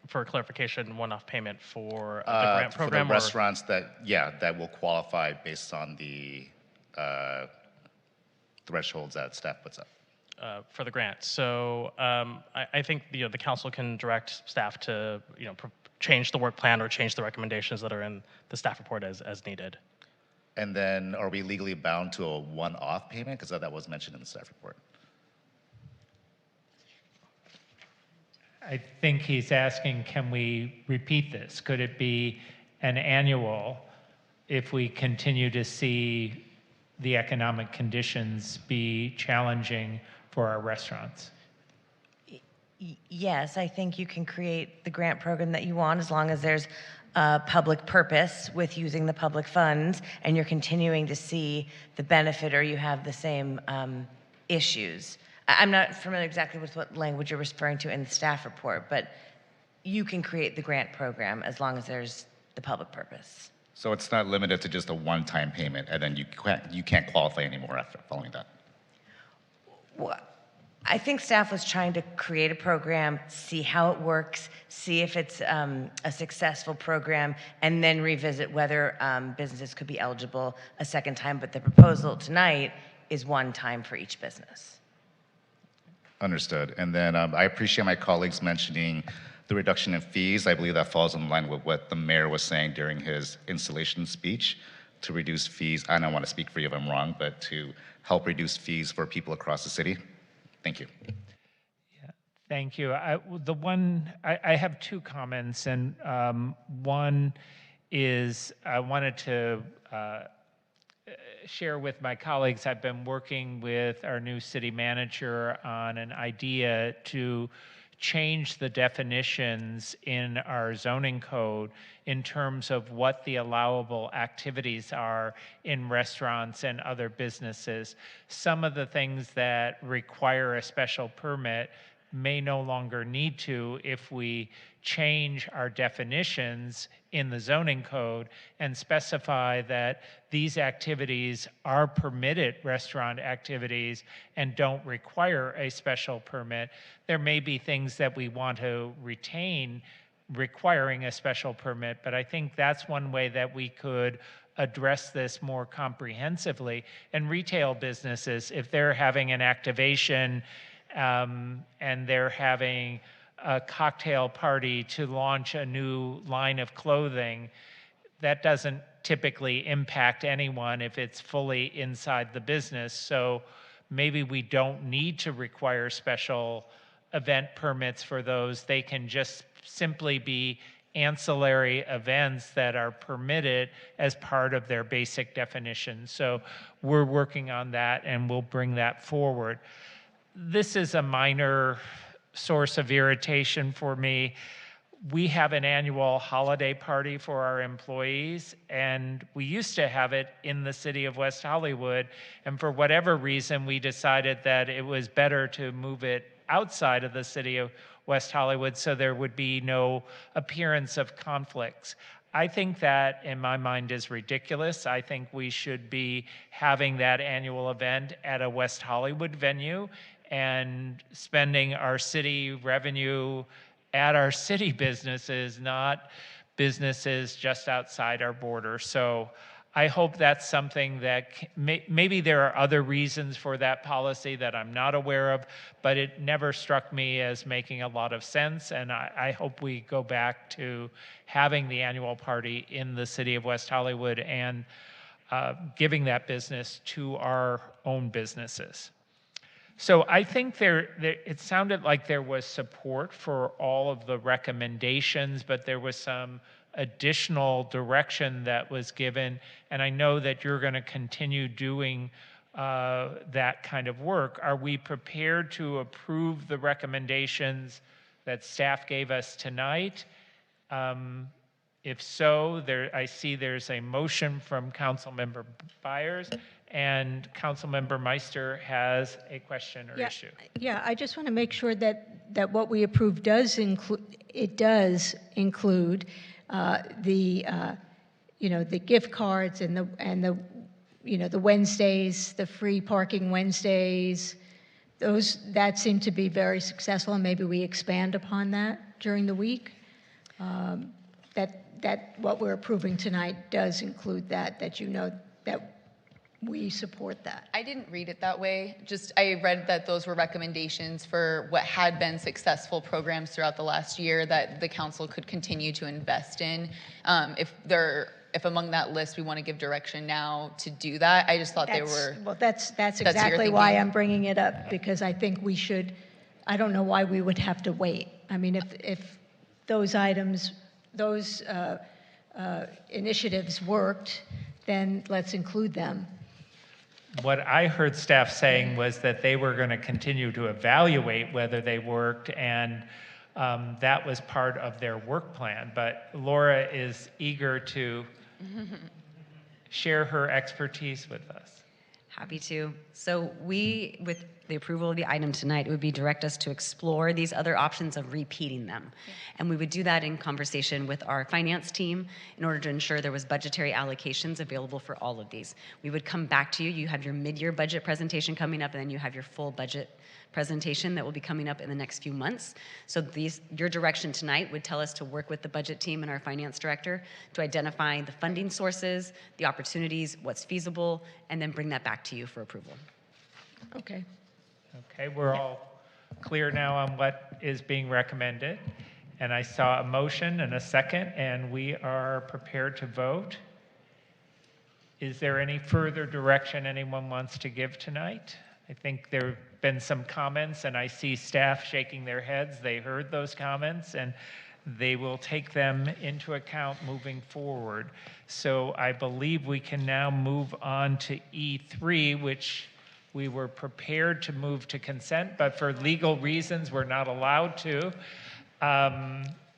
for clarification, one-off payment for the grant program? For the restaurants that will qualify based on the thresholds that staff puts up. For the grant. So I think the council can direct staff to change the work plan or change the recommendations that are in the staff report as needed. And then are we legally bound to a one-off payment? Because that was mentioned in the staff report. I think he's asking, can we repeat this? Could it be an annual if we continue to see the economic conditions be challenging for our restaurants? Yes, I think you can create the grant program that you want as long as there's a public purpose with using the public funds and you're continuing to see the benefit or you have the same issues. I'm not familiar exactly with what language you're referring to in the staff report, but you can create the grant program as long as there's the public purpose. So it's not limited to just a one-time payment, and then you can't qualify anymore after following that. Well, I think staff was trying to create a program, see how it works, see if it's a successful program, and then revisit whether businesses could be eligible a second time. But the proposal tonight is one time for each business. Understood. And then I appreciate my colleagues mentioning the reduction in fees. I believe that falls in line with what the mayor was saying during his installation speech. to reduce fees. I don't want to speak for you if I'm wrong, but to help reduce fees for people across the city? Thank you. Thank you. I have two comments, and one is I wanted to share with my colleagues. I've been working with our new city manager on an idea to change the definitions in our zoning code in terms of what the allowable activities are in restaurants and other businesses. Some of the things that require a special permit may no longer need to if we change our definitions in the zoning code and specify that these activities are permitted restaurant activities and don't require a special permit. There may be things that we want to retain requiring a special permit, but I think that's one way that we could address this more comprehensively. And retail businesses, if they're having an activation and they're having a cocktail party to launch a new line of clothing, that doesn't typically impact anyone if it's fully inside the business. So maybe we don't need to require special event permits for those. They can just simply be ancillary events that are permitted as part of their basic definition. So we're working on that and we'll bring that forward. This is a minor source of irritation for me. We have an annual holiday party for our employees, and we used to have it in the city of West Hollywood, and for whatever reason, we decided that it was better to move it outside of the city of West Hollywood so there would be no appearance of conflicts. I think that, in my mind, is ridiculous. I think we should be having that annual event at a West Hollywood venue and spending our city revenue at our city businesses, not businesses just outside our border. So I hope that's something that maybe there are other reasons for that policy that I'm not aware of, but it never struck me as making a lot of sense. And I hope we go back to having the annual party in the city of West Hollywood and giving that business to our own businesses. So I think it sounded like there was support for all of the recommendations, but there was some additional direction that was given. And I know that you're going to continue doing that kind of work. Are we prepared to approve the recommendations that staff gave us tonight? If so, I see there's a motion from Councilmember Byers, and Councilmember Meister has a question or issue. Yeah, I just want to make sure that what we approve does include the gift cards and the Wednesdays, the free parking Wednesdays. That seemed to be very successful, and maybe we expand upon that during the week. That what we're approving tonight does include that we support that. I didn't read it that way. I read that those were recommendations for what had been successful programs throughout the last year that the council could continue to invest in. If among that list we want to give direction now to do that, I just thought they were. Well, that's exactly why I'm bringing it up, because I think we should. I don't know why we would have to wait. I mean, if those items, those initiatives worked, then let's include them. What I heard staff saying was that they were going to continue to evaluate whether they worked, and that was part of their work plan. But Laura is eager to share her expertise with us. Happy to. So with the approval of the item tonight, it would be direct us to explore these other options of repeating them. Yeah. And we would do that in conversation with our finance team in order to ensure there was budgetary allocations available for all of these. We would come back to you. You have your mid-year budget presentation coming up, and then you have your full budget presentation that will be coming up in the next few months. So your direction tonight would tell us to work with the budget team and our finance director to identify the funding sources, the opportunities, what's feasible, and then bring that back to you for approval. Okay. Okay, we're all clear now on what is being recommended. And I saw a motion and a second, and we are prepared to vote. Is there any further direction anyone wants to give tonight? I think there have been some comments, and I see staff shaking their heads. They heard those comments, and they will take them into account moving forward. So I believe we can now move on to E3, which we were prepared to move to consent, but for legal reasons, we're not allowed to.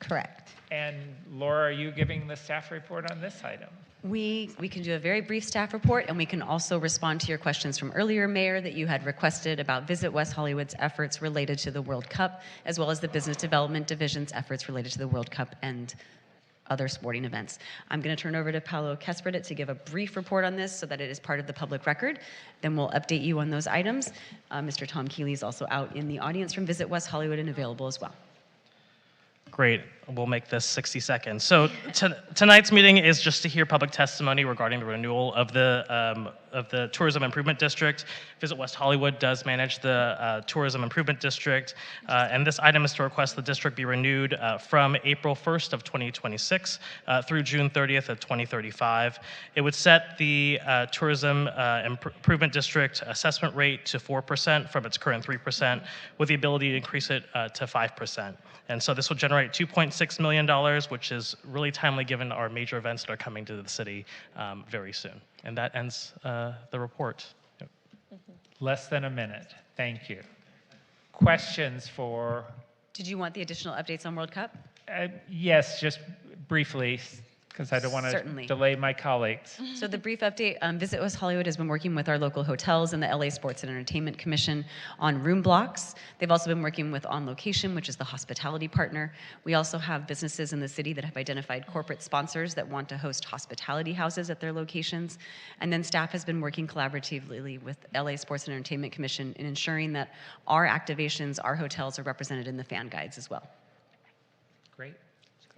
Correct. And Laura, are you giving the staff report on this item? We can do a very brief staff report, and we can also respond to your questions from earlier, Mayor, that you had requested about Visit West Hollywood's efforts related to the World Cup, as well as the Business Development Division's efforts related to the World Cup and other sporting events. I'm going to turn over to Paolo Kesperdet to give a brief report on this so that it is part of the public record. Then we'll update you on those items. Mr. Tom Keeley is also out in the audience from Visit West Hollywood and available as well. Great. We'll make this 60 seconds. So tonight's meeting is just to hear public testimony regarding the renewal of the Tourism Improvement District. Visit West Hollywood does manage the Tourism Improvement District, and this item is to request the district be renewed from April 1st of 2026 through June 30th of 2035. It would set the Tourism Improvement District assessment rate to 4% from its current 3%, with the ability to increase it to 5%. And so this will generate $2.6 million, which is really timely given our major events that are coming to the city very soon. And that ends the report. Yep. Less than a minute. Thank you. Questions for? Did you want the additional updates on World Cup? Yes, just briefly, because I don't want to Certainly. delay my colleagues. So the brief update, Visit West Hollywood has been working with our local hotels and the LA Sports and Entertainment Commission on room blocks. They've also been working with On Location, which is the hospitality partner. We also have businesses in the city that have identified corporate sponsors that want to host hospitality houses at their locations. And then staff has been working collaboratively with LA Sports and Entertainment Commission in ensuring that our activations, our hotels are represented in the fan guides as well. Great.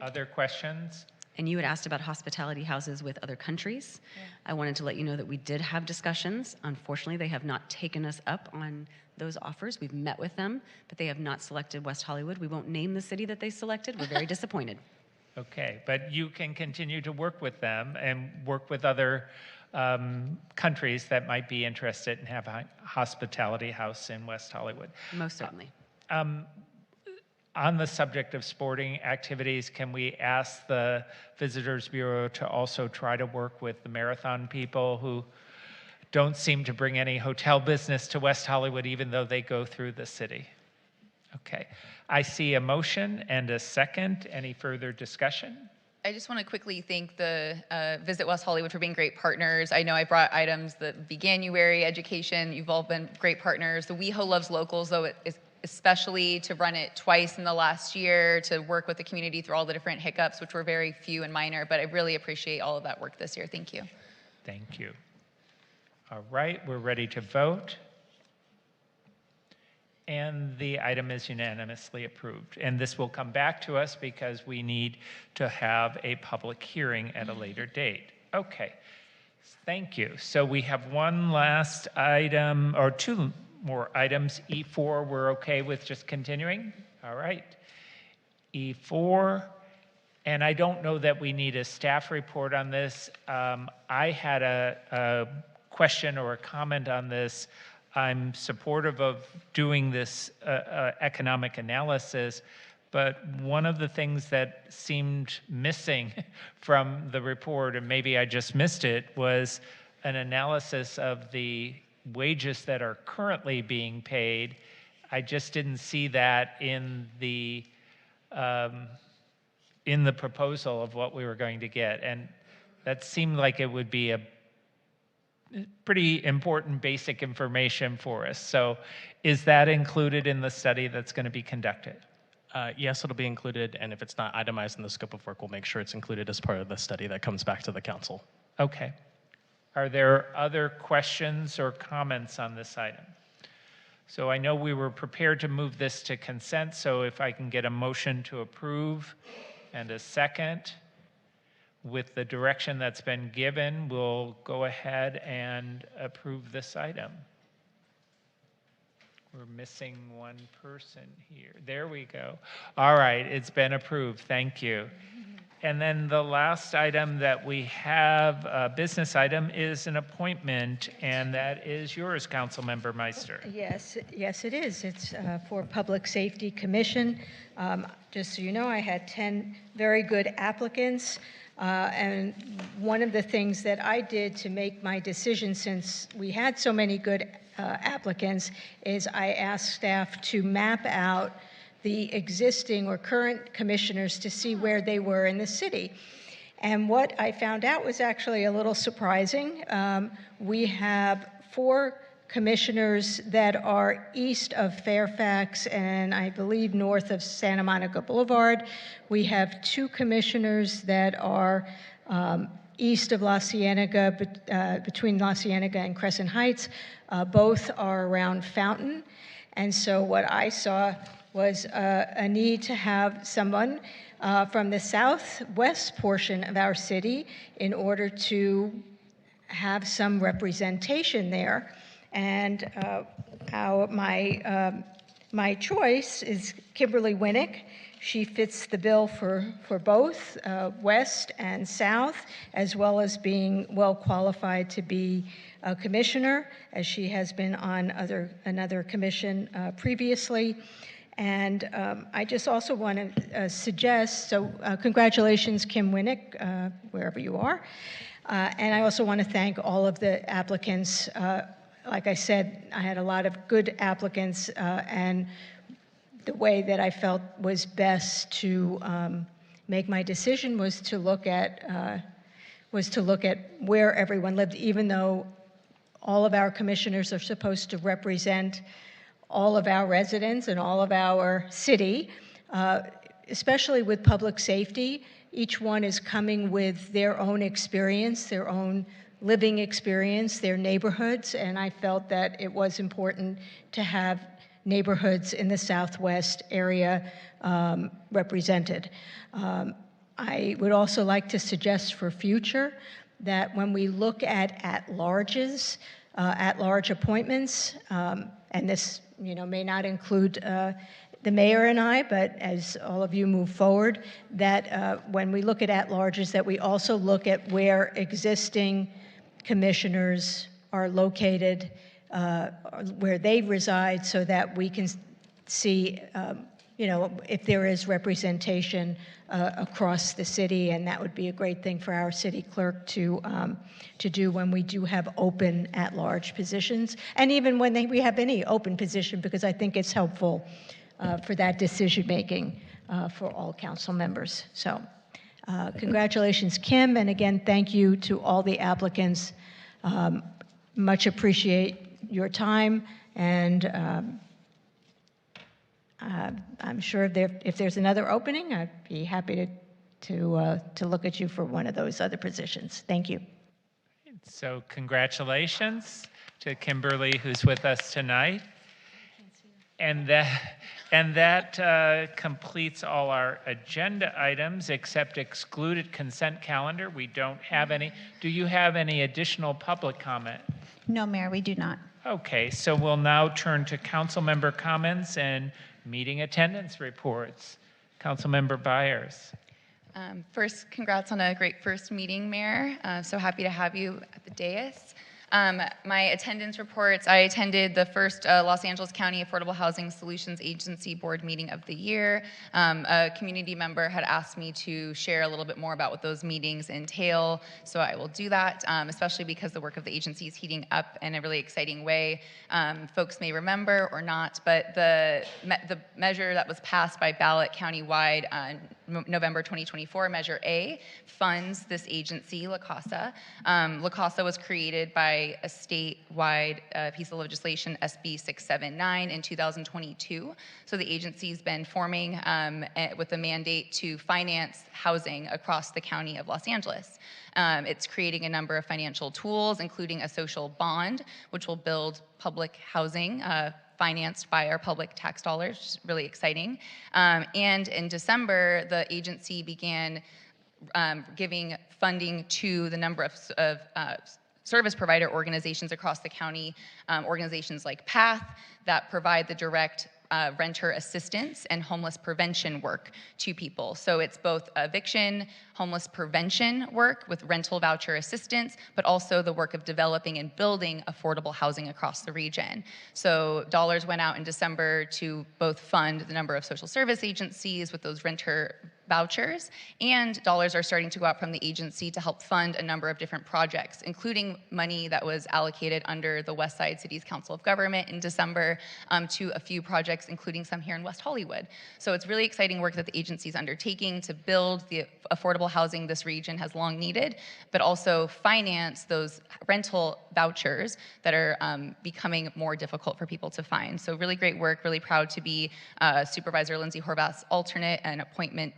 Other questions? And you had asked about hospitality houses with other countries. Yeah. I wanted to let you know that we did have discussions. Unfortunately, they have not taken us up on those offers. We've met with them, but they have not selected West Hollywood. We won't name the city that they selected. We're very disappointed. Okay, but you can continue to work with them and work with other countries that might be interested in having a hospitality house in West Hollywood. Most certainly. On the subject of sporting activities, can we ask the Visitors Bureau to also try to work with the marathon people who don't seem to bring any hotel business to West Hollywood, even though they go through the city? Okay. I see a motion and a second. Any further discussion? I just want to quickly thank the Visit West Hollywood for being great partners. I know I brought items that January, education. You've all been great partners. The WeHo Loves Locals, though, especially to run it twice in the last year, to work with the community through all the different hiccups, which were very few and minor, but I really appreciate all of that work this year. Thank you. Thank you. All right, we're ready to vote. And the item is unanimously approved. And this will come back to us because we need to have a public hearing at a later date. Okay, thank you. So we have one last item, or two more items. E4, we're okay with just continuing? All right. E4, and I don't know that we need a staff report on this. I had a question or a comment on this. I'm supportive of doing this economic analysis, but one of the things that seemed missing from the report, and maybe I just missed it, was an analysis of the wages that are currently being paid. I just didn't see that in the proposal of what we were going to get, and that seemed like it would be a pretty important basic information for us. So is that included in the study that's going to be conducted? Yes, it'll be included, and if it's not itemized in the scope of work, we'll make sure it's included as part of the study that comes back to the council. Okay. Are there other questions or comments on this item? So I know we were prepared to move this to consent, so if I can get a motion to approve and a second. With the direction that's been given, we'll go ahead and approve this item. We're missing one person here. There we go. All right, it's been approved. Thank you. And then the last item that we have, a business item, is an appointment, and that is yours, Councilmember Meister. Yes, it is. It's for Public Safety Commission. Just so you know, I had 10 very good applicants. And one of the things that I did to make my decision, since we had so many good applicants, is I asked staff to map out the existing or current commissioners to see where they were in the city. And what I found out was actually a little surprising. We have 4 commissioners that are east of Fairfax and I believe north of Santa Monica Boulevard. We have 2 commissioners that are east of La Cienega, between La Cienega and Crescent Heights. Both are around Fountain. And so what I saw was a need to have someone from the southwest portion of our city in order to have some representation there. And my choice is Kimberly Winnick. She fits the bill for both west and south, as well as being well qualified to be a commissioner, as she has been on another commission previously. And I just also want to suggest, so congratulations, Kim Winnick, wherever you are. And I also want to thank all of the applicants. Like I said, I had a lot of good applicants, and the way that I felt was best to make my decision was to look at where everyone lived, even though all of our commissioners are supposed to represent all of our residents and all of our city, especially with public safety. Each one is coming with their own experience, their own living experience, their neighborhoods, and I felt that it was important to have neighborhoods in the Southwest area represented. I would also like to suggest for future that when we look at at-large appointments, and this may not include the mayor and I, but as all of you move forward, that when we look at at-larges, that we also look at where existing commissioners are located, where they reside, so that we can see, if there is representation across the city, and that would be a great thing for our city clerk to do when we do have open at-large positions, and even when we have any open position, because I think it's helpful for that decision-making for all council members. So congratulations, Kim, and again, thank you to all the applicants. Much appreciate your time, and I'm sure if there's another opening, I'd be happy to look at you for one of those other positions. Thank you. So congratulations to Kimberly, who's with us tonight. And that completes all our agenda items except excluded consent calendar. We don't have any. Do you have any additional public comment? No, Mayor, we do not. Okay, so we'll now turn to council member comments and meeting attendance reports. Councilmember Byers. First, congrats on a great first meeting, Mayor. So happy to have you at the dais. My attendance reports, I attended the first Los Angeles County Affordable Housing Solutions Agency Board meeting of the year. A community member had asked me to share a little bit more about what those meetings entail, so I will do that, especially because the work of the agency is heating up in a really exciting way. Folks may remember or not, but the measure that was passed by ballot countywide on November 2024, Measure A, funds this agency, La Casa. La Casa was created by a statewide piece of legislation, SB 679, in 2022. So the agency's been forming with a mandate to finance housing across the county of Los Angeles. It's creating a number of financial tools, including a social bond, which will build public housing financed by our public tax dollars, which is really exciting. And in December, the agency began giving funding to the number of service provider organizations across the county, organizations like PATH that provide the direct renter assistance and homeless prevention work to people. So it's both eviction, homeless prevention work with rental voucher assistance, but also the work of developing and building affordable housing across the region. So dollars went out in December to both fund the number of social service agencies with those renter vouchers, and dollars are starting to go out from the agency to help fund a number of different projects, including money that was allocated under the West Side Cities Council of Government in December to a few projects, including some here in West Hollywood. So it's really exciting work that the agency is undertaking to build the affordable housing this region has long needed, but also finance those rental vouchers that are becoming more difficult for people to find. So really great work, really proud to be Supervisor Lindsay Horvath's alternate and appointment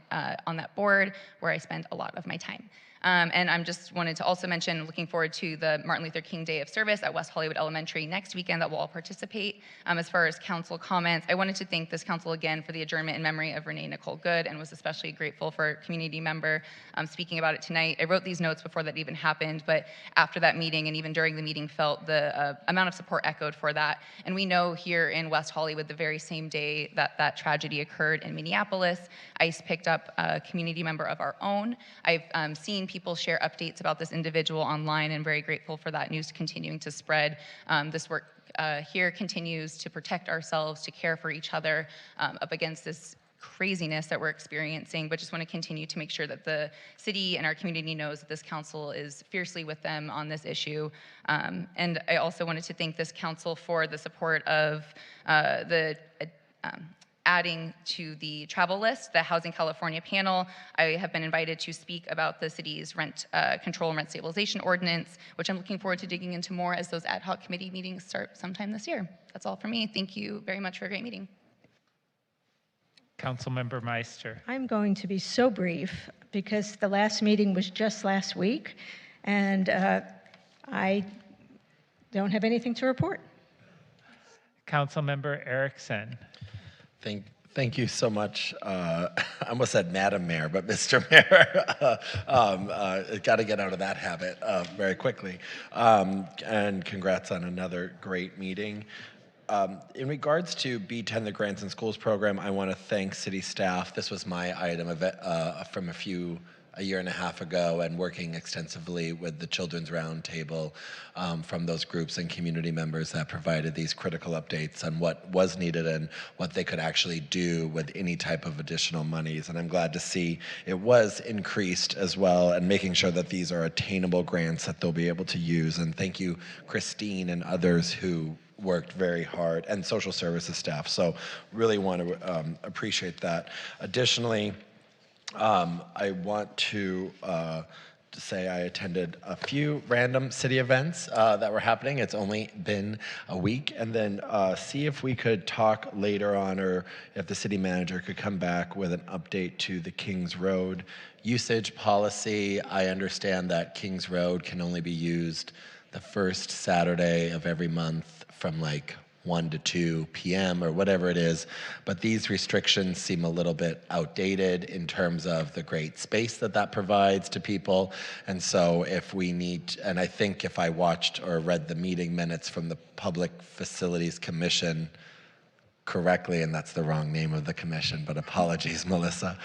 on that board where I spend a lot of my time. And I'm just wanted to also mention, looking forward to the Martin Luther King Day of Service at West Hollywood Elementary next weekend that we'll all participate. As far as council comments, I wanted to thank this council again for the adjournment in memory of Renee Nicole Good, and was especially grateful for a community member speaking about it tonight. I wrote these notes before that even happened, but after that meeting and even during the meeting felt the amount of support echoed for that. And we know here in West Hollywood, the very same day that that tragedy occurred in Minneapolis, ICE picked up a community member of our own. I've seen people share updates about this individual online, and very grateful for that news continuing to spread. This work here continues to protect ourselves, to care for each other up against this craziness that we're experiencing, but just want to continue to make sure that the city and our community knows that this council is fiercely with them on this issue. And I also wanted to thank this council for the support of adding to the travel list, the Housing California panel. I have been invited to speak about the city's rent control and rent stabilization ordinance, which I'm looking forward to digging into more as those ad hoc committee meetings start sometime this year. That's all for me. Thank you very much for a great meeting. Councilmember Meister. I'm going to be so brief because the last meeting was just last week, and I don't have anything to report. Councilmember Erickson. Thank you so much. I almost said Madam Mayor, but Mr. Mayor. Got to get out of that habit very quickly. And congrats on another great meeting. In regards to B10, the Grants in Schools program, I want to thank city staff. This was my item from a year and a half ago, and working extensively with the Children's Roundtable from those groups and community members that provided these critical updates on what was needed and what they could actually do with any type of additional monies. And I'm glad to see it was increased as well, and making sure that these are attainable grants that they'll be able to use. And thank you, Christine and others who worked very hard, and social services staff. So really want to appreciate that. Additionally, I want to say I attended a few random city events that were happening. It's only been a week. And then see if we could talk later on, or if the city manager could come back with an update to the Kings Road usage policy. I understand that Kings Road can only be used the first Saturday of every month from like 1 to 2 p.m. or whatever it is, but these restrictions seem a little bit outdated in terms of the great space that provides to people. And so if we need, and I think if I watched or read the meeting minutes from the Public Facilities Commission correctly, and that's the wrong name of the commission, but apologies, Melissa.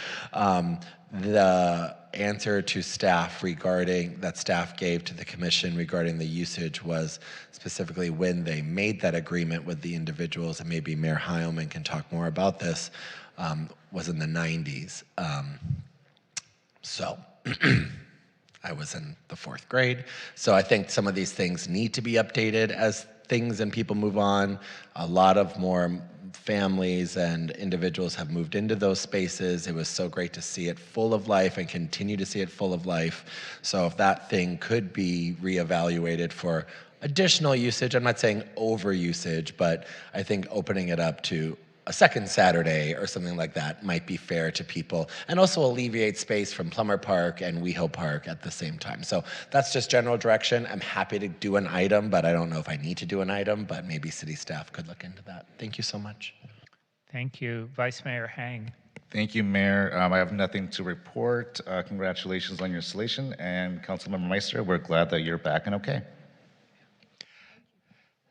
The answer to staff that staff gave to the commission regarding the usage was specifically when they made that agreement with the individuals, and maybe Mayor Heilman can talk more about this, was in the 90s. So I was in the 4th grade. So I think some of these things need to be updated as things and people move on. A lot of more families and individuals have moved into those spaces. It was so great to see it full of life and continue to see it full of life. So if that thing could be reevaluated for additional usage, I'm not saying over usage, but I think opening it up to a second Saturday or something like that might be fair to people, and also alleviate space from Plummer Park and WeHo Park at the same time. So that's just general direction. I'm happy to do an item, but I don't know if I need to do an item, but maybe city staff could look into that. Thank you so much. Thank you. Vice Mayor Hang. Thank you, Mayor. I have nothing to report. Congratulations on your installation, and Councilmember Meister, we're glad that you're back and okay.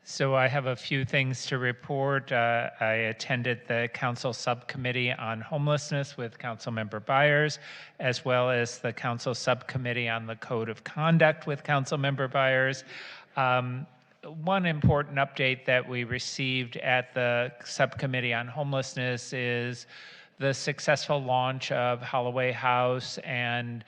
So I have a few things to report. I attended the council subcommittee on homelessness with Councilmember Byers, as well as the council subcommittee on the code of conduct with Councilmember Byers. One important update that we received at the subcommittee on homelessness is the successful launch of Holloway House, and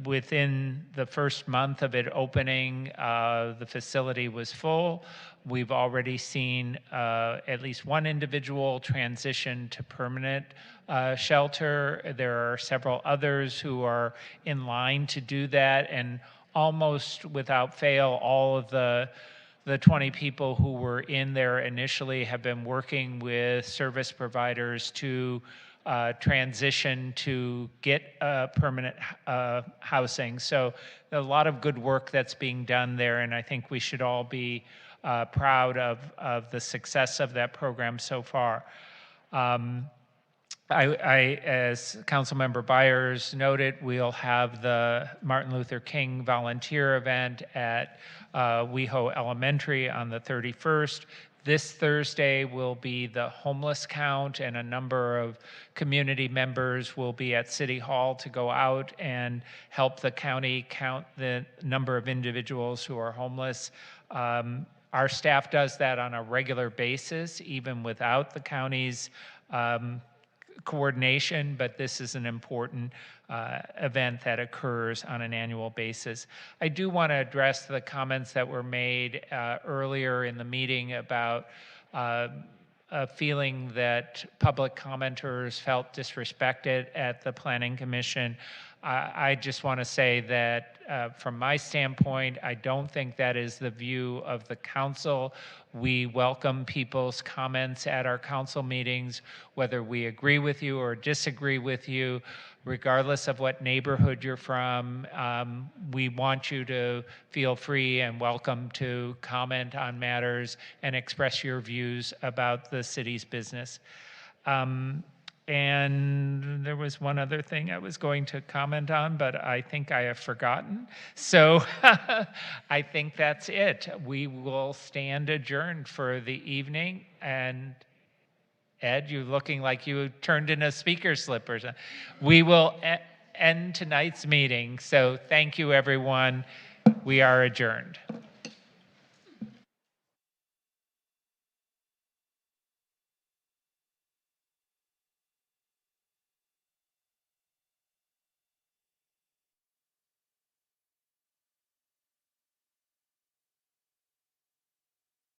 within the first month of it opening, the facility was full. We've already seen at least one individual transition to permanent shelter. There are several others who are in line to do that, and almost without fail, all of the 20 people who were in there initially have been working with service providers to transition to get permanent housing. So a lot of good work that's being done there, and I think we should all be proud of the success of that program so far. As Councilmember Byers noted, we'll have the Martin Luther King volunteer event at WeHo Elementary on the 31st. This Thursday will be the homeless count, and a number of community members will be at City Hall to go out and help the county count the number of individuals who are homeless. Our staff does that on a regular basis, even without the county's coordination, but this is an important event that occurs on an annual basis. I do want to address the comments that were made earlier in the meeting about a feeling that public commenters felt disrespected at the Planning Commission. I just want to say that from my standpoint, I don't think that is the view of the council. We welcome people's comments at our council meetings, whether we agree with you or disagree with you, regardless of what neighborhood you're from. We want you to feel free and welcome to comment on matters and express your views about the city's business. And there was one other thing I was going to comment on, but I think I have forgotten. So I think that's it. We will stand adjourned for the evening. And Ed, you're looking like you turned in a speaker slip or something. We will end tonight's meeting. So thank you, everyone. We are adjourned.